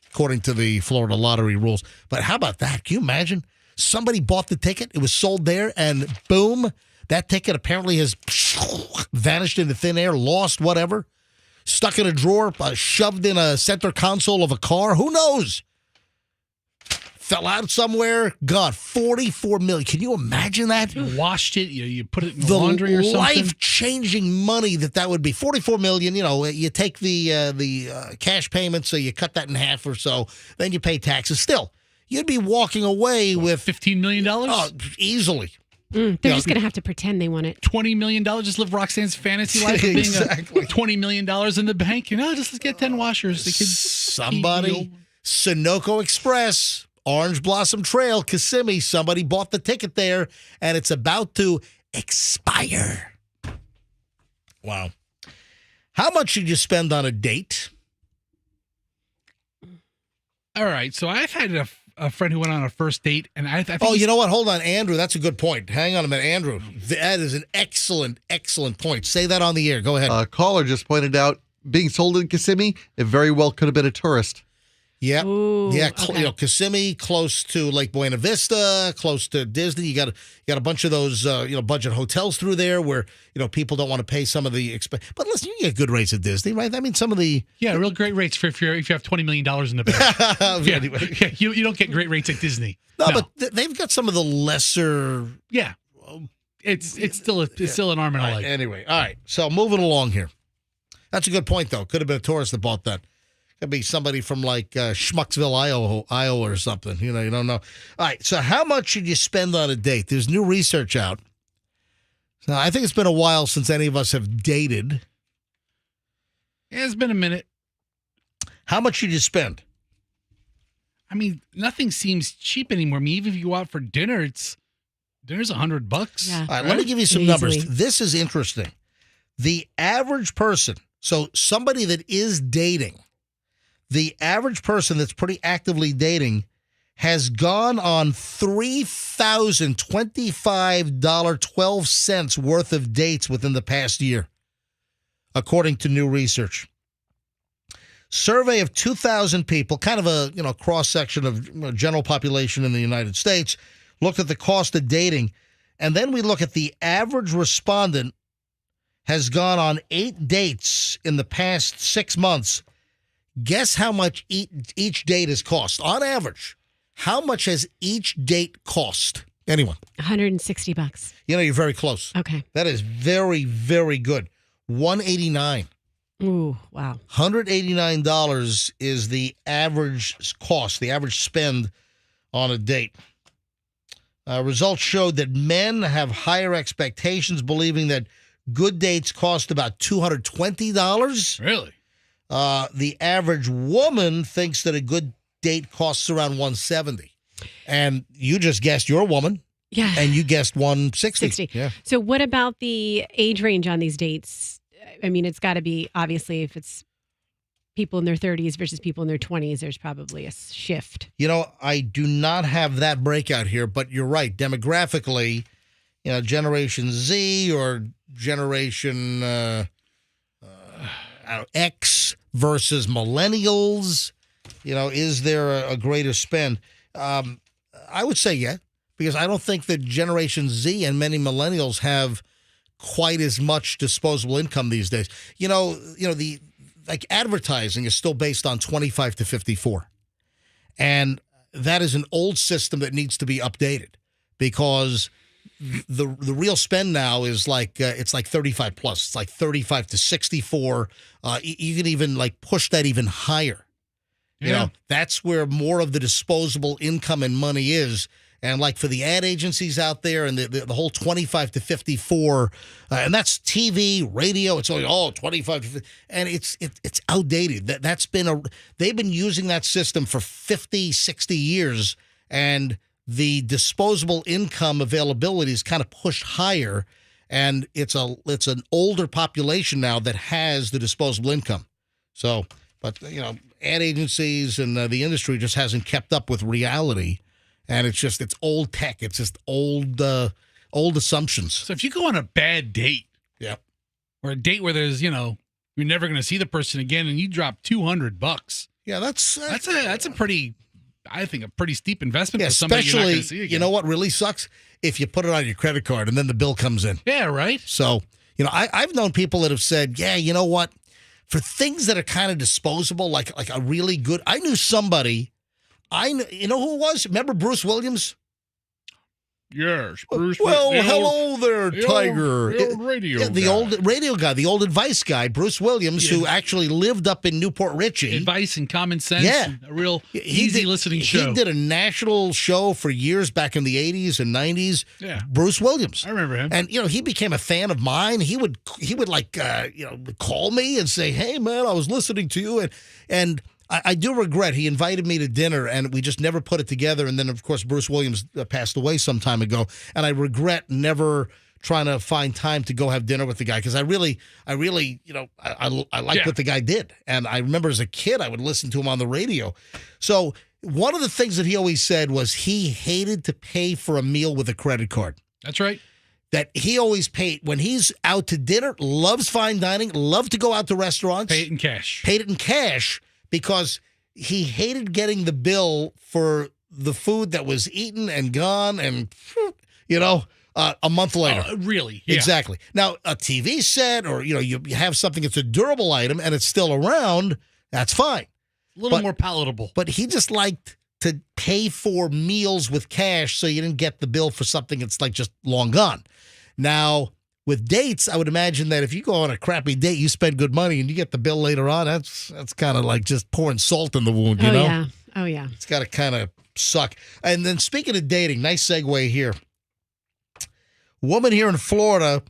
According to the Florida lottery rules. But how about that? Can you imagine? Somebody bought the ticket, it was sold there, and boom, that ticket apparently has vanished into thin air, lost, whatever, stuck in a drawer, shoved in a center console of a car. Who knows? Fell out somewhere. God, $44 million. Can you imagine that? You washed it. You put it in the laundry or something. The life-changing money that would be. $44 million. You take the cash payment, so you cut that in half or so. Then you pay taxes. Still, you'd be walking away with $15 million. Oh, easily. They're just going to have to pretend they want it. $20 million. Just live Roxanne's fantasy life of being $20 million in the bank. Just get 10 washers. The kids somebody, Sunoco Express. Orange Blossom Trail, Kissimmee. Somebody bought the ticket there, and it's about to expire. Wow. How much should you spend on a date? All right. So I've had a friend who went on a first date, and I think you know what? Hold on, Andrew. That's a good point. Hang on a minute, Andrew. That is an excellent, excellent point. Say that on the air. Go ahead. A caller just pointed out being sold in Kissimmee, it very well could have been a tourist. Yeah, Ooh, okay. Kissimmee, close to Lake Buena Vista, close to Disney. You got a bunch of those, budget hotels through there where people don't want to pay some of the expense. But listen, you get good rates at Disney, right? I mean, some of the real great rates for if you have $20 million in the bank. Anyway. You don't get great rates at Disney. No, but they've got some of the lesser. Yeah, it's still an arm and a leg. Anyway, all right. So moving along here, that's a good point though. Could have been a tourist that bought that. Could be somebody from like Schmucksville, Iowa or something. You don't know. All right. So how much should you spend on a date? There's new research out. So I think it's been a while since any of us have dated. Yeah, it's been a minute. How much should you spend? I mean, nothing seems cheap anymore. I mean, even if you go out for dinner, dinner's $100. Yeah. All right. Let me give you some numbers. This is interesting. The average person, so somebody that is dating, the average person that's pretty actively dating has gone on $3,025.12 worth of dates within the past year, according to new research. Survey of 2,000 people, kind of a cross-section of general population in the United States, looked at the cost of dating, and then we look at the average respondent has gone on 8 dates in the past 6 months. Guess how much each date has cost? On average, how much has each date cost? Anyone? $160. You're very close. Okay. That is very, very good. $189. Ooh, wow. $189 is the average cost, the average spend on a date. Results showed that men have higher expectations, believing that good dates cost about $220. Really? The average woman thinks that a good date costs around $170. And you just guessed you're a woman. Yeah. And you guessed $160. 60. Yeah. So what about the age range on these dates? I mean, it's got to be, obviously, if it's people in their 30s versus people in their 20s, there's probably a shift. I do not have that breakout here, but you're right. Demographically, Generation Z or Generation X versus millennials, is there a greater spend? I would say yeah, because I don't think that Generation Z and many millennials have quite as much disposable income these days. The advertising is still based on 25 to 54. And that is an old system that needs to be updated because the real spend now is it's like 35 plus. It's like 35 to 64. You can even push that even higher. Yeah. That's where more of the disposable income and money is. And for the ad agencies out there and the whole 25 to 54, and that's TV, radio, it's only 25 to 50, and it's outdated. They've been using that system for 50, 60 years, and the disposable income availability is kind of pushed higher, and it's an older population now that has the disposable income. So, but ad agencies and the industry just hasn't kept up with reality. And it's old tech. It's just old assumptions. So if you go on a bad date, or a date where there's you're never going to see the person again, and you drop $200, that's a pretty, I think, a pretty steep investment for somebody you're not going to see again. You know what really sucks? If you put it on your credit card and then the bill comes in. Yeah, right. So I've known people that have said, yeah, you know what? For things that are kind of disposable, like a really good. I knew somebody. You know who it was? Remember Bruce Williams? Yes, Bruce. Hello there, Tiger. The old radio guy. The old radio guy, the old advice guy, Bruce Williams, who actually lived up in Newport Richie. Advice and common sense. Yeah. A real easy listening show. He did a national show for years back in the 80s and 90s. Yeah. Bruce Williams. I remember him. And, he became a fan of mine. He would call me and say, hey, man, I was listening to you. And I do regret he invited me to dinner and we just never put it together. And then, of course, Bruce Williams passed away some time ago. And I regret never trying to find time to go have dinner with the guy because I really, I liked what the guy did. And I remember as a kid, I would listen to him on the radio. So one of the things that he always said was he hated to pay for a meal with a credit card. That's right. That he always paid when he's out to dinner, loves fine dining, loved to go out to restaurants. Pay it in cash. Paid it in cash. Because he hated getting the bill for the food that was eaten and gone and, a month later. Really? Yeah. Exactly. Now, a TV set or, you have something that's a durable item and it's still around, that's fine. A little more palatable. But he just liked to pay for meals with cash so you didn't get the bill for something that's just long gone. Now, with dates, I would imagine that if you go on a crappy date, you spend good money and you get the bill later on. That's kind of like just pouring salt in the wound, you know? Yeah. Oh, yeah. It's got to kind of suck. And then speaking of dating, nice segue here. Woman here in Florida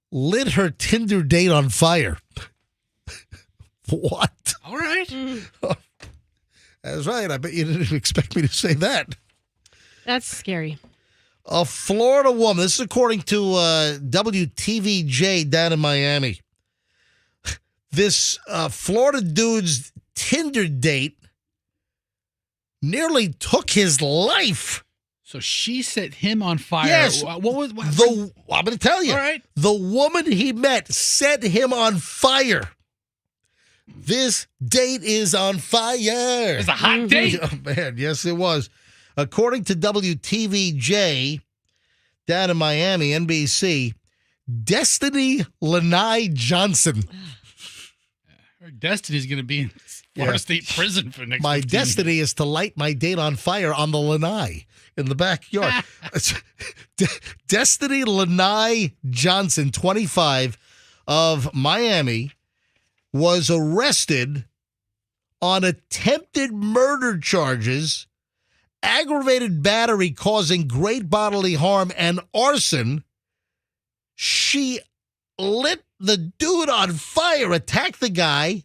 lit her Tinder date on fire. What? All right. That's right. I bet you didn't expect me to say that. That's scary. A Florida woman, this is according to WTVJ down in Miami. This Florida dude's Tinder date nearly took his life. So she set him on fire. Yes. I'm going to tell you. All right. The woman he met set him on fire. This date is on fire. It's a hot date. Oh, man, yes, it was. According to WTVJ down in Miami, NBC, Destiny Lanai Johnson. Her destiny's going to be in Florida State Prison for next. My 15 destiny years. is to light my date on fire on the lanai in the backyard. Destiny Lanai Johnson, 25, of Miami, was arrested on attempted murder charges, aggravated battery causing great bodily harm, and arson. She lit the dude on fire, attacked the guy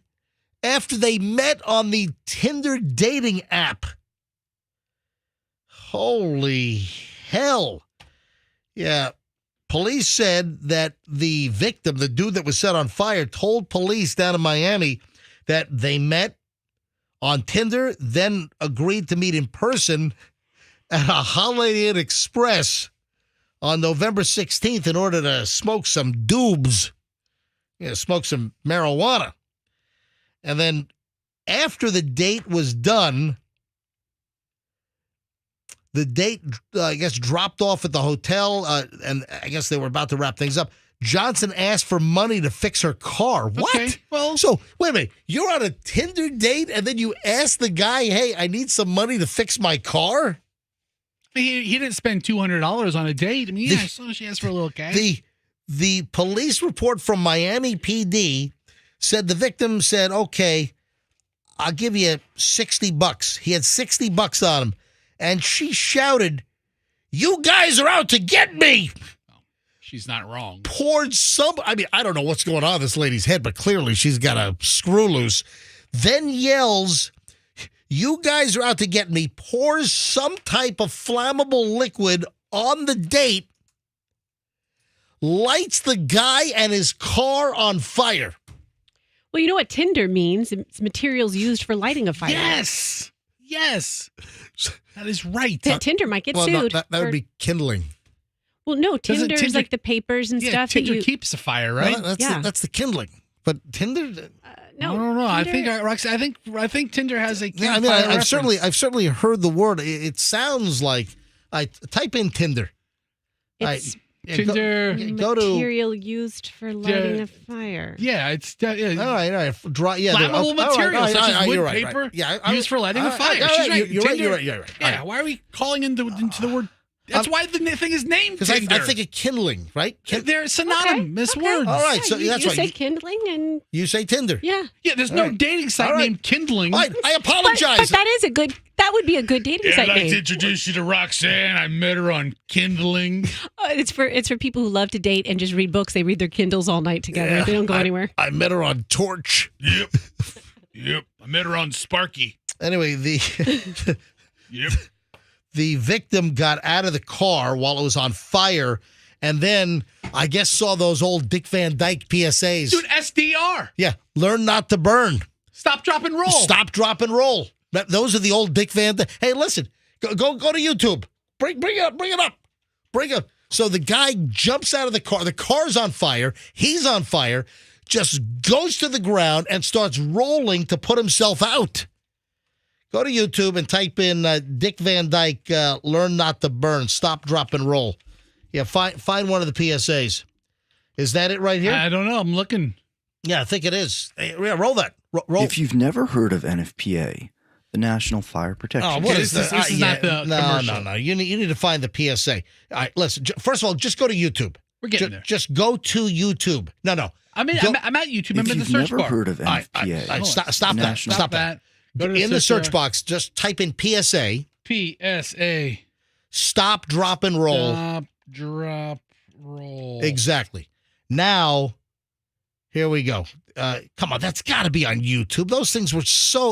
after they met on the Tinder dating app. Holy hell. Yeah. Police said that the victim, the dude that was set on fire, told police down in Miami that they met on Tinder, then agreed to meet in person at a Holiday Inn Express on November 16th in order to smoke some doobs. Yeah, smoke some marijuana. And then after the date was done, the date, I guess, dropped off at the hotel, and I guess they were about to wrap things up. Johnson asked for money to fix her car. What? Okay, well, so, wait a minute. You're on a Tinder date, and then you ask the guy, hey, I need some money to fix my car? He didn't spend $200 on a date. I mean, so she asked for a little cash. The police report from Miami PD said the victim said, okay, I'll give you $60. He had $60 on him. And she shouted, you guys are out to get me. She's not wrong. Poured I don't know what's going on in this lady's head, but clearly she's got a screw loose. Then yells, you guys are out to get me, pours some type of flammable liquid on the date, lights the guy and his car on fire. Well, you know what Tinder means? It's materials used for lighting a fire. Yes. That is right. Tinder might get no, sued. that would be kindling. Well, no, Tinder is like the papers and stuff. Tinder keeps the fire, right? No, that's the kindling. But Tinder... No. I think Roxanne, I think Tinder has a. Yeah, I mean, I've certainly heard the word. It sounds like I type in Tinder. It's Tinder. Go to material used for lighting a fire. Yeah, it's all right. Flammable materials such as wood, paper, right. Yeah, used for lighting a fire. She's right. You're right. Yeah. Why are we calling into the word? That's why the thing is named Tinder. Because I think of kindling, right? They're synonymous words. All right, so that's you right. say kindling and you say Tinder. Yeah. There's no dating site named Kindling. All right, I apologize. But that would be a good dating site I'd like name. to introduce you to Roxanne. I met her on Kindling. It's for people who love to date and just read books. They read their Kindles all night together. Yeah, they don't go anywhere. I met her on Torch. Yep. I met her on Sparky. Anyway, Yep. The victim got out of the car while it was on fire, and then I guess saw those old Dick Van Dyke PSAs. Dude, SDR. Yeah, learn not to burn. Stop, drop, and roll. Stop, drop, and roll. Those are the old Dick Van Dyke. Hey, listen, go to YouTube. Bring it up. So the guy jumps out of the car. The car's on fire. He's on fire. Just goes to the ground and starts rolling to put himself out. Go to YouTube and type in Dick Van Dyke, learn not to burn, stop, drop, and roll. Yeah, find one of the PSAs. Is that it right here? I don't know. I'm looking. Yeah, I think it is. Yeah, roll that. Roll. If you've never heard of NFPA, the National Fire Protection. Oh, what is this? This is not the commercial. No. You need to find the PSA. All right, listen. First of all, just go to YouTube. We're getting there. Just go to YouTube. No. I'm at YouTube. I'm in the search bar. If you've never heard of NFPA, Stop that. In the search box, just type in PSA. PSA. Stop, drop, and roll. Stop, drop, roll. Exactly. Now, here we go. Come on, that's got to be on YouTube. Those things were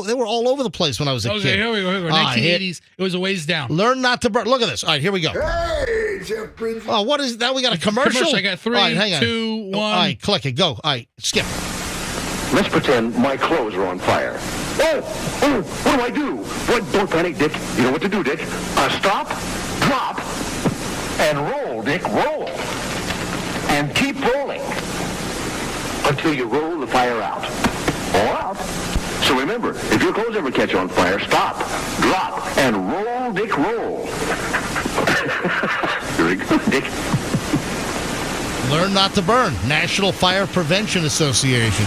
they were all over the place when I was a kid. Here we go. 1980s. It was a ways down. Learn not to burn. Look at this. All right, here we go. Hey, Jeff Prince. Oh, what is that? We got a commercial? I got 3, all right, hang on. 2, 1. All right, click it. Go. All right, skip. Let's pretend my clothes are on fire. Oh, what do? What? Don't panic, Dick. You know what to do, Dick. Stop, drop, and roll, Dick. Roll. And keep rolling until you roll the fire out. All out. So remember, if your clothes ever catch on fire, stop, drop, and roll, Dick, roll. Learn Not to Burn, National Fire Prevention Association.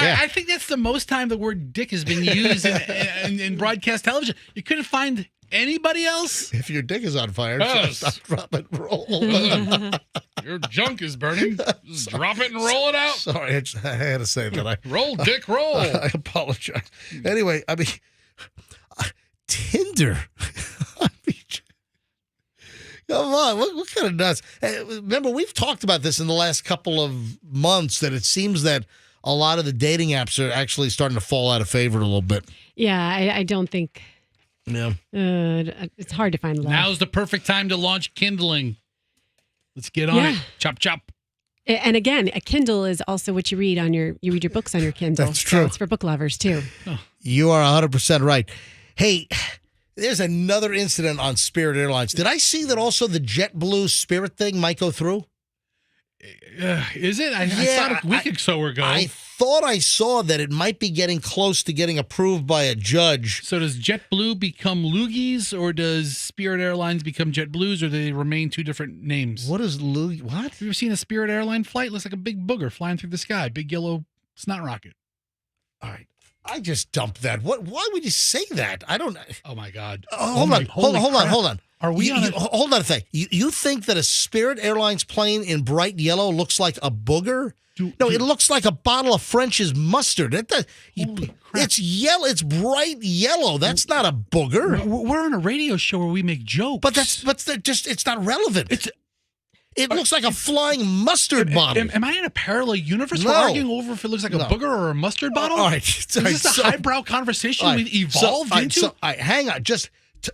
Yeah. I think that's the most time the word dick has been used in broadcast television. You couldn't find anybody else? If your dick is on fire, stop, drop it, roll. Your junk is burning. Just drop it and roll it out. Sorry, I had to say that. Roll, dick, roll. I apologize. Anyway, I mean, Tinder. Come on, what kind of nuts? Remember, we've talked about this in the last couple of months, that it seems that a lot of the dating apps are actually starting to fall out of favor a little bit. Yeah, I don't think. Yeah. It's hard to find love. Now's the perfect time to launch Kindling. Let's get on it. Chop, chop. And again, a Kindle is also what you read on you read your books on your Kindle. That's true. So it's for book lovers too. Oh. You are 100% right. Hey, there's another incident on Spirit Airlines. Did I see that also the JetBlue Spirit thing might go through? Is it? I saw it a week or so ago. I thought I saw that it might be getting close to getting approved by a judge. So does JetBlue become Loogies, or does Spirit Airlines become JetBlues, or do they remain two different names? What is Loogie? What? Have you ever seen a Spirit Airline flight? It looks like a big booger flying through the sky. Big yellow snot rocket. All right. I just dumped that. Why would you say that? I don't. Oh my God. Hold on. Are we hold on a thing. You think that a Spirit Airlines plane in bright yellow looks like a booger? It looks like a bottle of French's mustard. It's yellow. It's bright yellow. That's not a booger. We're on a radio show where we make jokes. But it's not relevant. It looks like a flying mustard bottle. Am I in a parallel universe? No. We're arguing over if it looks like a booger or a mustard bottle? All right. Is this a highbrow conversation we've evolved into? Hang on. Just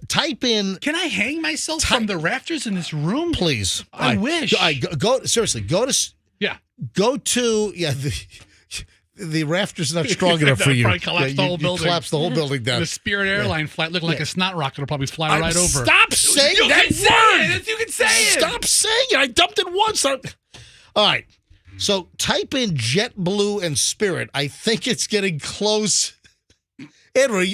type in. Can I hang myself from the rafters in this room? Please. I wish. Go seriously. Go to the rafters are not strong enough for you. Probably collapse the whole building. Collapse the whole building down. The Spirit Airline flight looking like a snot rocket will probably fly right over. Stop saying that word. You can say it. Stop saying it. I dumped it once. All right. So type in JetBlue and Spirit. I think it's getting close. Andrew,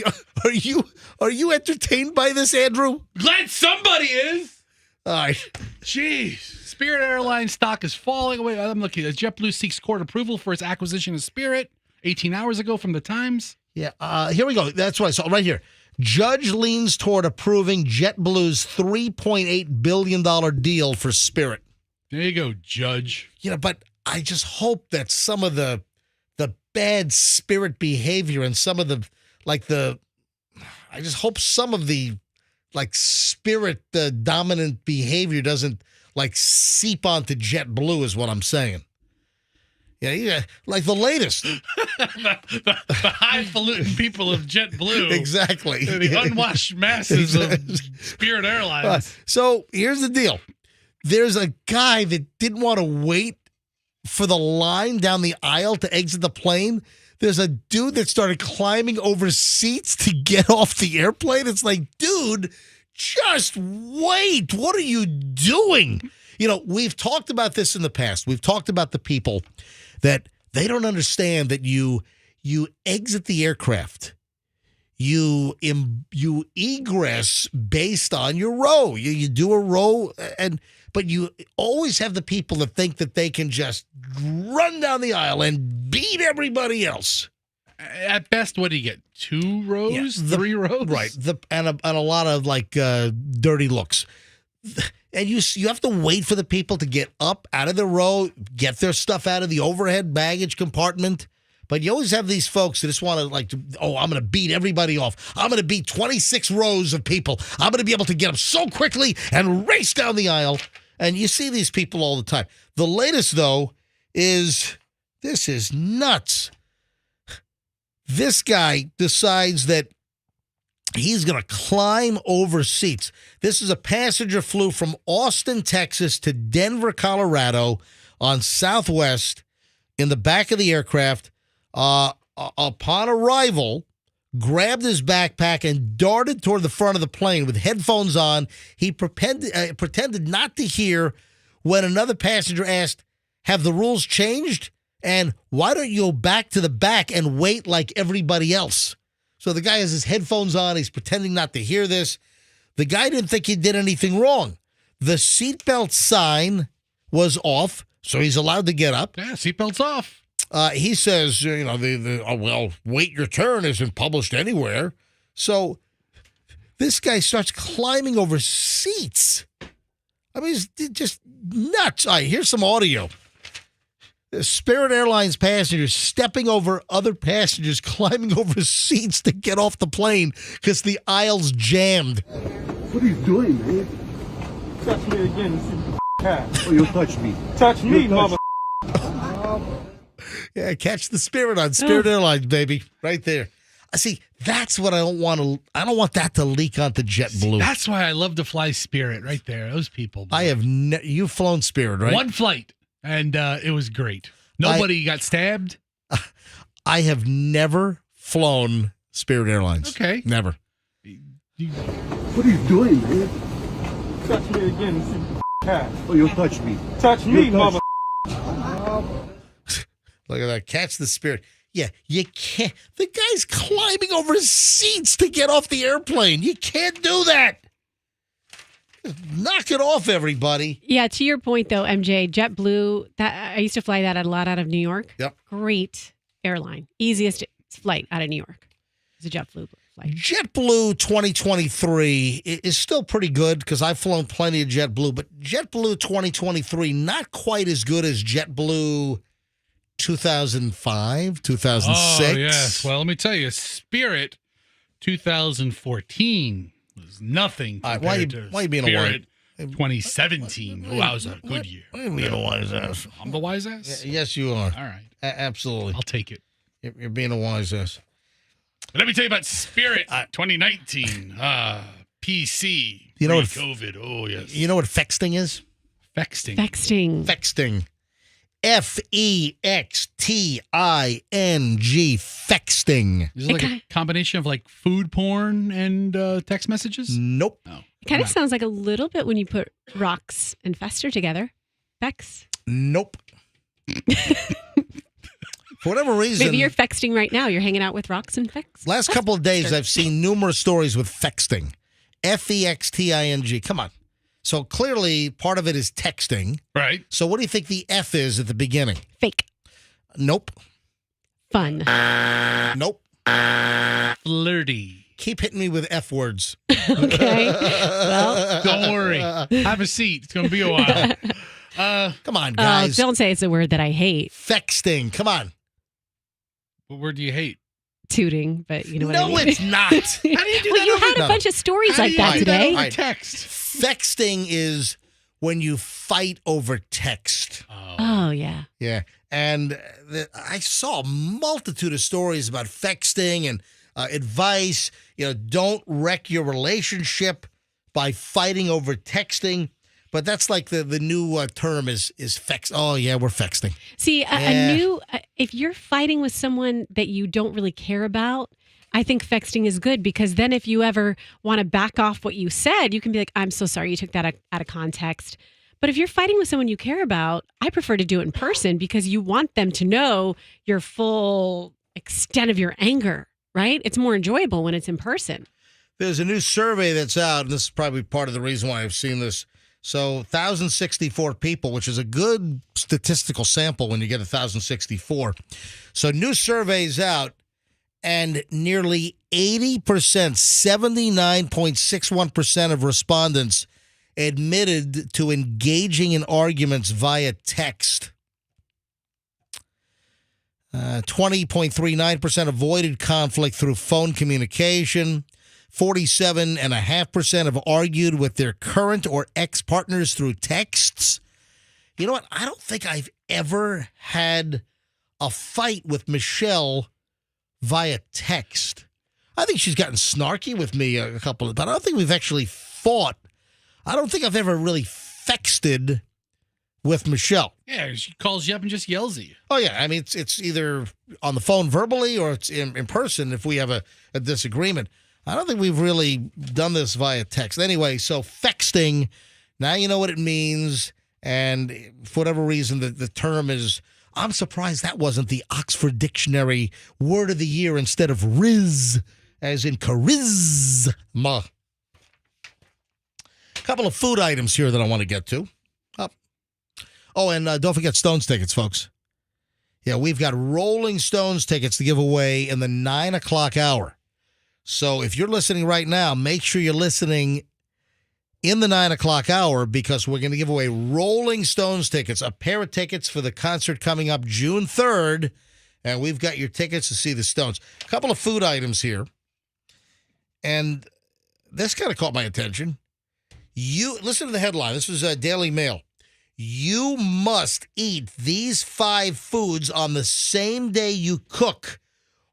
are you entertained by this, Andrew? Glad somebody is. All right. Jeez. Spirit Airlines stock is falling away. I'm looking at JetBlue seeks court approval for its acquisition of Spirit 18 hours ago from the Times. Yeah. Here we go. That's what I saw right here. Judge leans toward approving JetBlue's $3.8 billion deal for Spirit. There you go, Judge. But I just hope that some of the bad Spirit behavior and some of I just hope some of the Spirit dominant behavior doesn't seep onto JetBlue is what I'm saying. Yeah, like the latest. the highfalutin people of JetBlue. Exactly. The unwashed masses of Spirit Airlines. So here's the deal. There's a guy that didn't want to wait for the line down the aisle to exit the plane. There's a dude that started climbing over seats to get off the airplane. It's like, dude, just wait. What are you doing? We've talked about this in the past. We've talked about the people that they don't understand that you exit the aircraft. You egress based on your row. You do a row, but you always have the people that think that they can just run down the aisle and beat everybody else. At best, what do you get? 2 rows? 3 rows? Right. And a lot of dirty looks. And you have to wait for the people to get up out of the row, get their stuff out of the overhead baggage compartment. But you always have these folks that just want to I'm going to beat everybody off. I'm going to beat 26 rows of people. I'm going to be able to get them so quickly and race down the aisle. And you see these people all the time. The latest, though, this is nuts. This guy decides that he's going to climb over seats. This is a passenger flew from Austin, Texas to Denver, Colorado on Southwest in the back of the aircraft. Upon arrival, grabbed his backpack and darted toward the front of the plane with headphones on. He pretended not to hear when another passenger asked, "Have the rules changed? And why don't you go back to the back and wait like everybody else?" So the guy has his headphones on. He's pretending not to hear this. The guy didn't think he did anything wrong. The seatbelt sign was off, So he's allowed to get up. Yeah, seatbelts off. He says, wait your turn isn't published anywhere. So this guy starts climbing over seats. I mean, it's just nuts. All right, here's some audio. Spirit Airlines passengers stepping over other passengers, climbing over seats to get off the plane because the aisle's jammed. What are you doing, man? Touch me again, you see cat. Oh, you'll touch me. Touch me, mother. Yeah, catch the Spirit on Spirit Airlines, baby, right there. See, that's what I don't want to. I don't want that to leak onto JetBlue. That's why I love to fly Spirit right there. Those people. I have. You've flown Spirit, right? One flight, and it was great. Nobody got stabbed. I have never flown Spirit Airlines. Okay, never. What are you doing, man? Touch me again, you see cat. Oh, you'll touch me. Touch me, mother. Look at that. Catch the Spirit. Yeah, you can't. The guy's climbing over seats to get off the airplane. You can't do that. Knock it off, everybody. Yeah, to your point, though, MJ, JetBlue, I used to fly that a lot out of New York. Yep. Great airline. Easiest flight out of New York. It's a JetBlue flight. JetBlue 2023 is still pretty good because I've flown plenty of JetBlue, but JetBlue 2023, not quite as good as JetBlue 2005, 2006. Oh, yes. Well, let me tell you, Spirit 2014 was nothing compared to why you being Spirit a wise? 2017. Oh, that was a good year. Why are you being a wise ass? I'm the wise ass? Yes, you are. All right. Absolutely. I'll take it. You're being a wise ass. Let me tell you about Spirit 2019. PC. You know what COVID. Oh, yes. You know what fexting is? Fexting. Fexting. Fexting. Fexting. Is it like a combination of like food porn and text messages? Nope. No. It kind of sounds like a little bit when you put Rox and Fester together. Fex. Nope. For whatever reason. Maybe you're fexting right now. You're hanging out with Rox and Fex. Last couple of days, I've seen numerous stories with fexting. Fexting. Come on. So clearly, part of it is texting. Right. So what do you think the F is at the beginning? Fake. Nope. Fun. Nope. Flirty. Keep hitting me with F words. Okay. Well, don't worry. Have a seat. It's going to be a while. Come on, guys. Don't say it's a word that I hate. Fexting. Come on. What word do you hate? Tooting, but you know what I mean. No, it's not. How do you do well, that? you had a bunch of stories like that today. Right. Text. Fexting is when you fight over text. Oh, yeah. Yeah. And I saw a multitude of stories about fexting and advice. Don't wreck your relationship by fighting over texting. But that's like the new term is fex. Oh, yeah, we're fexting. See, if you're fighting with someone that you don't really care about, I think fexting is good because then if you ever want to back off what you said, you can be like, I'm so sorry you took that out of context. But if you're fighting with someone you care about, I prefer to do it in person because you want them to know your full extent of your anger, right? It's more enjoyable when it's in person. There's a new survey that's out, and this is probably part of the reason why I've seen this. So 1,064 people, which is a good statistical sample when you get 1,064. So new surveys out, and nearly 80%, 79.61% of respondents admitted to engaging in arguments via text. 20.39% avoided conflict through phone communication. 47.5% have argued with their current or ex-partners through texts. You know what? I don't think I've ever had a fight with Michelle via text. I think she's gotten snarky with me a couple of, but I don't think we've actually fought. I don't think I've ever really fexted with Michelle. Yeah, she calls you up and just yells at you. Oh, yeah. I mean, it's either on the phone verbally or it's in person if we have a disagreement. I don't think we've really done this via text. Anyway, so fexting, now you know what it means. And for whatever reason, the term is, I'm surprised that wasn't the Oxford Dictionary word of the year instead of riz, as in charisma. A couple of food items here that I want to get to. Oh, and don't forget Stones tickets, folks. Yeah, we've got Rolling Stones tickets to give away in the 9 o'clock hour. So if you're listening right now, make sure you're listening in the 9 o'clock hour because we're going to give away Rolling Stones tickets, a pair of tickets for the concert coming up June 3rd. And we've got your tickets to see the Stones. A couple of food items here. And this kind of caught my attention. Listen to the headline. This was a Daily Mail. You must eat these 5 foods on the same day you cook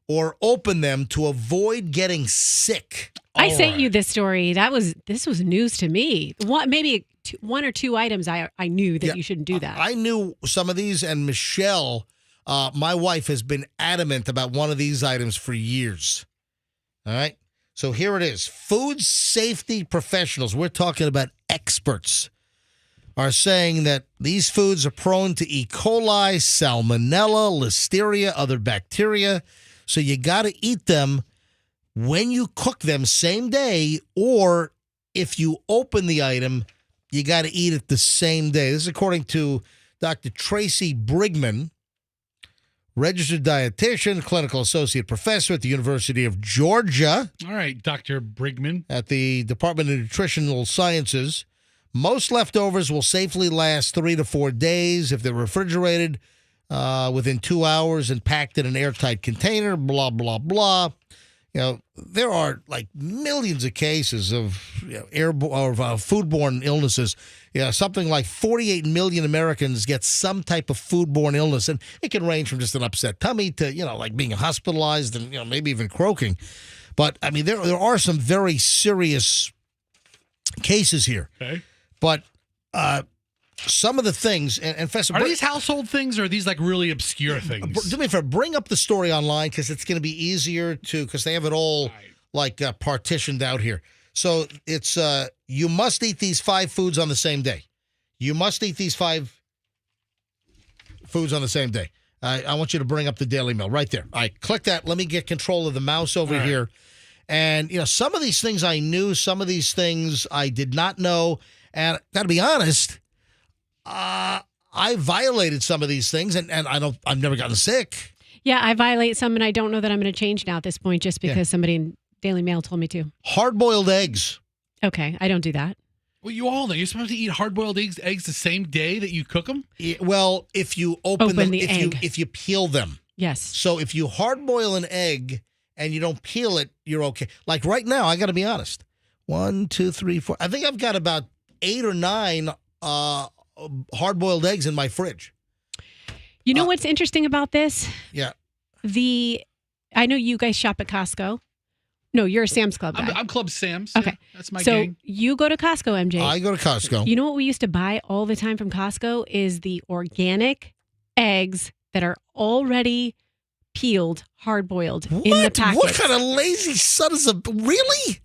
or open them to avoid getting sick. I sent you this story. This was news to me. Maybe 1 or 2 items I knew that you shouldn't do that. I knew some of these, and Michelle, my wife, has been adamant about one of these items for years. All right? So here it is. Food safety professionals, we're talking about experts, are saying that these foods are prone to E. coli, salmonella, listeria, other bacteria. So you got to eat them when you cook them same day, or if you open the item, you got to eat it the same day. This is according to Dr. Tracy Brigman, registered dietitian, clinical associate professor at the University of Georgia. All right, Dr. Brigman. At the Department of Nutritional Sciences. Most leftovers will safely last 3 to 4 days if they're refrigerated within 2 hours and packed in an airtight container, blah, blah, blah. You know, there are like millions of cases of foodborne illnesses. Yeah, something like 48 million Americans get some type of foodborne illness, and it can range from just an upset tummy to, like being hospitalized and, maybe even croaking. But, I mean, there are some very serious cases here. Okay. But some of the things, and Fester, are these household things or are these like really obscure things? Do me a favor, bring up the story online because it's going to be easier because they have it all partitioned out here. So it's you must eat these 5 foods on the same day. You must eat these 5 foods on the same day. I want you to bring up the Daily Mail right there. All right, click that. Let me get control of the mouse over here. And some of these things I knew, some of these things I did not know. And got to be honest, I violated some of these things, and I've never gotten sick. Yeah, I violate some, and I don't know that I'm going to change now at this point just because somebody in Daily Mail told me to. Hard-boiled eggs. Okay, I don't do that. Well, you all know. You're supposed to eat hard-boiled eggs the same day that you cook them? Well, if you open them, the egg. if you peel them. Yes. So if you hard-boil an egg and you don't peel it, you're okay. Like right now, I got to be honest. 1, 2, 3, 4. I think I've got about 8 or 9 hard-boiled eggs in my fridge. You know what's interesting about this? Yeah. I know you guys shop at Costco. No, you're a Sam's Club guy. I'm Club Sam's. Okay. Yeah, that's my so gang. You go to Costco, MJ. I go to Costco. You know what we used to buy all the time from Costco is the organic eggs that are already peeled, hard-boiled in the packets. What kind of lazy son is really?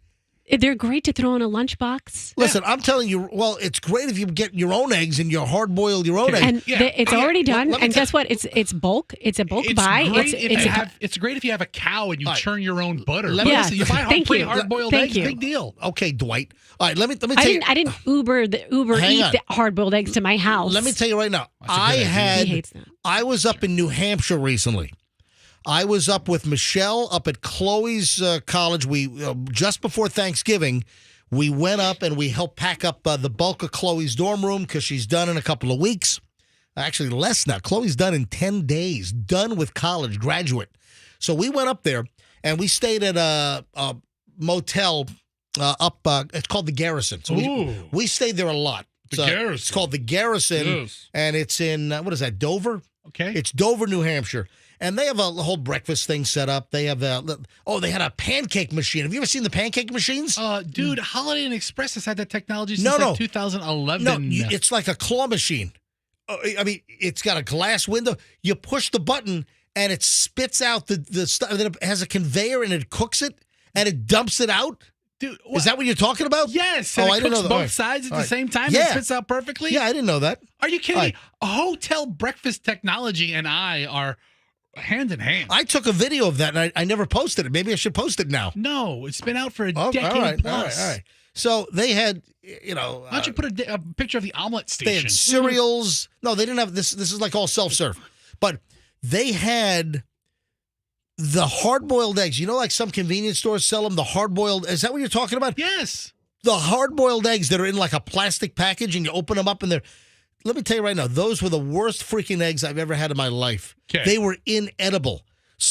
They're great to throw in a lunchbox. Listen, I'm telling you, well, it's great if you get your own eggs and you hard-boil your own eggs. And it's already done. And guess what? It's bulk. It's a bulk buy. It's great if you have a cow and you churn your own butter. Yes. You buy hard-boiled eggs, big deal. Okay, Dwight. All right, let me tell you. I didn't Uber eat the hard-boiled eggs to my house. Let me tell you right now. He hates them. I was up in New Hampshire recently. I was up with Michelle up at Chloe's college. We just before Thanksgiving, we went up and we helped pack up the bulk of Chloe's dorm room because she's done in a couple of weeks. Actually, less now. Chloe's done in 10 days. Done with college, graduate. So we went up there and we stayed at a motel up. It's called the Garrison. So we stayed there a lot. Garrison. It's called the Garrison, and it's in what is that? Dover. Okay. It's Dover, New Hampshire. And they have a whole breakfast thing set up. They have they had a pancake machine. Have you ever seen the pancake machines? Dude, Holiday Inn Express has had that technology since No. 2011. No, it's like a claw machine. I mean, it's got a glass window. You push the button and it spits out the stuff. Then it has a conveyor and it cooks it and it dumps it out. Dude, is that what you're talking about? Yes. Oh, And I it didn't know cooks that. both sides at All the right. same time. Yeah. It spits out perfectly. Yeah, I didn't know that. Are you kidding me? A hotel breakfast technology and I are hand in hand. I took a video of that and I never posted it. Maybe I should post it now. No, it's been out for a decade all right, plus. All right. So they had, Why don't you put a picture of the omelet station? They had cereals. No, they didn't have this. This is like all self-serve. But they had the hard-boiled eggs. You know, like some convenience stores sell them, the hard-boiled. Is that what you're talking about? Yes. The hard-boiled eggs that are in like a plastic package and you open them up and they're, let me tell you right now, those were the worst freaking eggs I've ever had in my life. Okay. They were inedible.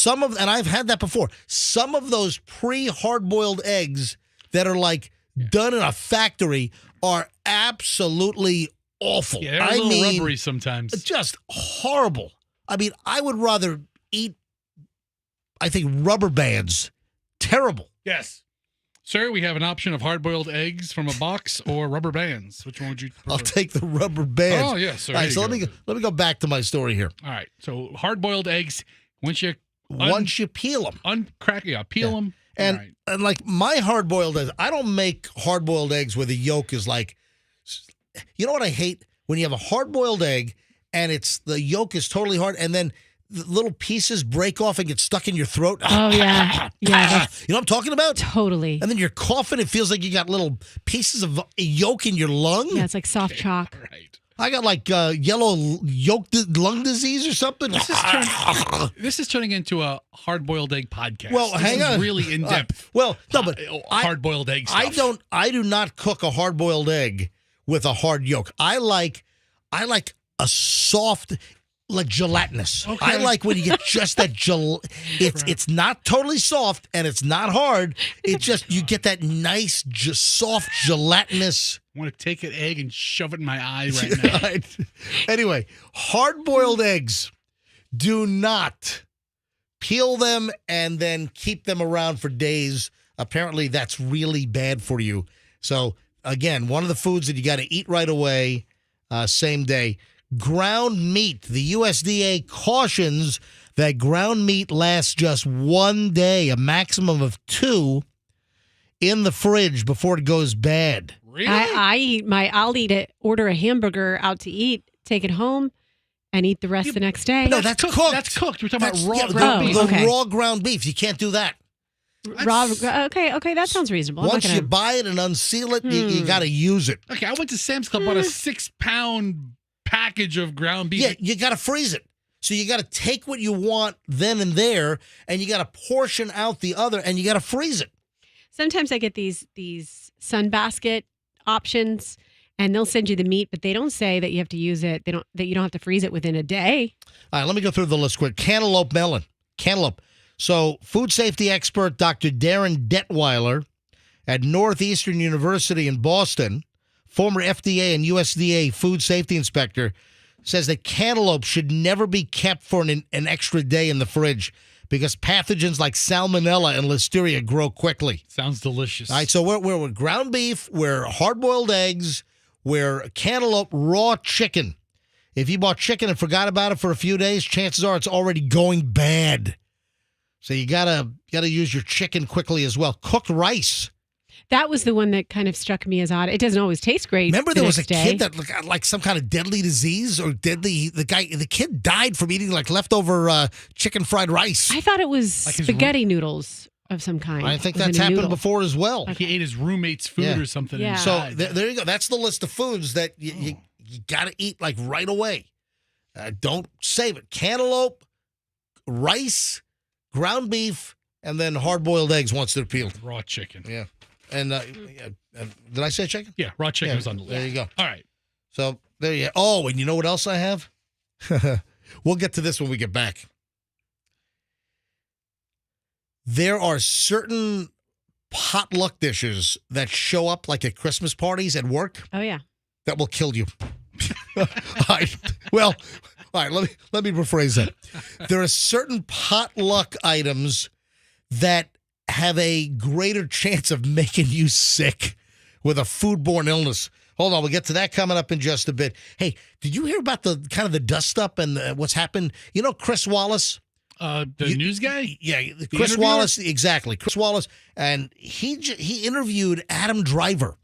And I've had that before. Some of those pre-hard-boiled eggs that are like done in a factory are absolutely awful. Yeah, they're a little rubbery sometimes. Just horrible. I mean, I would rather eat, I think, rubber bands. Terrible. Yes. Sir, we have an option of hard-boiled eggs from a box or rubber bands. Which one would you prefer? I'll take the rubber bands. Oh, yes. Sir. All right, so let me go back to my story here. All right. So hard-boiled eggs, once you peel them. Peel them. And like my hard-boiled eggs, I don't make hard-boiled eggs where the yolk is like, you know what I hate? When you have a hard-boiled egg and the yolk is totally hard and then the little pieces break off and get stuck in your throat. Oh, yeah. Yeah. You know what I'm talking about? Totally. And then you're coughing. It feels like you got little pieces of yolk in your lung. Yeah, it's like soft chalk. Right. I got like yellow yolk lung disease or something. This is turning into a hard-boiled egg podcast. Well, hang on. Really in-depth. Well, no, but hard-boiled egg stuff. I do not cook a hard-boiled egg with a hard yolk. I like a soft, like gelatinous. Okay. I like when you get just that it's not totally soft and it's not hard. It just you get that nice soft gelatinous. I want to take an egg and shove it in my eye right now. Anyway, hard-boiled eggs, do not peel them and then keep them around for days. Apparently, that's really bad for you. So, again, one of the foods that you got to eat right away, same day. Ground meat. The USDA cautions that ground meat lasts just 1 day, a maximum of 2 in the fridge before it goes bad. Really? I'll order a hamburger out to eat, take it home, and eat the rest the next day. No, that's cooked. That's cooked. We're talking about raw ground beef. The raw ground beef. You can't do that. Okay, that sounds reasonable. Once you buy it and unseal it, you got to use it. Okay, I went to Sam's Club, bought a 6-pound package of ground beef. Yeah, you got to freeze it. So you got to take what you want then and there, and you got to portion out the other, and you got to freeze it. Sometimes I get these Sunbasket options, and they'll send you the meat, but they don't say that you have to use it. That you don't have to freeze it within a day. All right, let me go through the list quick. Cantaloupe melon. Cantaloupe. So food safety expert Dr. Darren Detweiler at Northeastern University in Boston, former FDA and USDA food safety inspector, says that cantaloupe should never be kept for an extra day in the fridge because pathogens like salmonella and listeria grow quickly. Sounds delicious. All right, so we're with ground beef, we're hard-boiled eggs, we're cantaloupe, raw chicken. If you bought chicken and forgot about it for a few days, chances are it's already going bad. So you gotta use your chicken quickly as well. Cooked rice. That was the one that kind of struck me as odd. It doesn't always taste great. Remember there was a kid that got like some kind of deadly disease or the kid died from eating like leftover chicken fried rice. I thought it was like spaghetti noodles of some kind. I think that's happened before as well. Like he ate his roommate's food or something. Yeah. So there you go. That's the list of foods that you got to eat like right away. Don't save it. Cantaloupe, rice, ground beef, and then hard-boiled eggs once they're peeled. Raw chicken. Yeah. And did I say chicken? Yeah, raw chicken was on the list. There you go. All right. So there you go. Oh, and you know what else I have? We'll get to this when we get back. There are certain potluck dishes that show up like at Christmas parties at work. Oh, yeah. That will kill you. All right. Well, all right, let me rephrase that. There are certain potluck items that have a greater chance of making you sick with a foodborne illness. Hold on, we'll get to that coming up in just a bit. Hey, did you hear about the kind of the dust up and what's happened? You know Chris Wallace? The news guy? Yeah, Chris Wallace, exactly. Chris Wallace, and he interviewed Adam Driver.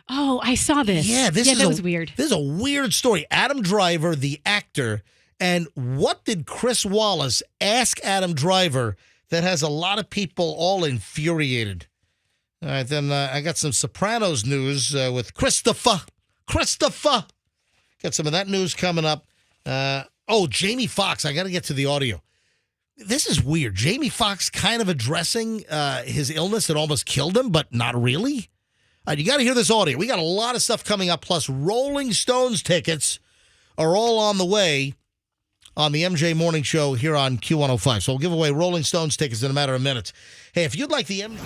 Oh, I saw this. Yeah, that was weird. This is a weird story. Adam Driver, the actor, and what did Chris Wallace ask Adam Driver that has a lot of people all infuriated? All right, then I got some Sopranos news with Christopher. Got some of that news coming up. Jamie Foxx. I got to get to the audio. This is weird. Jamie Foxx kind of addressing his illness that almost killed him, but not really. You got to hear this audio. We got a lot of stuff coming up, plus Rolling Stones tickets are all on the way on the MJ Morning Show here on Q105. So we'll give away Rolling Stones tickets in a matter of minutes. Hey, if you'd like the MJ...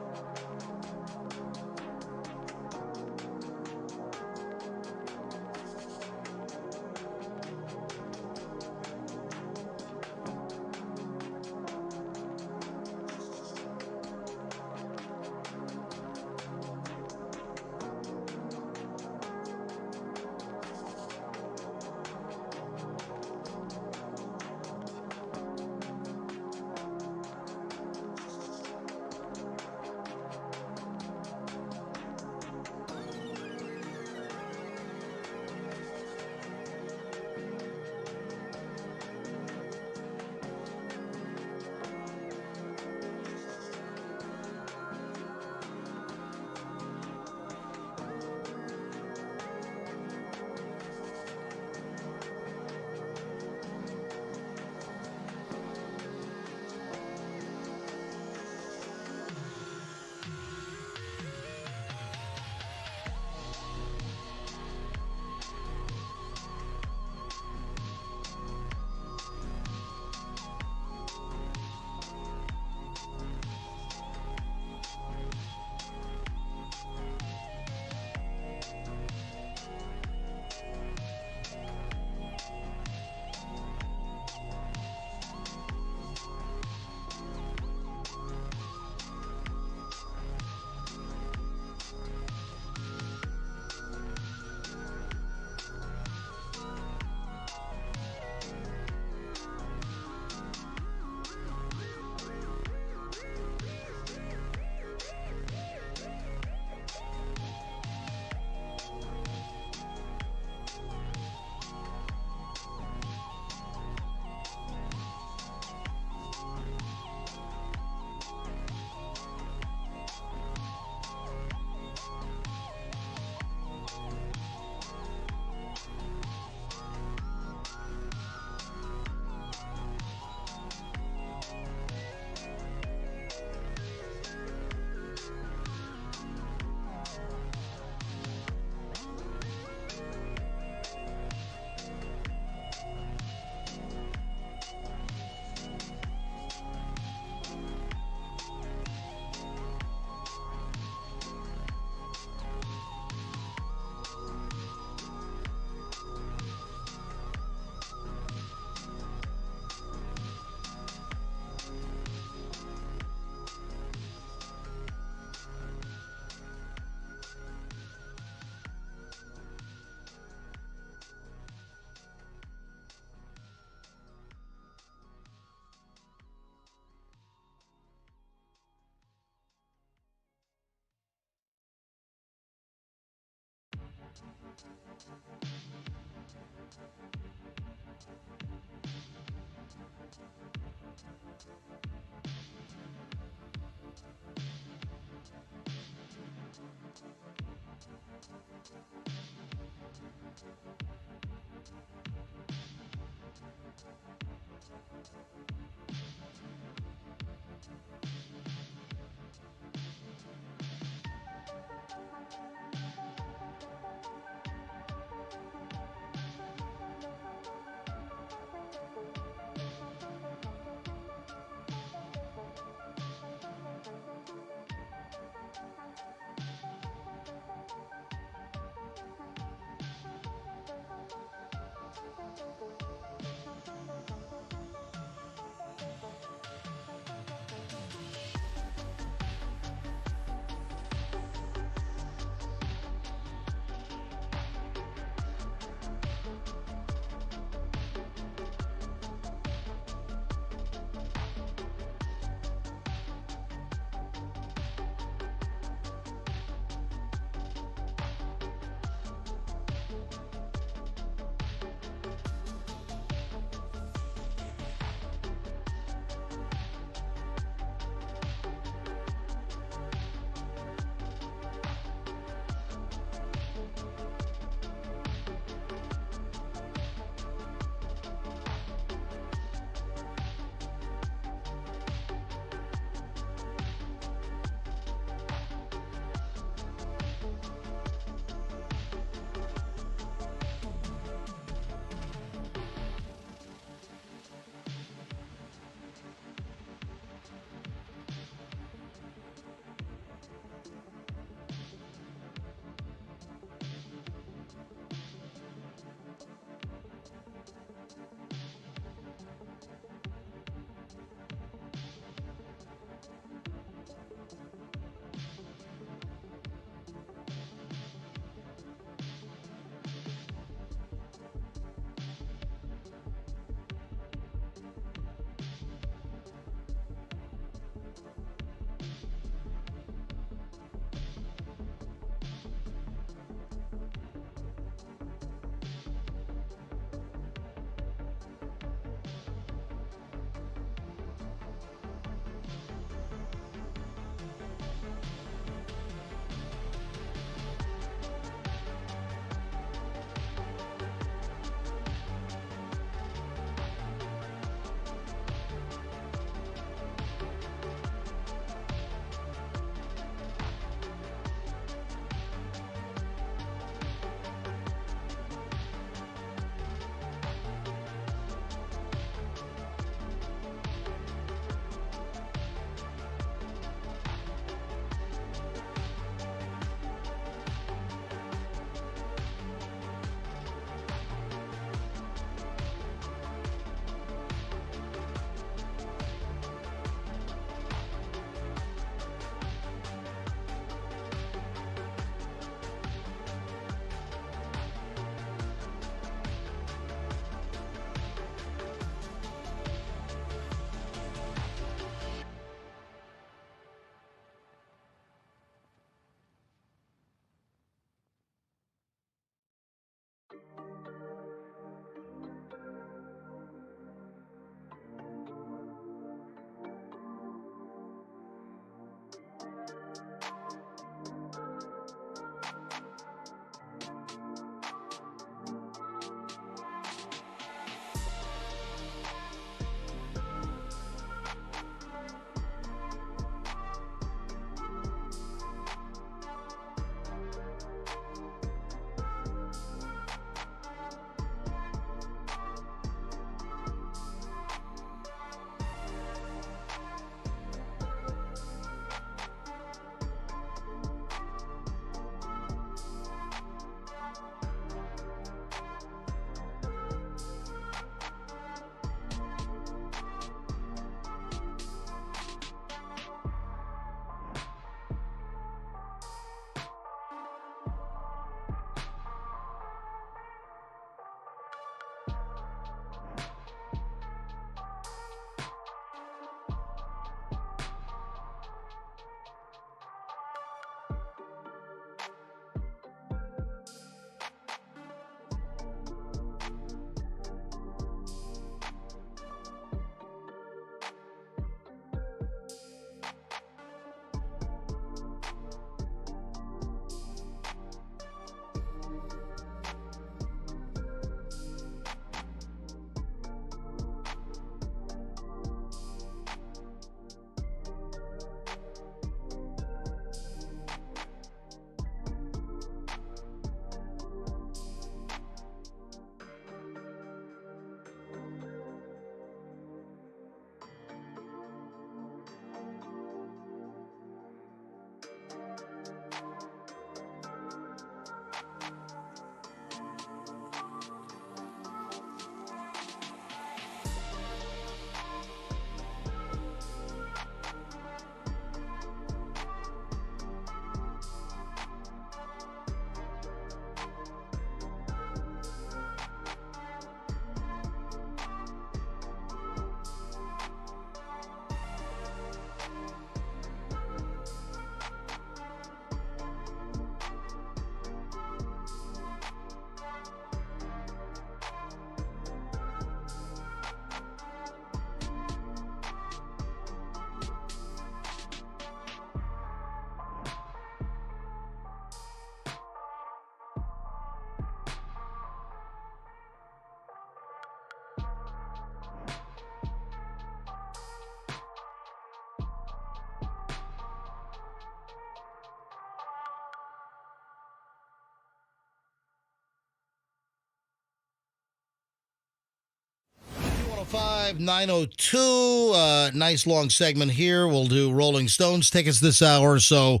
902. Nice long segment here. We'll do Rolling Stones tickets this hour, so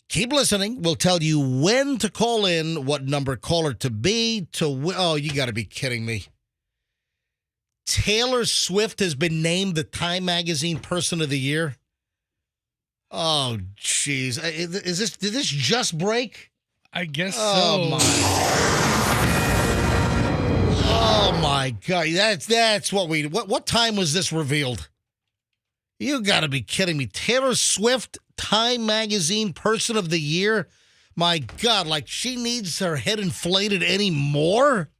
keep listening. We'll tell you when to call in, what number caller to be. Oh, you got to be kidding me. Taylor Swift has been named the Time Magazine Person of the Year. Oh, jeez. Did this just break? I guess so. Oh my God. That's what time was this revealed? You got to be kidding me. Taylor Swift, Time Magazine Person of the Year. My God, like she needs her head inflated anymore?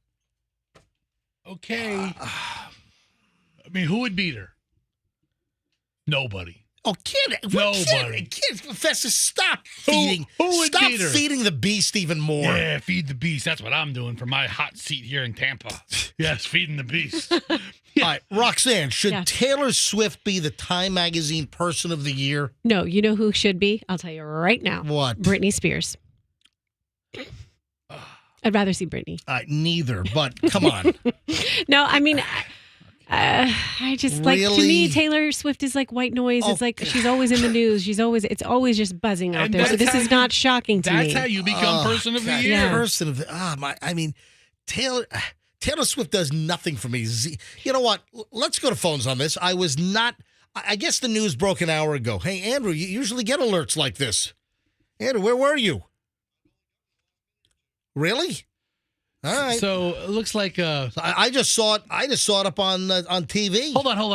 Okay. I mean, who would beat her? Nobody. Oh, kid! Nobody. Kid, Professor, stop feeding. Who would stop beat her? feeding the beast even more. Yeah, feed the beast. That's what I'm doing from my hot seat here in Tampa. Yes, feeding the beast. All right, Roxanne, should Taylor Swift be the Time Magazine Person of the Year? No, you know who should be? I'll tell you right now. What? Britney Spears. I'd rather see Britney. Neither, but come on. No, I mean, I just like, to me, Taylor Swift is like white noise. It's like she's always in the news. It's always just buzzing out there. So this is not shocking to me. That's how you become Person of the Year. Yeah. Person of the I mean, Taylor Swift does nothing for me. You know what? Let's go to phones on this. I guess the news broke an hour ago. Hey, Andrew, you usually get alerts like this. Andrew, where were you? Really? All right. So it looks like I just saw it. I just saw it up on TV. Hold on. I'm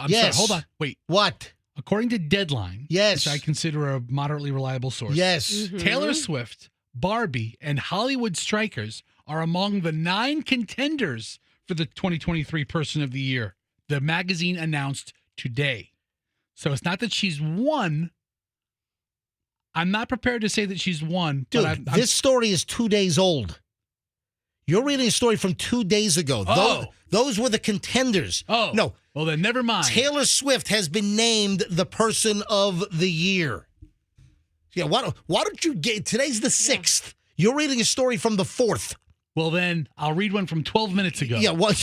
sorry. Hold on. Wait. What? According to Deadline, yes, which I consider a moderately reliable source. Yes. Mm-hmm. Taylor Swift, Barbie, and Hollywood Strikers are among the 9 contenders for the 2023 Person of the Year. The magazine announced today. So it's not that she's won. I'm not prepared to say that she's won. Dude, but this story is 2 days old. You're reading a story from 2 days ago. Oh. Those were the contenders. Oh. No. Well, then never mind. Taylor Swift has been named the Person of the Year. Yeah, why don't you get... Today's the 6th. You're reading a story from the 4th. Well, then I'll read one from 12 minutes ago. Yeah, well...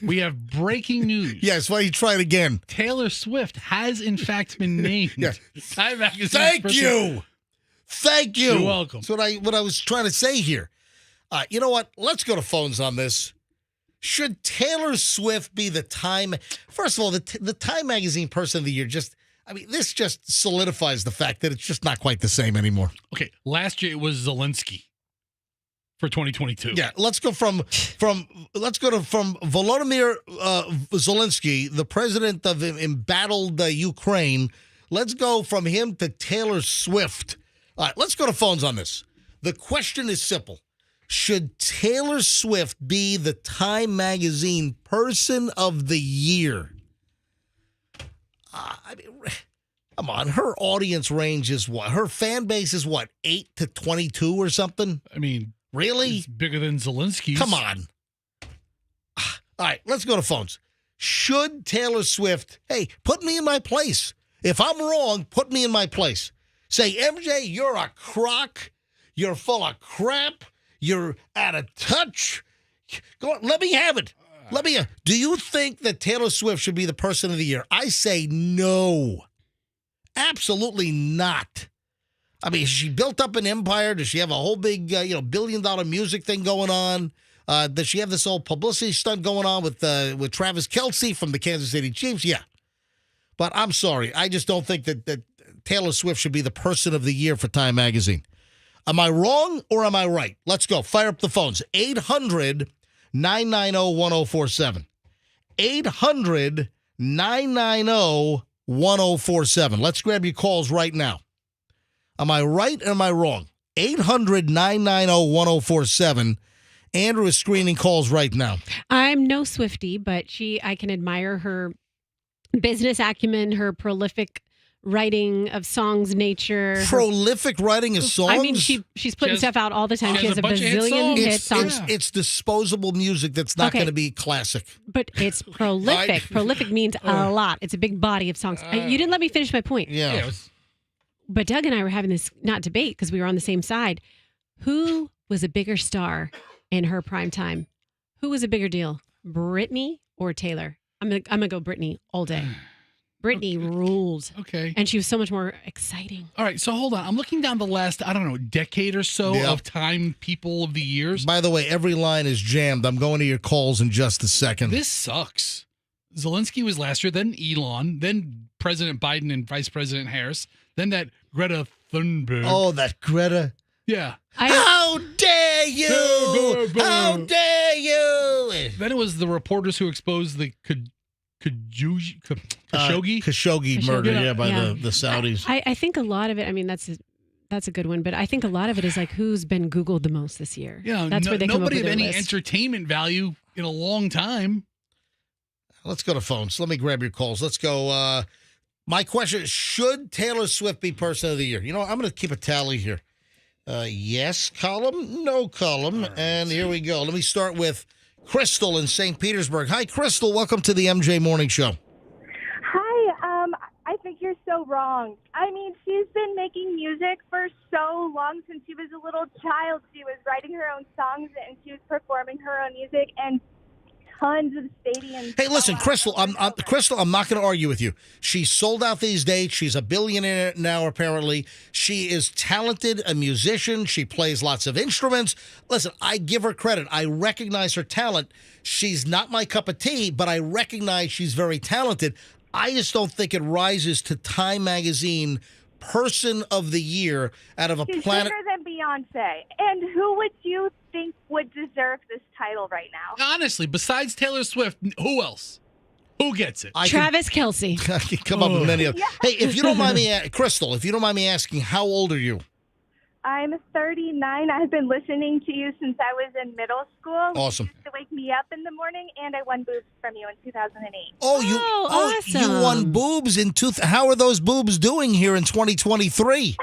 We have breaking news. Yes, why don't you try it again? Taylor Swift has, in fact, been named. Yeah. Time Magazine's Thank you. You're welcome. That's what I was trying to say here. You know what? Let's go to phones on this. Should Taylor Swift be the Time? First of all, the Time Magazine Person of the Year this just solidifies the fact that it's just not quite the same anymore. Okay, last year it was Zelensky for 2022. Yeah, let's go from Volodymyr Zelensky, the president of embattled Ukraine. Let's go from him to Taylor Swift. All right, let's go to phones on this. The question is simple. Should Taylor Swift be the Time Magazine Person of the Year? Come on. Her audience range is what? Her fan base is what? 8 to 22 or something? I mean, really? It's bigger than Zelensky's. Come on. All right, let's go to phones. Should Taylor Swift, hey, put me in my place. If I'm wrong, put me in my place. Say, MJ, you're a crock. You're full of crap. You're out of touch. Go on, let me have it. Do you think that Taylor Swift should be the Person of the Year? I say no. Absolutely not. I mean, has she built up an empire? Does she have a whole big, billion-dollar music thing going on? Does she have this whole publicity stunt going on with Travis Kelce from the Kansas City Chiefs? Yeah. But I'm sorry. I just don't think that Taylor Swift should be the Person of the Year for Time Magazine. Am I wrong or am I right? Let's go. Fire up the phones. 800-990-1047. 800-990-1047. Let's grab your calls right now. Am I right or am I wrong? 800-990-1047. Andrew is screening calls right now. I'm no Swiftie, but I can admire her business acumen, her prolific writing of songs nature. Prolific writing of songs? I mean, she's putting stuff out all the time. She has a bazillion hit songs. It's disposable music that's not going to be classic. But it's prolific. Prolific means a lot. It's a big body of songs. You didn't let me finish my point. Yeah. But Doug and I were having this, not debate, because we were on the same side. Who was a bigger star in her prime time? Who was a bigger deal, Britney or Taylor? I'm gonna go Britney all day. Britney ruled. Okay. And she was so much more exciting. All right, so hold on. I'm looking down the last, I don't know, decade or so of Time People of the Years. By the way, every line is jammed. I'm going to your calls in just a second. This sucks. Zelensky was last year, then Elon, then President Biden and Vice President Harris, then that Greta Thunberg. Oh, that Greta. Yeah. How dare you! How dare you! Then it was the reporters who exposed the Khashoggi murder, by the Saudis. I think a lot of it, I mean, that's a good one, but I think a lot of it is like who's been Googled the most this year. Yeah, that's where they come up nobody with of their any list. entertainment value in a long time. Let's go to phones. Let me grab your calls. Let's go. My question is, should Taylor Swift be Person of the Year? You know, I'm going to keep a tally here. Yes column, no column, and here we go. Let me start with Crystal in St. Petersburg. Hi, Crystal. Welcome to the MJ Morning Show. Hi. I think you're so wrong. I mean, she's been making music for so long. Since she was a little child, she was writing her own songs and she was performing her own music and tons of stadiums. Hey, listen, Crystal, I'm not going to argue with you. She's sold out these dates. She's a billionaire now, apparently. She is talented, a musician. She plays lots of instruments. Listen, I give her credit. I recognize her talent. She's not my cup of tea, but I recognize she's very talented. I just don't think it rises to Time Magazine Person of the Year out of a She's planet. bigger than Beyonce. And who would you think would deserve this title right now? Honestly, besides Taylor Swift, who else? Who gets it? Travis Kelce. I can come up with many of them. Hey, if you don't mind me, Crystal, if you don't mind me asking, how old are you? I'm 39. I've been listening to you since I was in middle school. Awesome. You used to wake me up in the morning, and I won boobs from you in 2008. awesome. You won boobs in How are those boobs doing here in 2023?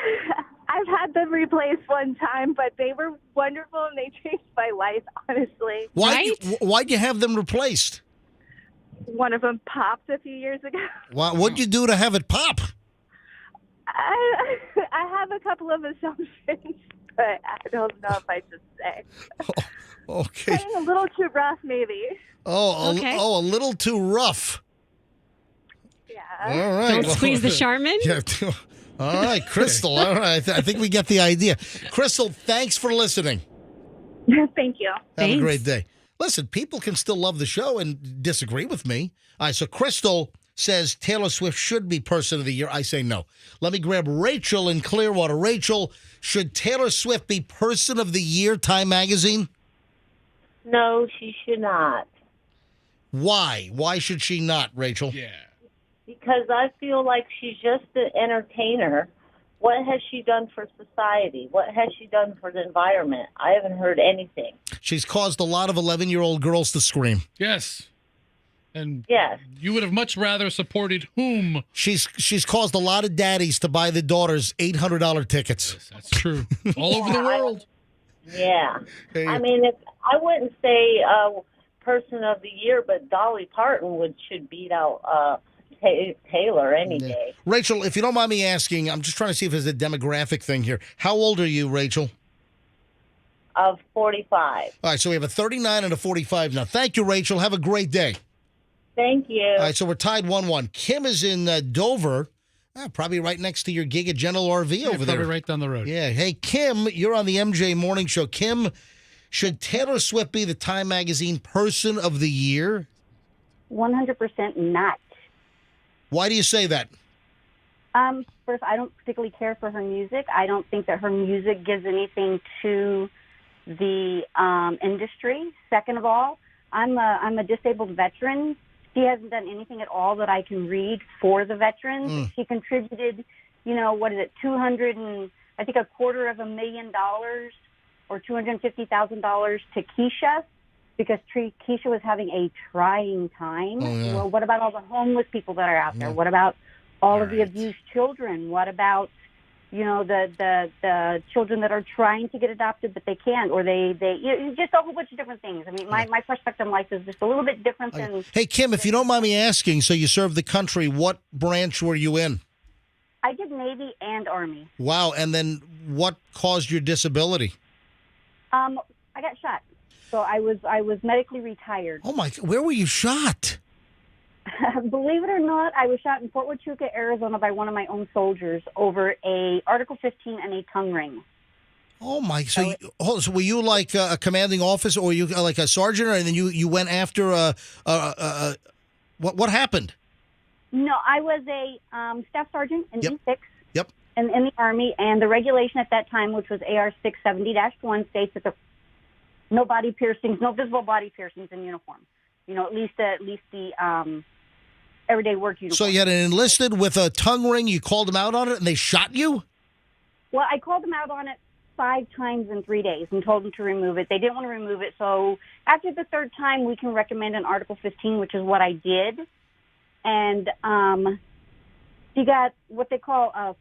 I've had them replaced one time, but they were wonderful, and they changed my life, honestly. Why'd you have them replaced? One of them popped a few years ago. What'd you do to have it pop? I have a couple of assumptions, but I don't know if I should say. Okay. Playing a little too rough, maybe. A little too rough. Yeah. All right. Don't squeeze the Charmin. Yeah. All right, Crystal. All right. I think we get the idea. Crystal, thanks for listening. Thank you. Have a great day. Listen, people can still love the show and disagree with me. All right, so Crystal says Taylor Swift should be Person of the Year. I say no. Let me grab Rachel in Clearwater. Rachel, should Taylor Swift be Person of the Year, Time Magazine? No, she should not. Why? Why should she not, Rachel? Yeah. Because I feel like she's just an entertainer. What has she done for society? What has she done for the environment? I haven't heard anything. She's caused a lot of 11-year-old girls to scream. Yes. And yes. You would have much rather supported whom? She's caused a lot of daddies to buy the daughters $800 tickets. Yes, that's true. All over the world. Yeah. Hey. I mean, I wouldn't say Person of the Year, but Dolly Parton should beat out Taylor any day. Rachel, if you don't mind me asking, I'm just trying to see if there's a demographic thing here. How old are you, Rachel? Of 45. All right, so we have a 39 and a 45 now. Thank you, Rachel. Have a great day. Thank you. All right, so we're tied 1-1. Kim is in Dover, probably right next to your gig at General RV over there. Probably right down the road. Yeah. Hey, Kim, you're on the MJ Morning Show. Kim, should Taylor Swift be the Time Magazine Person of the Year? 100% not. Why do you say that? First, I don't particularly care for her music. I don't think that her music gives anything to the industry. Second of all, I'm a disabled veteran. She hasn't done anything at all that I can read for the veterans. She contributed, I think $250,000 or $250,000 to Keisha because Keisha was having a trying time. Oh, yeah. Well, what about all the homeless people that are out there? What about all of the abused children? What about, the children that are trying to get adopted but they can't, or they just a whole bunch of different things. I mean, my perspective on life is just a little bit different than. Hey, Kim, if you don't mind me asking, so you served the country, what branch were you in? I did Navy and Army. Wow, and then what caused your disability? I got shot, so I was medically retired. Oh my! Where were you shot? Believe it or not, I was shot in Fort Huachuca, Arizona by one of my own soldiers over a Article 15 and a tongue ring. Oh, my. So were you like a commanding officer, or you like a sergeant, and then you went after what happened? No, I was a staff sergeant in E6 Yep. in the Army, and the regulation at that time, which was AR 670-1, states that no body piercings, no visible body piercings in uniform. You know, at least the everyday work uniform. So you had an enlisted with a tongue ring. You called them out on it, and they shot you? Well, I called them out on it 5 times in 3 days and told them to remove it. They didn't want to remove it, so after the third time, we can recommend an Article 15, which is what I did. And she got what they call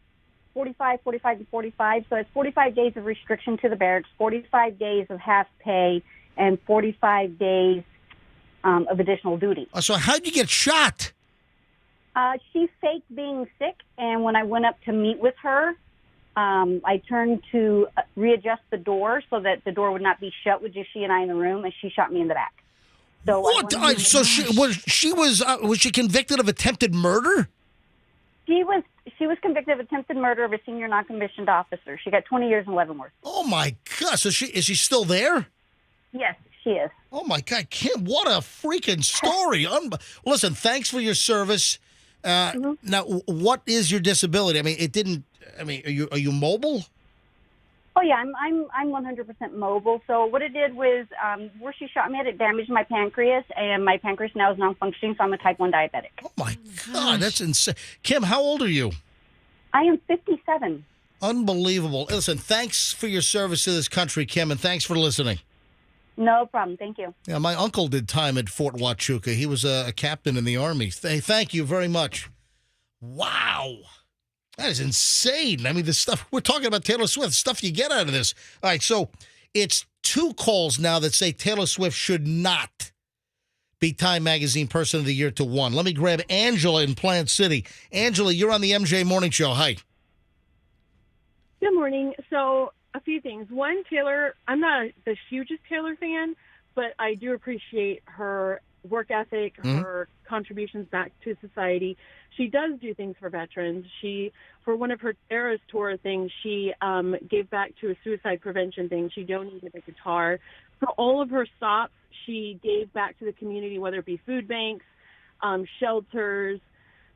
45, and 45. So it's 45 days of restriction to the barracks, 45 days of half pay, and 45 days of additional duty. So how'd you get shot? She faked being sick, and when I went up to meet with her, I turned to readjust the door so that the door would not be shut with just she and I in the room, and she shot me in the back. So what? So was she convicted of attempted murder? She was convicted of attempted murder of a senior non-commissioned officer. She got 20 years in Leavenworth. Oh my God! So is she still there? Yes, she is. Oh my God, Kim! What a freaking story! Listen, thanks for your service. Now, what is your disability? Are you mobile? Oh yeah, I'm 100% mobile. So what it did was, where she shot me at, it damaged my pancreas, and my pancreas now is non-functioning. So I'm a type 1 diabetic. Oh my God, that's insane. Kim, how old are you? I am 57. Unbelievable. Listen, thanks for your service to this country, Kim, and thanks for listening. No problem. Thank you. Yeah, my uncle did time at Fort Huachuca. He was a captain in the Army. Thank you very much. Wow. That is insane. I mean, the stuff we're talking about, Taylor Swift, stuff you get out of this. All right, so it's 2 calls now that say Taylor Swift should not be Time Magazine Person of the Year to 1. Let me grab Angela in Plant City. Angela, you're on the MJ Morning Show. Hi. Good morning. So a few things. One, Taylor, I'm not the hugest Taylor fan, but I do appreciate her work ethic, her contributions back to society. She does do things for veterans. For one of her Eras Tour things, she gave back to a suicide prevention thing. She donated a guitar. For all of her stops, she gave back to the community, whether it be food banks, shelters,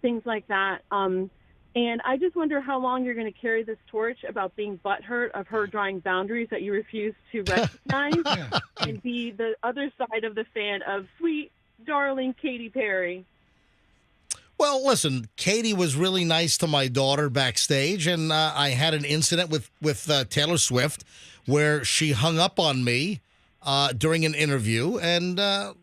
things like that. And I just wonder how long you're going to carry this torch about being butthurt of her drawing boundaries that you refuse to recognize and be the other side of the fan of sweet, darling Katy Perry. Well, listen, Katy was really nice to my daughter backstage, and I had an incident with Taylor Swift where she hung up on me during an interview, and I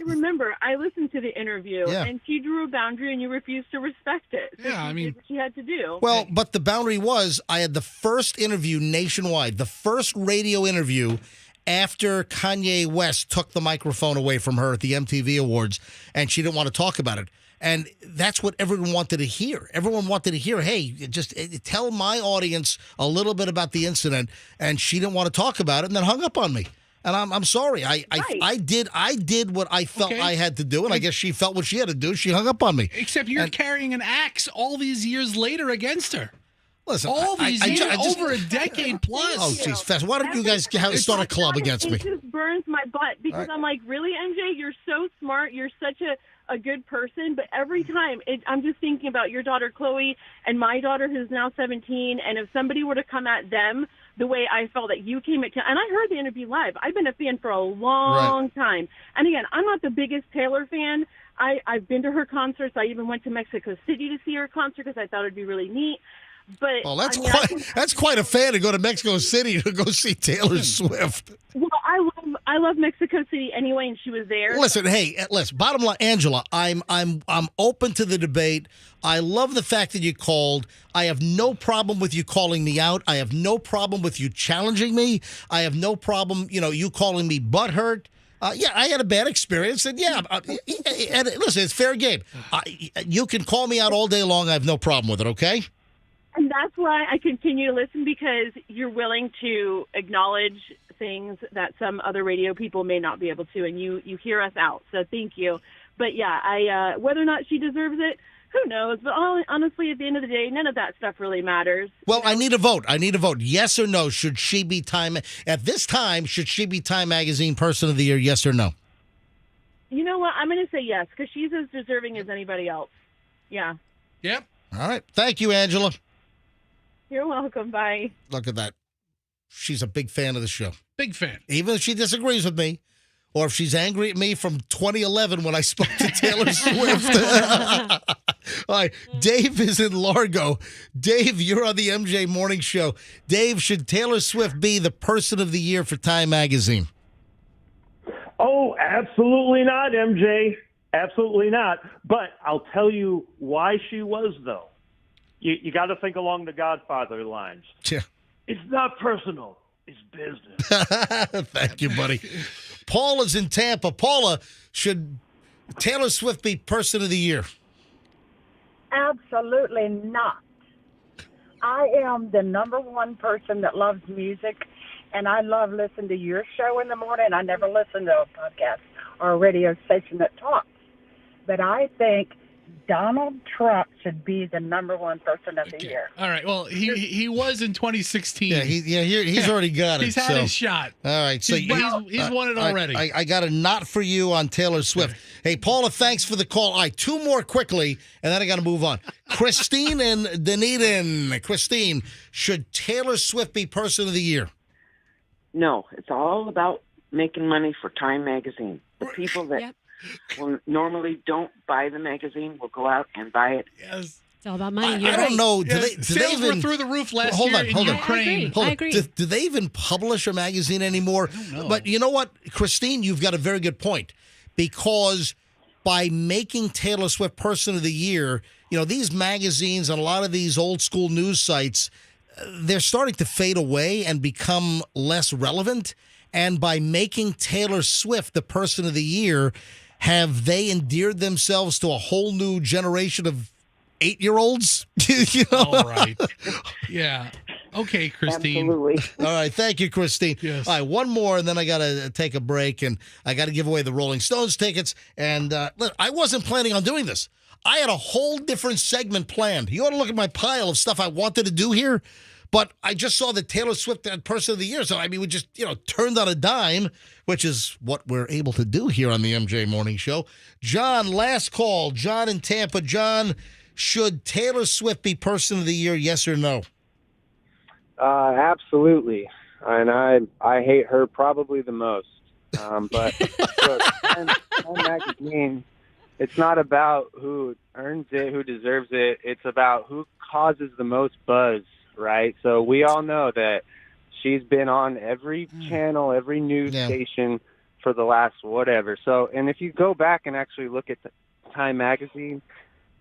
remember. I listened to the interview, and she drew a boundary, and you refused to respect it. So she did what she had to do. Well, but the boundary was I had the first interview nationwide, the first radio interview after Kanye West took the microphone away from her at the MTV Awards, and she didn't want to talk about it. And that's what everyone wanted to hear. Everyone wanted to hear, hey, just tell my audience a little bit about the incident. And she didn't want to talk about it and then hung up on me. And I'm sorry. I did what I felt I had to do, and I guess she felt what she had to do. She hung up on me. Except you're carrying an axe all these years later against her. Listen, all these years, just, over a decade plus. Oh, jeez, Fast. Why don't you guys start a club against me? It just burns my butt because I'm like, really, MJ? You're so smart. You're such a good person. But every time, I'm just thinking about your daughter, Chloe, and my daughter, who's now 17. And if somebody were to come at them the way I felt that you came at, and I heard the interview live. I've been a fan for a long time. And again, I'm not the biggest Taylor fan. I've been to her concerts. I even went to Mexico City to see her concert because I thought it'd be really neat. But well, that's quite a fan to go to Mexico City to go see Taylor Swift. Well, I love Mexico City anyway, and she was there. Listen, bottom line, Angela, I'm open to the debate. I love the fact that you called. I have no problem with you calling me out. I have no problem with you challenging me. I have no problem, you calling me butthurt. I had a bad experience, and and listen, it's fair game. You can call me out all day long. I have no problem with it. Okay. And that's why I continue to listen, because you're willing to acknowledge things that some other radio people may not be able to, and you hear us out. So thank you. But yeah, I whether or not she deserves it, who knows? But honestly, at the end of the day, none of that stuff really matters. Well, I need a vote. Yes or no? Should she be Time at this time? Should she be Time Magazine Person of the Year? Yes or no? You know what? I'm going to say yes because she's as deserving as anybody else. Yeah. Yep. All right. Thank you, Angela. You're welcome. Bye. Look at that. She's a big fan of the show. Big fan. Even if she disagrees with me, or if she's angry at me from 2011 when I spoke to Taylor Swift. All right. Dave is in Largo. Dave, you're on the MJ Morning Show. Dave, should Taylor Swift be the Person of the Year for Time Magazine? Oh, absolutely not, MJ. Absolutely not. But I'll tell you why she was, though. You got to think along the Godfather lines. Yeah. It's not personal. It's business. Thank you, buddy. Paula's in Tampa. Paula, should Taylor Swift be Person of the Year? Absolutely not. I am the number one person that loves music, and I love listening to your show in the morning. I never listen to a podcast or a radio station that talks. But I think Donald Trump should be the number one Person of the Year. All right. Well, he was in 2016. Yeah, he's already got it. He's had his shot. All right. So he's won it already. I got a not for you on Taylor Swift. Hey, Paula, thanks for the call. All right, two more quickly, and then I got to move on. Christine and Dunedin. Christine, should Taylor Swift be Person of the Year? No, it's all about making money for Time Magazine. The people that normally don't buy the magazine will go out and buy it. Yes. It's all about money. I don't know. Do they Sales were even through the roof last hold year on, in hold on. Ukraine. Hold on. I agree. Do they even publish a magazine anymore? I don't know. But you know what, Christine, you've got a very good point, because by making Taylor Swift Person of the Year, these magazines and a lot of these old school news sites, they're starting to fade away and become less relevant. And by making Taylor Swift the Person of the Year, have they endeared themselves to a whole new generation of 8-year-olds? All right. Yeah. Okay, Christine. Absolutely. All right. Thank you, Christine. Yes. All right. One more, and then I got to take a break, and I got to give away the Rolling Stones tickets. And look, I wasn't planning on doing this. I had a whole different segment planned. You ought to look at my pile of stuff I wanted to do here. But I just saw that Taylor Swift had Person of the Year. So, we just, turned on a dime, which is what we're able to do here on the MJ Morning Show. John, last call. John in Tampa. John, should Taylor Swift be Person of the Year, yes or no? Absolutely. And I hate her probably the most. But look, Time Magazine, it's not about who earns it, who deserves it. It's about who causes the most buzz. Right. So we all know that she's been on every channel, every news station for the last whatever. So, and if you go back and actually look at the Time Magazine,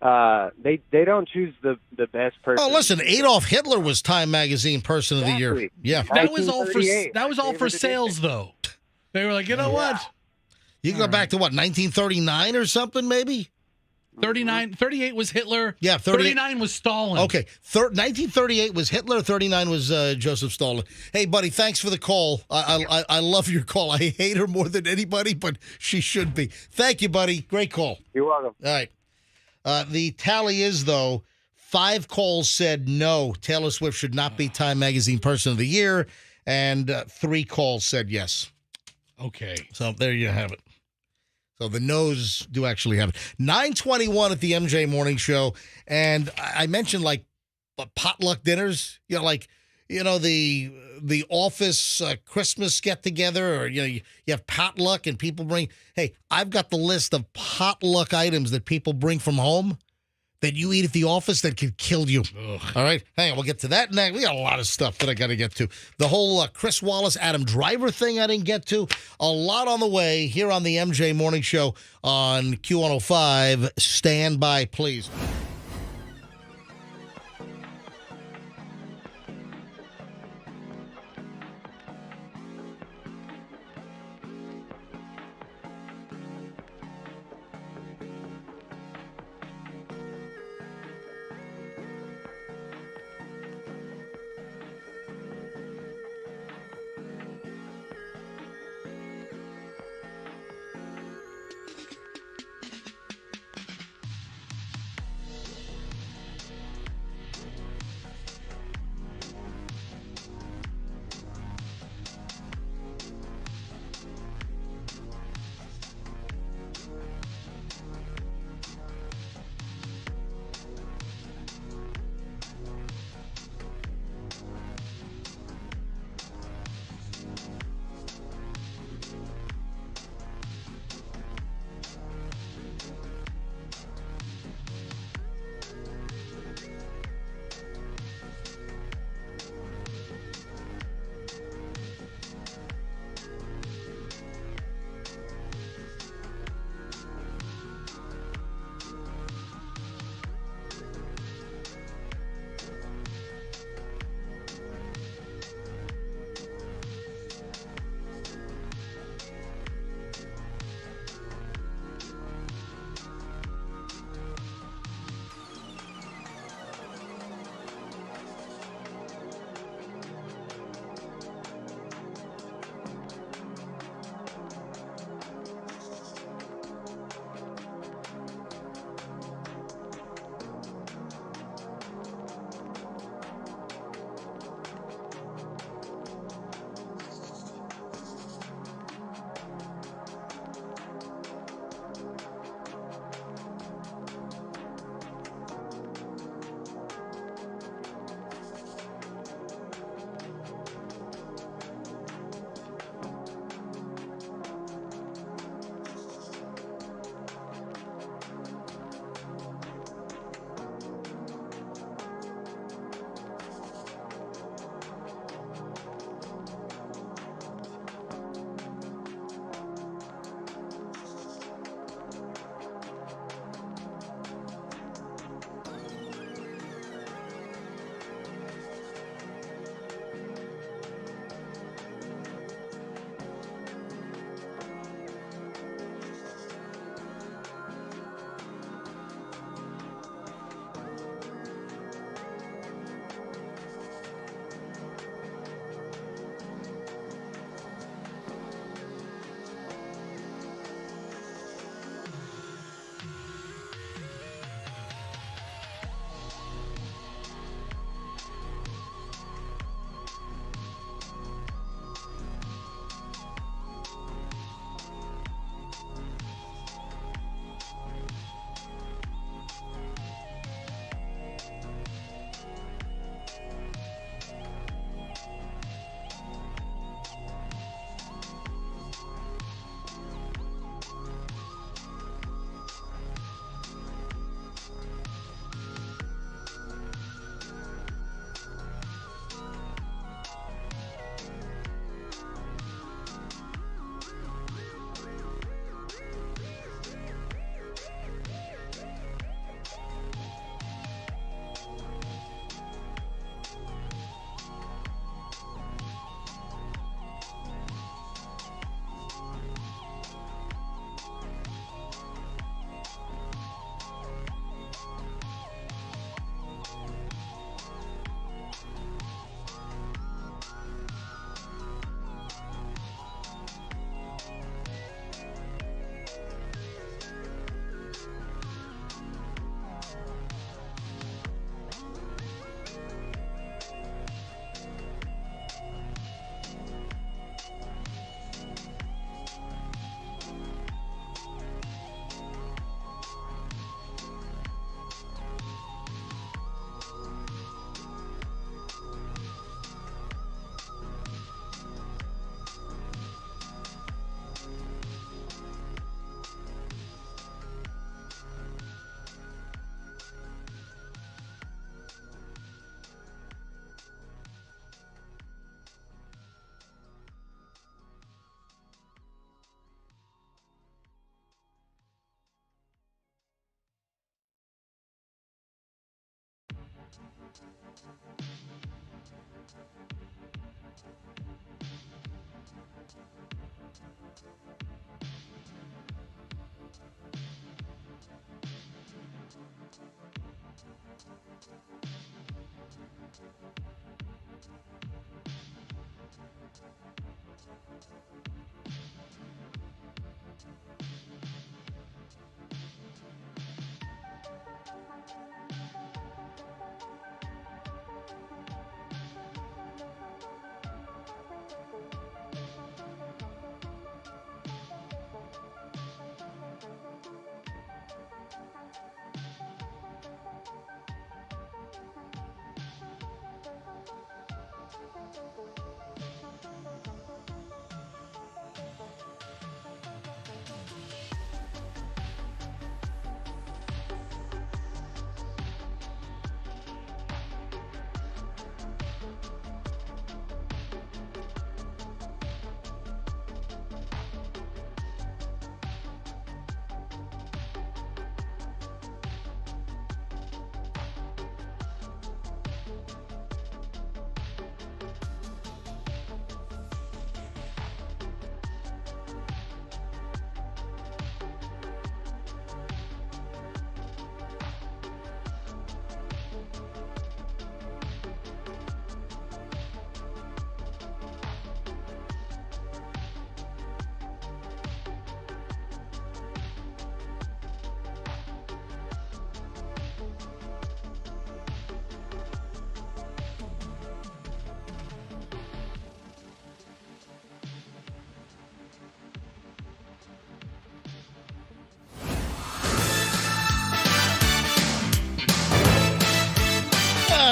they don't choose the best person. Oh, listen, Adolf Hitler was Time Magazine Person of the Year. Yeah. That was all for sales, though. They were like, you know what? You can go back to what, 1939 or something, maybe? 38 was Hitler. Yeah, 39 was Stalin. Okay, 1938 was Hitler. 39 was Joseph Stalin. Hey, buddy, thanks for the call. I love your call. I hate her more than anybody, but she should be. Thank you, buddy. Great call. You're welcome. All right. The tally is, though, 5 calls said no, Taylor Swift should not be Time Magazine Person of the Year, and 3 calls said yes. Okay. So there you have it. So the no's do actually have it. 9:21 at the MJ Morning Show. And I mentioned potluck dinners, the office Christmas get together, or, you have potluck and people bring. Hey, I've got the list of potluck items that people bring from home that you eat at the office that could kill you. Ugh. All right. Hang on. We'll get to that next. We got a lot of stuff that I got to get to. The whole Chris Wallace, Adam Driver thing I didn't get to. A lot on the way here on the MJ Morning Show on Q105. Stand by, please.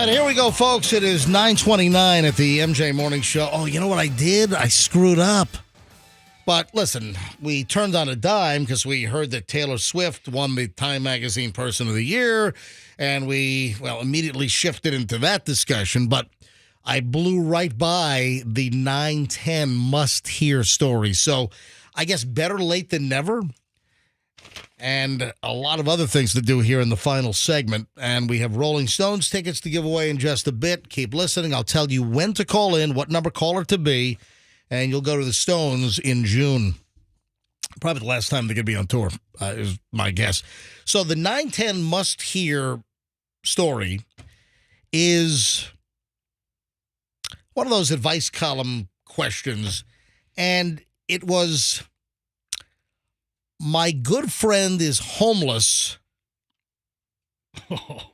right, here we go, folks. It is 9:29 at the MJ Morning Show. Oh, you know what I did? I screwed up. But listen, we turned on a dime because we heard that Taylor Swift won the Time Magazine Person of the Year, and we, immediately shifted into that discussion. But I blew right by the 9:10 must-hear story. So I guess better late than never. And a lot of other things to do here in the final segment. And we have Rolling Stones tickets to give away in just a bit. Keep listening. I'll tell you when to call in, what number caller to be, and you'll go to the Stones in June. Probably the last time they're going to be on tour, is my guess. So the 9:10 must-hear story is one of those advice column questions. And it was... My good friend is homeless. Oh,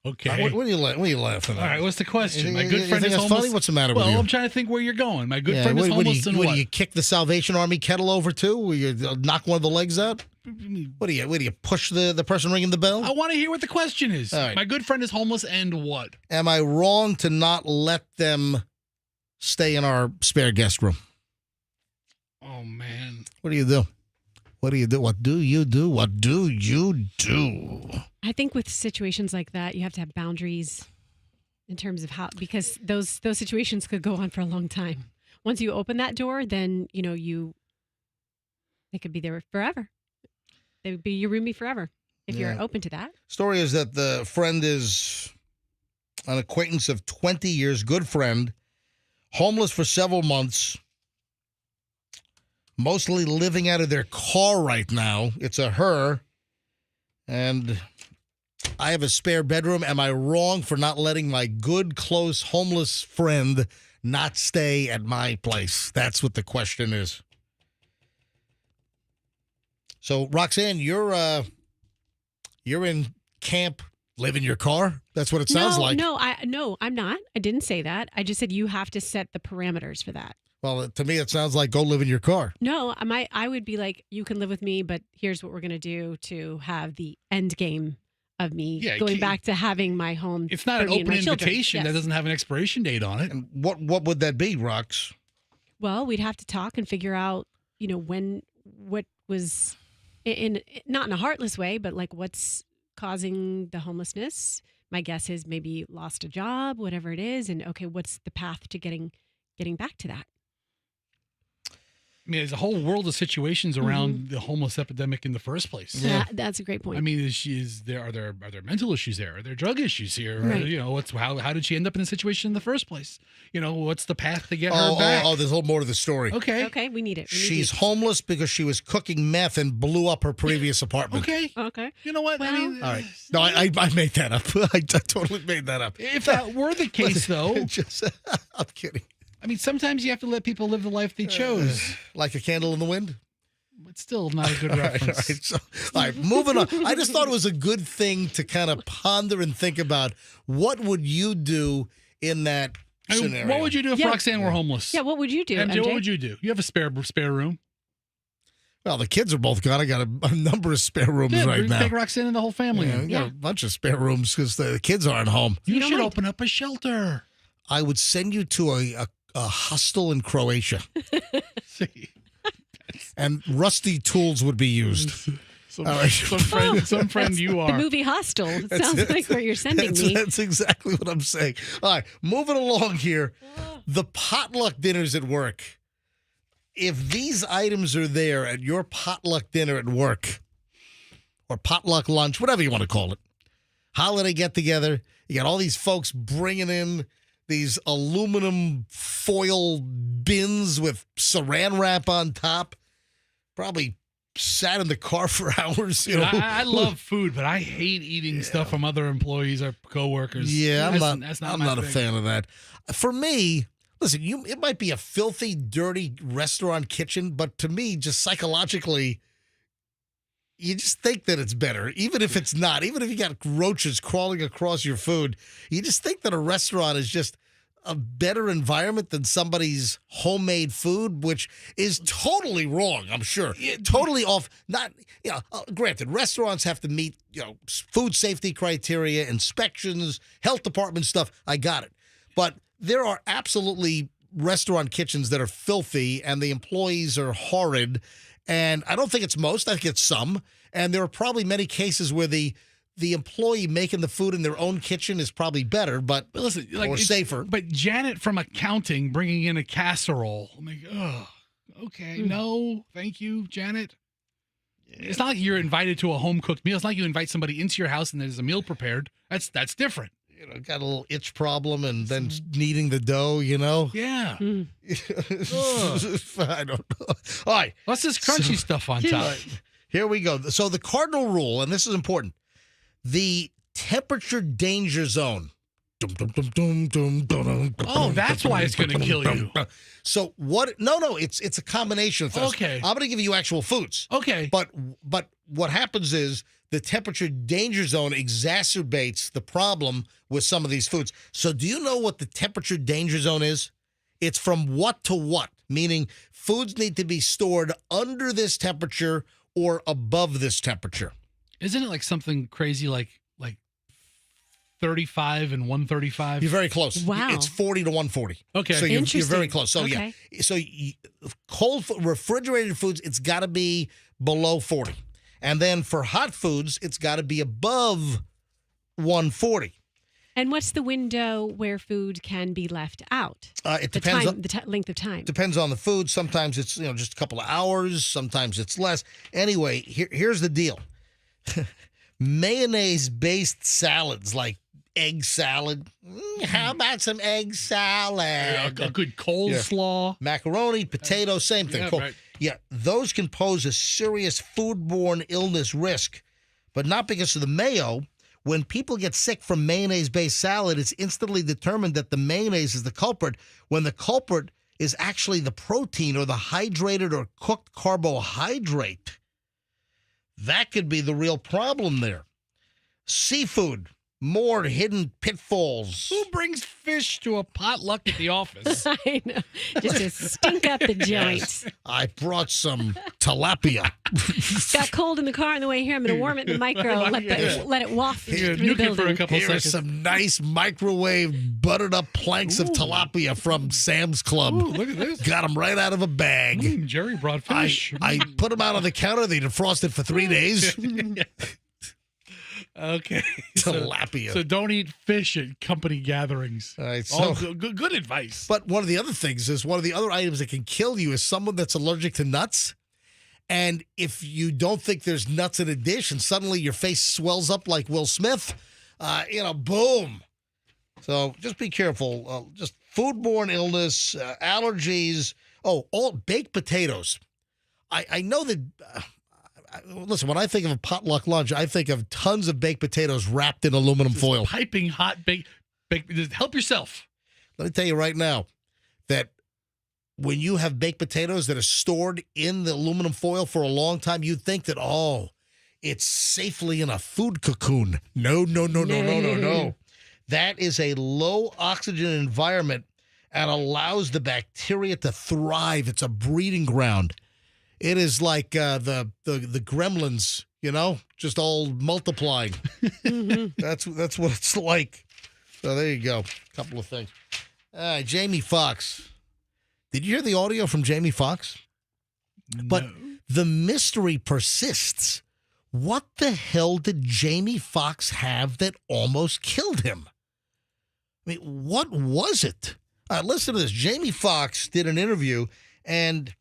okay. What are you laughing at? All right, what's the question? My good You friend think is that's homeless. funny? What's the matter with Well, you? I'm trying to think where you're going. My good friend is homeless, and what? what? Do you kick the Salvation Army kettle over too? Will you knock one of the legs out? What do you push the person ringing the bell? I want to hear what the question is. All right. My good friend is homeless, and what? Am I wrong to not let them stay in our spare guest room? Oh man. What do you do? What do you do? What do you do? What do you do? I think with situations like that, you have to have boundaries in terms of how, because those situations could go on for a long time. Once you open that door, then they could be there forever. They would be your roomie forever if you're open to that. Story is that the friend is an acquaintance of 20 years, good friend, homeless for several months. Mostly living out of their car right now. It's a her. And I have a spare bedroom. Am I wrong for not letting my good, close, homeless friend not stay at my place? That's what the question is. So, Roxanne, you're in camp, live in your car? That's what it sounds like. No, I'm not. I didn't say that. I just said you have to set the parameters for that. Well, to me, it sounds like go live in your car. No, I would be like, you can live with me, but here's what we're going to do to have the end game of me going back to having my home. It's not an open invitation that doesn't have an expiration date on it. And what would that be, Rox? Well, we'd have to talk and figure out, what was not in a heartless way, but like what's causing the homelessness. My guess is maybe lost a job, whatever it is. And okay, what's the path to getting back to that? I mean, there's a whole world of situations around the homeless epidemic in the first place. Yeah, that's a great point. I mean, are there mental issues there? Are there drug issues here? Right. You know, how did she end up in a situation in the first place? You know, what's the path to get her back? Oh, there's a little more to the story. Okay, we need it. She's homeless because she was cooking meth and blew up her previous apartment. Okay. You know what? Well, I mean, All right. No, I made that up. I totally made that up. if that were the case, though, I'm kidding. I mean, sometimes you have to let people live the life they chose. Like a candle in the wind? It's still not a good reference. All right, moving on. I just thought it was a good thing to kind of ponder and think about what would you do in that scenario. What would you do if Roxanne were homeless? Yeah, what would you do, MJ, what would you do? You have a spare room? Well, the kids are both gone. I got a number of spare rooms right now. Take Roxanne and the whole family. We got a bunch of spare rooms because the kids aren't home. You should open up a shelter. I would send you to a hostel in Croatia. And rusty tools would be used. Some friend you are. The movie Hostel. Sounds like where you're sending me. That's exactly what I'm saying. All right, moving along here. The potluck dinners at work. If these items are there at your potluck dinner at work, or potluck lunch, whatever you want to call it, holiday get-together, you got all these folks bringing in these aluminum foil bins with saran wrap on top. Probably sat in the car for hours. You know? I love food, but I hate eating stuff from other employees or coworkers. Yeah, I'm not a thing. fan of that. For me, listen, it might be a filthy, dirty restaurant kitchen, but to me, just psychologically, you just think that it's better, even if it's not. Even if you got roaches crawling across your food, you just think that a restaurant is just a better environment than somebody's homemade food, which is totally wrong, I'm sure. Totally off. Not, granted, restaurants have to meet, food safety criteria, inspections, health department stuff. I got it. But there are absolutely restaurant kitchens that are filthy and the employees are horrid. And I don't think it's most. I think it's some. And there are probably many cases where the employee making the food in their own kitchen is probably better, but listen, or safer. But Janet from accounting bringing in a casserole. I'm like, okay, no, thank you, Janet. Yeah. It's not like you're invited to a home-cooked meal. It's not like you invite somebody into your house and there's a meal prepared. That's different. Got a little itch problem and then kneading the dough, Yeah. I don't know. All right. What's this crunchy stuff on top? Here we go. So the cardinal rule, and this is important, the temperature danger zone. Oh, that's why it's going to kill you. So what? No, it's a combination of things. Okay. I'm going to give you actual foods. Okay. But what happens is the temperature danger zone exacerbates the problem with some of these foods. So do you know what the temperature danger zone is? It's from what to what, meaning foods need to be stored under this temperature or above this temperature. Isn't it like something crazy like 35 and 135? You're very close. Wow. It's 40 to 140. Okay. So you're very close. So Okay. yeah. So refrigerated foods, it's got to be below 40. And then for hot foods, it's got to be above 140. And what's the window where food can be left out? It depends on the length of time. Depends on the food. Sometimes it's just a couple of hours. Sometimes it's less. Anyway, here's the deal. Mayonnaise-based salads like egg salad. How about some egg salad? A good coleslaw. Yeah. Macaroni, potato, same thing. Yeah, Cool. right. Yeah, those can pose a serious foodborne illness risk, but not because of the mayo. When people get sick from mayonnaise-based salad, it's instantly determined that the mayonnaise is the culprit, when the culprit is actually the protein or the hydrated or cooked carbohydrate. That could be the real problem there. Seafood, more hidden pitfalls. Who brings fish to a potluck at the office? I know. Just to stink up the joint. Yes. I brought some tilapia. Got cold in the car on the way here. I'm going to warm it in the micro. Let it waft through the building. For a couple Here's seconds. some nice microwave buttered up planks of tilapia from Sam's Club. Ooh, look at this. Got them right out of a bag. Jerry brought fish. I put them out on the counter. They defrosted for 3 days. Okay. Tilapia. So don't eat fish at company gatherings. All right. So good advice. But one of the other things is one of the other items that can kill you is someone that's allergic to nuts. And if you don't think there's nuts in a dish and suddenly your face swells up like Will Smith, boom. So just be careful. Just foodborne illness, allergies. Oh, all baked potatoes. I know that. Listen, when I think of a potluck lunch, I think of tons of baked potatoes wrapped in aluminum foil. Piping hot baked. Just help yourself. Let me tell you right now that when you have baked potatoes that are stored in the aluminum foil for a long time, you think that, it's safely in a food cocoon. No. That is a low oxygen environment and allows the bacteria to thrive. It's a breeding ground. It is like the gremlins, just all multiplying. That's what it's like. So there you go. A couple of things. Jamie Foxx. Did you hear the audio from Jamie Foxx? No. But the mystery persists. What the hell did Jamie Foxx have that almost killed him? I mean, what was it? Listen to this. Jamie Foxx did an interview, and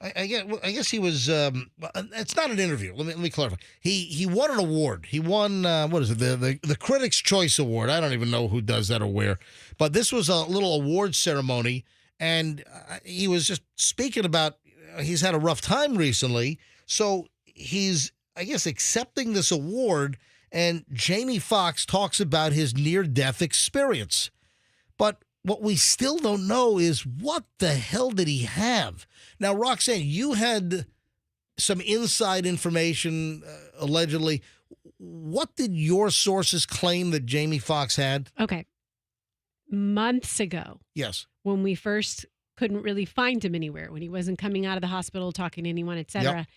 I guess he was. It's not an interview. Let me clarify. He won an award. He won what is it? The Critics' Choice Award. I don't even know who does that or where. But this was a little award ceremony, and he was just speaking about he's had a rough time recently. So he's, I guess, accepting this award, and Jamie Foxx talks about his near-death experience. But what we still don't know is what the hell did he have? Now, Roxanne, you had some inside information, allegedly. What did your sources claim that Jamie Foxx had? Okay. Months ago. Yes. When we first couldn't really find him anywhere, when he wasn't coming out of the hospital, talking to anyone, etc.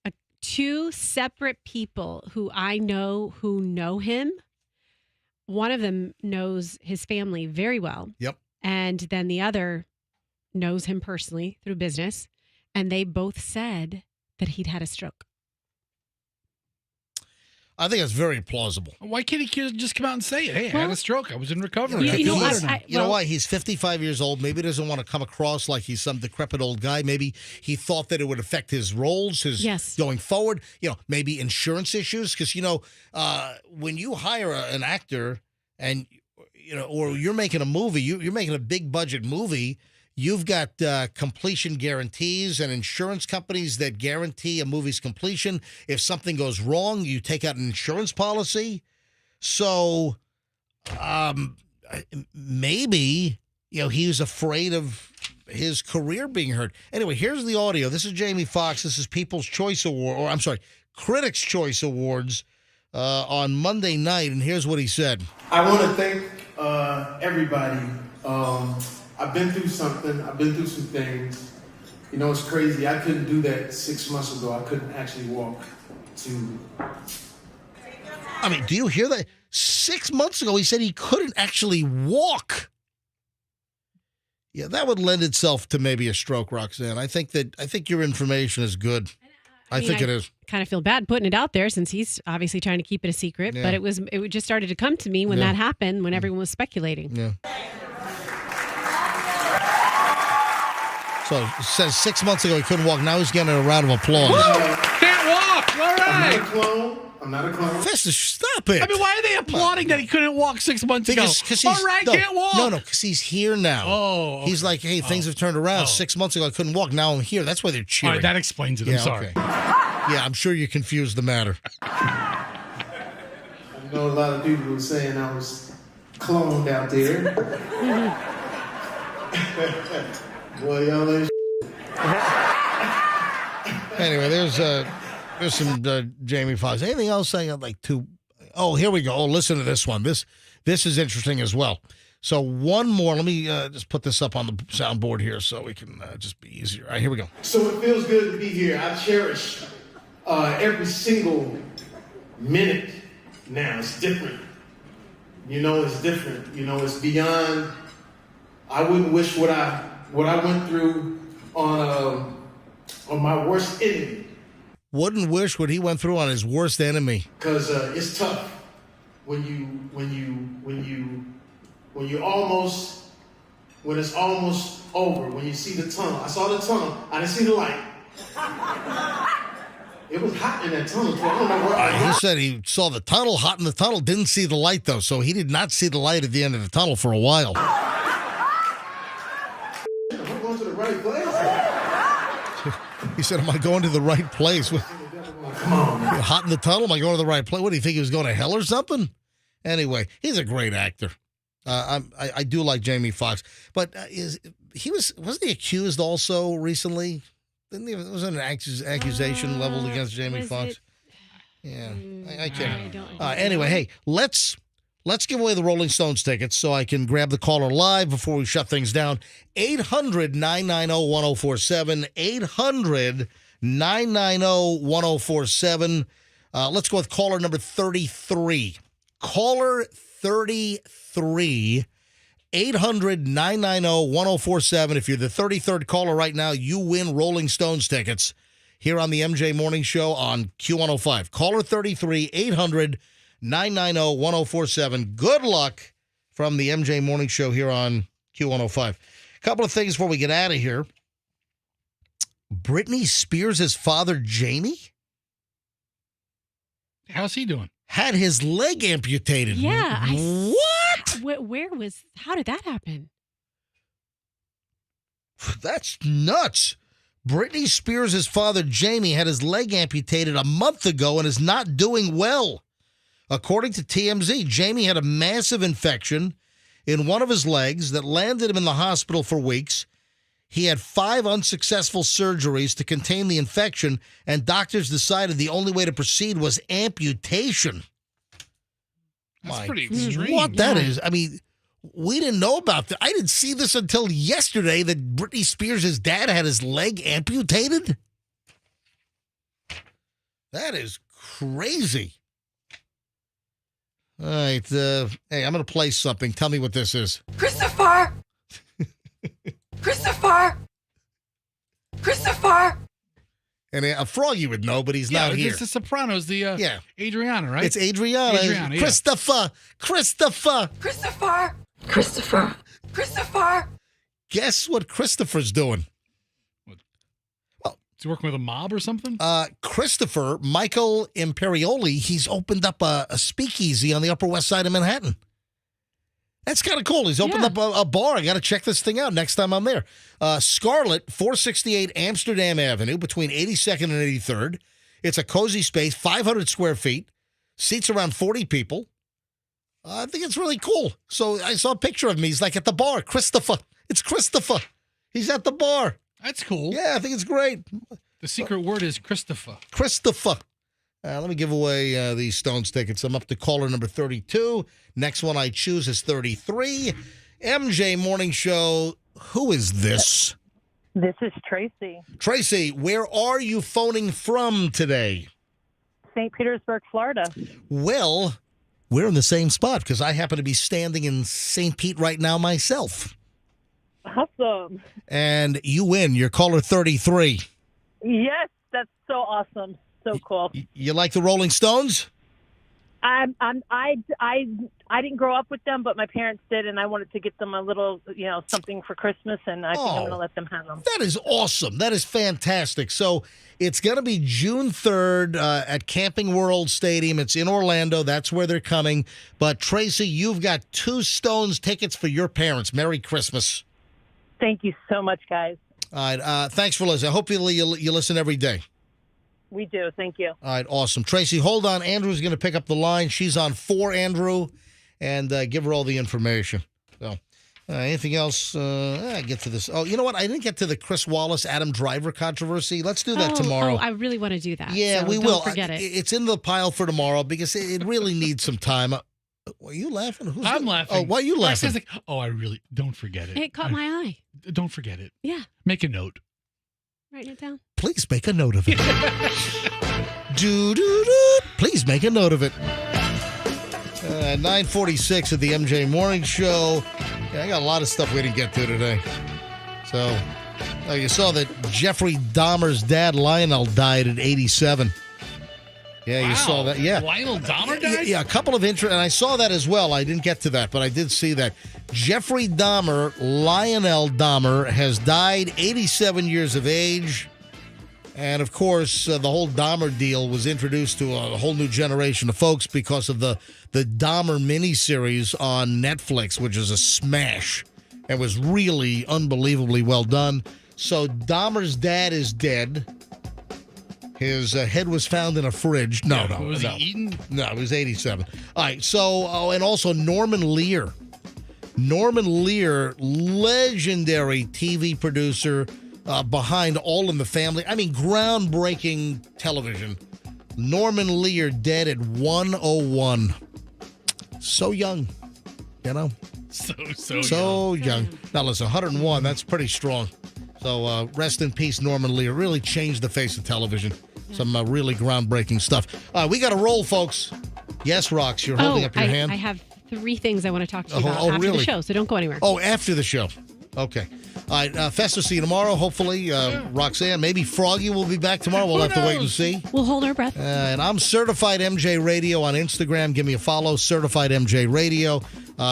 Yep. Two separate people who I know who know him. One of them knows his family very well. Yep. And then the other knows him personally through business. And they both said that he'd had a stroke. I think that's very plausible. Why can't he just come out and say it? Hey, I had a stroke. I was in recovery. You know what? He's 55 years old. Maybe he doesn't want to come across like he's some decrepit old guy. Maybe he thought that it would affect his roles, going forward. Maybe insurance issues. Because, when you hire an actor and, or you're making a movie, you're making a big budget movie, you've got completion guarantees and insurance companies that guarantee a movie's completion. If something goes wrong, you take out an insurance policy. So maybe, he was afraid of his career being hurt. Anyway, here's the audio. This is Jamie Foxx. This is People's Choice Award, Critics' Choice Awards on Monday night. And here's what he said. I want to thank everybody. I've been through something. I've been through some things. It's crazy. I couldn't do that 6 months ago. I couldn't actually walk to... I mean, do you hear that? 6 months ago, he said he couldn't actually walk. Yeah, that would lend itself to maybe a stroke, Roxanne. I think your information is good. I think it is. Kind of feel bad putting it out there since he's obviously trying to keep it a secret. Yeah. But it just started to come to me when that happened, when everyone was speculating. Yeah. So it says 6 months ago he couldn't walk. Now he's getting a round of applause. Can't walk. All right. I'm not a clone. Fester, stop it. I mean, why are they applauding that he couldn't walk 6 months ago? All right, can't walk. No, because he's here now. Oh. Okay. He's like, hey, things have turned around. 6 months ago I couldn't walk. Now I'm here. That's why they're cheering. All right, that explains it. I'm sorry. Okay. Yeah, I'm sure you confused the matter. I know a lot of people were saying I was cloned out there. Boy, y'all ain't Anyway, there's some Jamie Foxx. Anything else saying I'd like to? Oh, here we go. Oh, listen to this one. This is interesting as well. So one more. Let me just put this up on the soundboard here so we can just be easier. All right, here we go. So it feels good to be here. I cherish every single minute now. It's different. It's different. It's beyond. I wouldn't wish what I went through on my worst enemy. Wouldn't wish what he went through on his worst enemy. Because it's tough. when it's almost over, when you see the tunnel. I saw the tunnel. I didn't see the light. It was hot in that tunnel. So I don't know where He said he saw the tunnel, hot in the tunnel, didn't see the light, though. So he did not see the light at the end of the tunnel for a while. Am I going to the right place? He said, am I going to the right place? Come on, man. Hot in the tunnel? Am I going to the right place? What, do you think he was going to hell or something? Anyway, he's a great actor. I do like Jamie Foxx. But wasn't he accused also recently? Was an accusation leveled against Jamie Foxx? Yeah, I can't. Anyway, hey, let's give away the Rolling Stones tickets so I can grab the caller live before we shut things down. 800-990-1047. 800-990-1047. Let's go with caller number 33. Caller 33. 800-990-1047. If you're the 33rd caller right now, you win Rolling Stones tickets here on the MJ Morning Show on Q105. Caller 33, 800-990-1047. Good luck from the MJ Morning Show here on Q105. A couple of things before we get out of here. Britney Spears' father, Jamie? How's he doing? Had his leg amputated. Yeah. What? How did that happen? That's nuts. Britney Spears' father, Jamie, had his leg amputated a month ago and is not doing well. According to TMZ, Jamie had a massive infection in one of his legs that landed him in the hospital for weeks. He had 5 unsuccessful surgeries to contain the infection, and doctors decided the only way to proceed was amputation. That's pretty extreme. What that is. I mean, we didn't know about that. I didn't see this until yesterday that Britney Spears' dad had his leg amputated. That is crazy. All right. Hey, I'm going to play something. Tell me what this is. Christopher! Christopher! Christopher! And Froggy would know, but he's not here. It's the Sopranos, Adriana, right? It's Adriana. Yeah. Christopher! Christopher! Christopher! Guess what Christopher's doing? Is he working with a mob or something? Christopher, Michael Imperioli, he's opened up a speakeasy on the Upper West Side of Manhattan. That's kind of cool. He's opened up a bar. I got to check this thing out next time I'm there. Scarlet, 468 Amsterdam Avenue, between 82nd and 83rd. It's a cozy space, 500 square feet, seats around 40 people. I think it's really cool. So I saw a picture of him. He's like at the bar. Christopher. It's Christopher. He's at the bar. That's cool. Yeah, I think it's great. The secret word is Christopher. Christopher. Let me give away these Stones tickets. I'm up to caller number 32. Next one I choose is 33. MJ Morning Show. Who is this? This is Tracy. Tracy, where are you phoning from today? St. Petersburg, Florida. Well, we're in the same spot because I happen to be standing in St. Pete right now myself. Awesome. And you win. You're caller 33. Yes, that's so awesome. So cool. You like the Rolling Stones? I didn't grow up with them, but my parents did, and I wanted to get them a little, something for Christmas, and I think I'm going to let them have them. That is awesome. That is fantastic. So it's going to be June 3rd at Camping World Stadium. It's in Orlando. That's where they're coming. But Tracy, you've got 2 Stones tickets for your parents. Merry Christmas. Thank you so much, guys. All right. Thanks for listening. Hopefully you listen every day. We do. Thank you. All right. Awesome. Tracy, hold on. Andrew's going to pick up the line. She's on for Andrew, and give her all the information. So anything else? I get to this. Oh, you know what? I didn't get to the Chris Wallace, Adam Driver controversy. Let's do that tomorrow. Oh, I really want to do that. Yeah, so we don't will. Forget it. It's in the pile for tomorrow because it really needs some time. Are you laughing? I'm laughing. Oh, why are you laughing? Like, I really don't forget it. It caught my eye. Don't forget it. Yeah. Make a note. Writing it down. Please make a note of it. Please make a note of it. 9:46 at the MJ Morning Show. Yeah, I got a lot of stuff we didn't get to today. So, you saw that Jeffrey Dahmer's dad, Lionel, died at 87. Yeah, you saw that. Yeah. Lionel Dahmer died? Yeah, a couple of and I saw that as well. I didn't get to that, but I did see that. Jeffrey Dahmer, Lionel Dahmer, has died, 87 years of age. And, of course, the whole Dahmer deal was introduced to a whole new generation of folks because of the Dahmer miniseries on Netflix, which is a smash. It was really unbelievably well done. So Dahmer's dad is dead. His head was found in a fridge. Was he eaten? No, he was 87. All right, so, and also Norman Lear. Norman Lear, legendary TV producer behind All in the Family. I mean, groundbreaking television. Norman Lear dead at 101. So young, you know? So young. Now, listen, 101, that's pretty strong. So rest in peace, Norman Lear. Really changed the face of television. Some really groundbreaking stuff. We got to roll, folks. Yes, Rox, you're holding up your hand. I have 3 things I want to talk to you about after really? the show, so don't go anywhere. Oh, after the show. Okay. All right, Fester, see you tomorrow, hopefully. Roxanne, maybe Froggy will be back tomorrow. We'll have to wait and see. We'll hold our breath. And I'm Certified MJ Radio on Instagram. Give me a follow, Certified MJ Radio.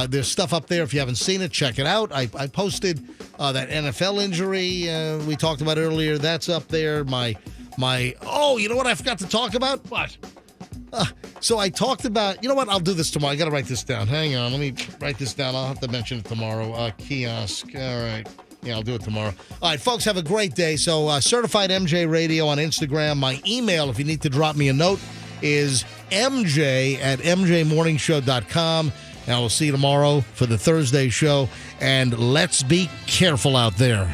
There's stuff up there. If you haven't seen it, check it out. I posted that NFL injury we talked about earlier. That's up there. You know what I forgot to talk about? What? So I talked about, you know what? I'll do this tomorrow. I got to write this down. Hang on. Let me write this down. I'll have to mention it tomorrow. Kiosk. All right. Yeah, I'll do it tomorrow. All right, folks, have a great day. So Certified MJ Radio on Instagram. My email, if you need to drop me a note, is mj@mjmorningshow.com. And we'll see you tomorrow for the Thursday show. And let's be careful out there.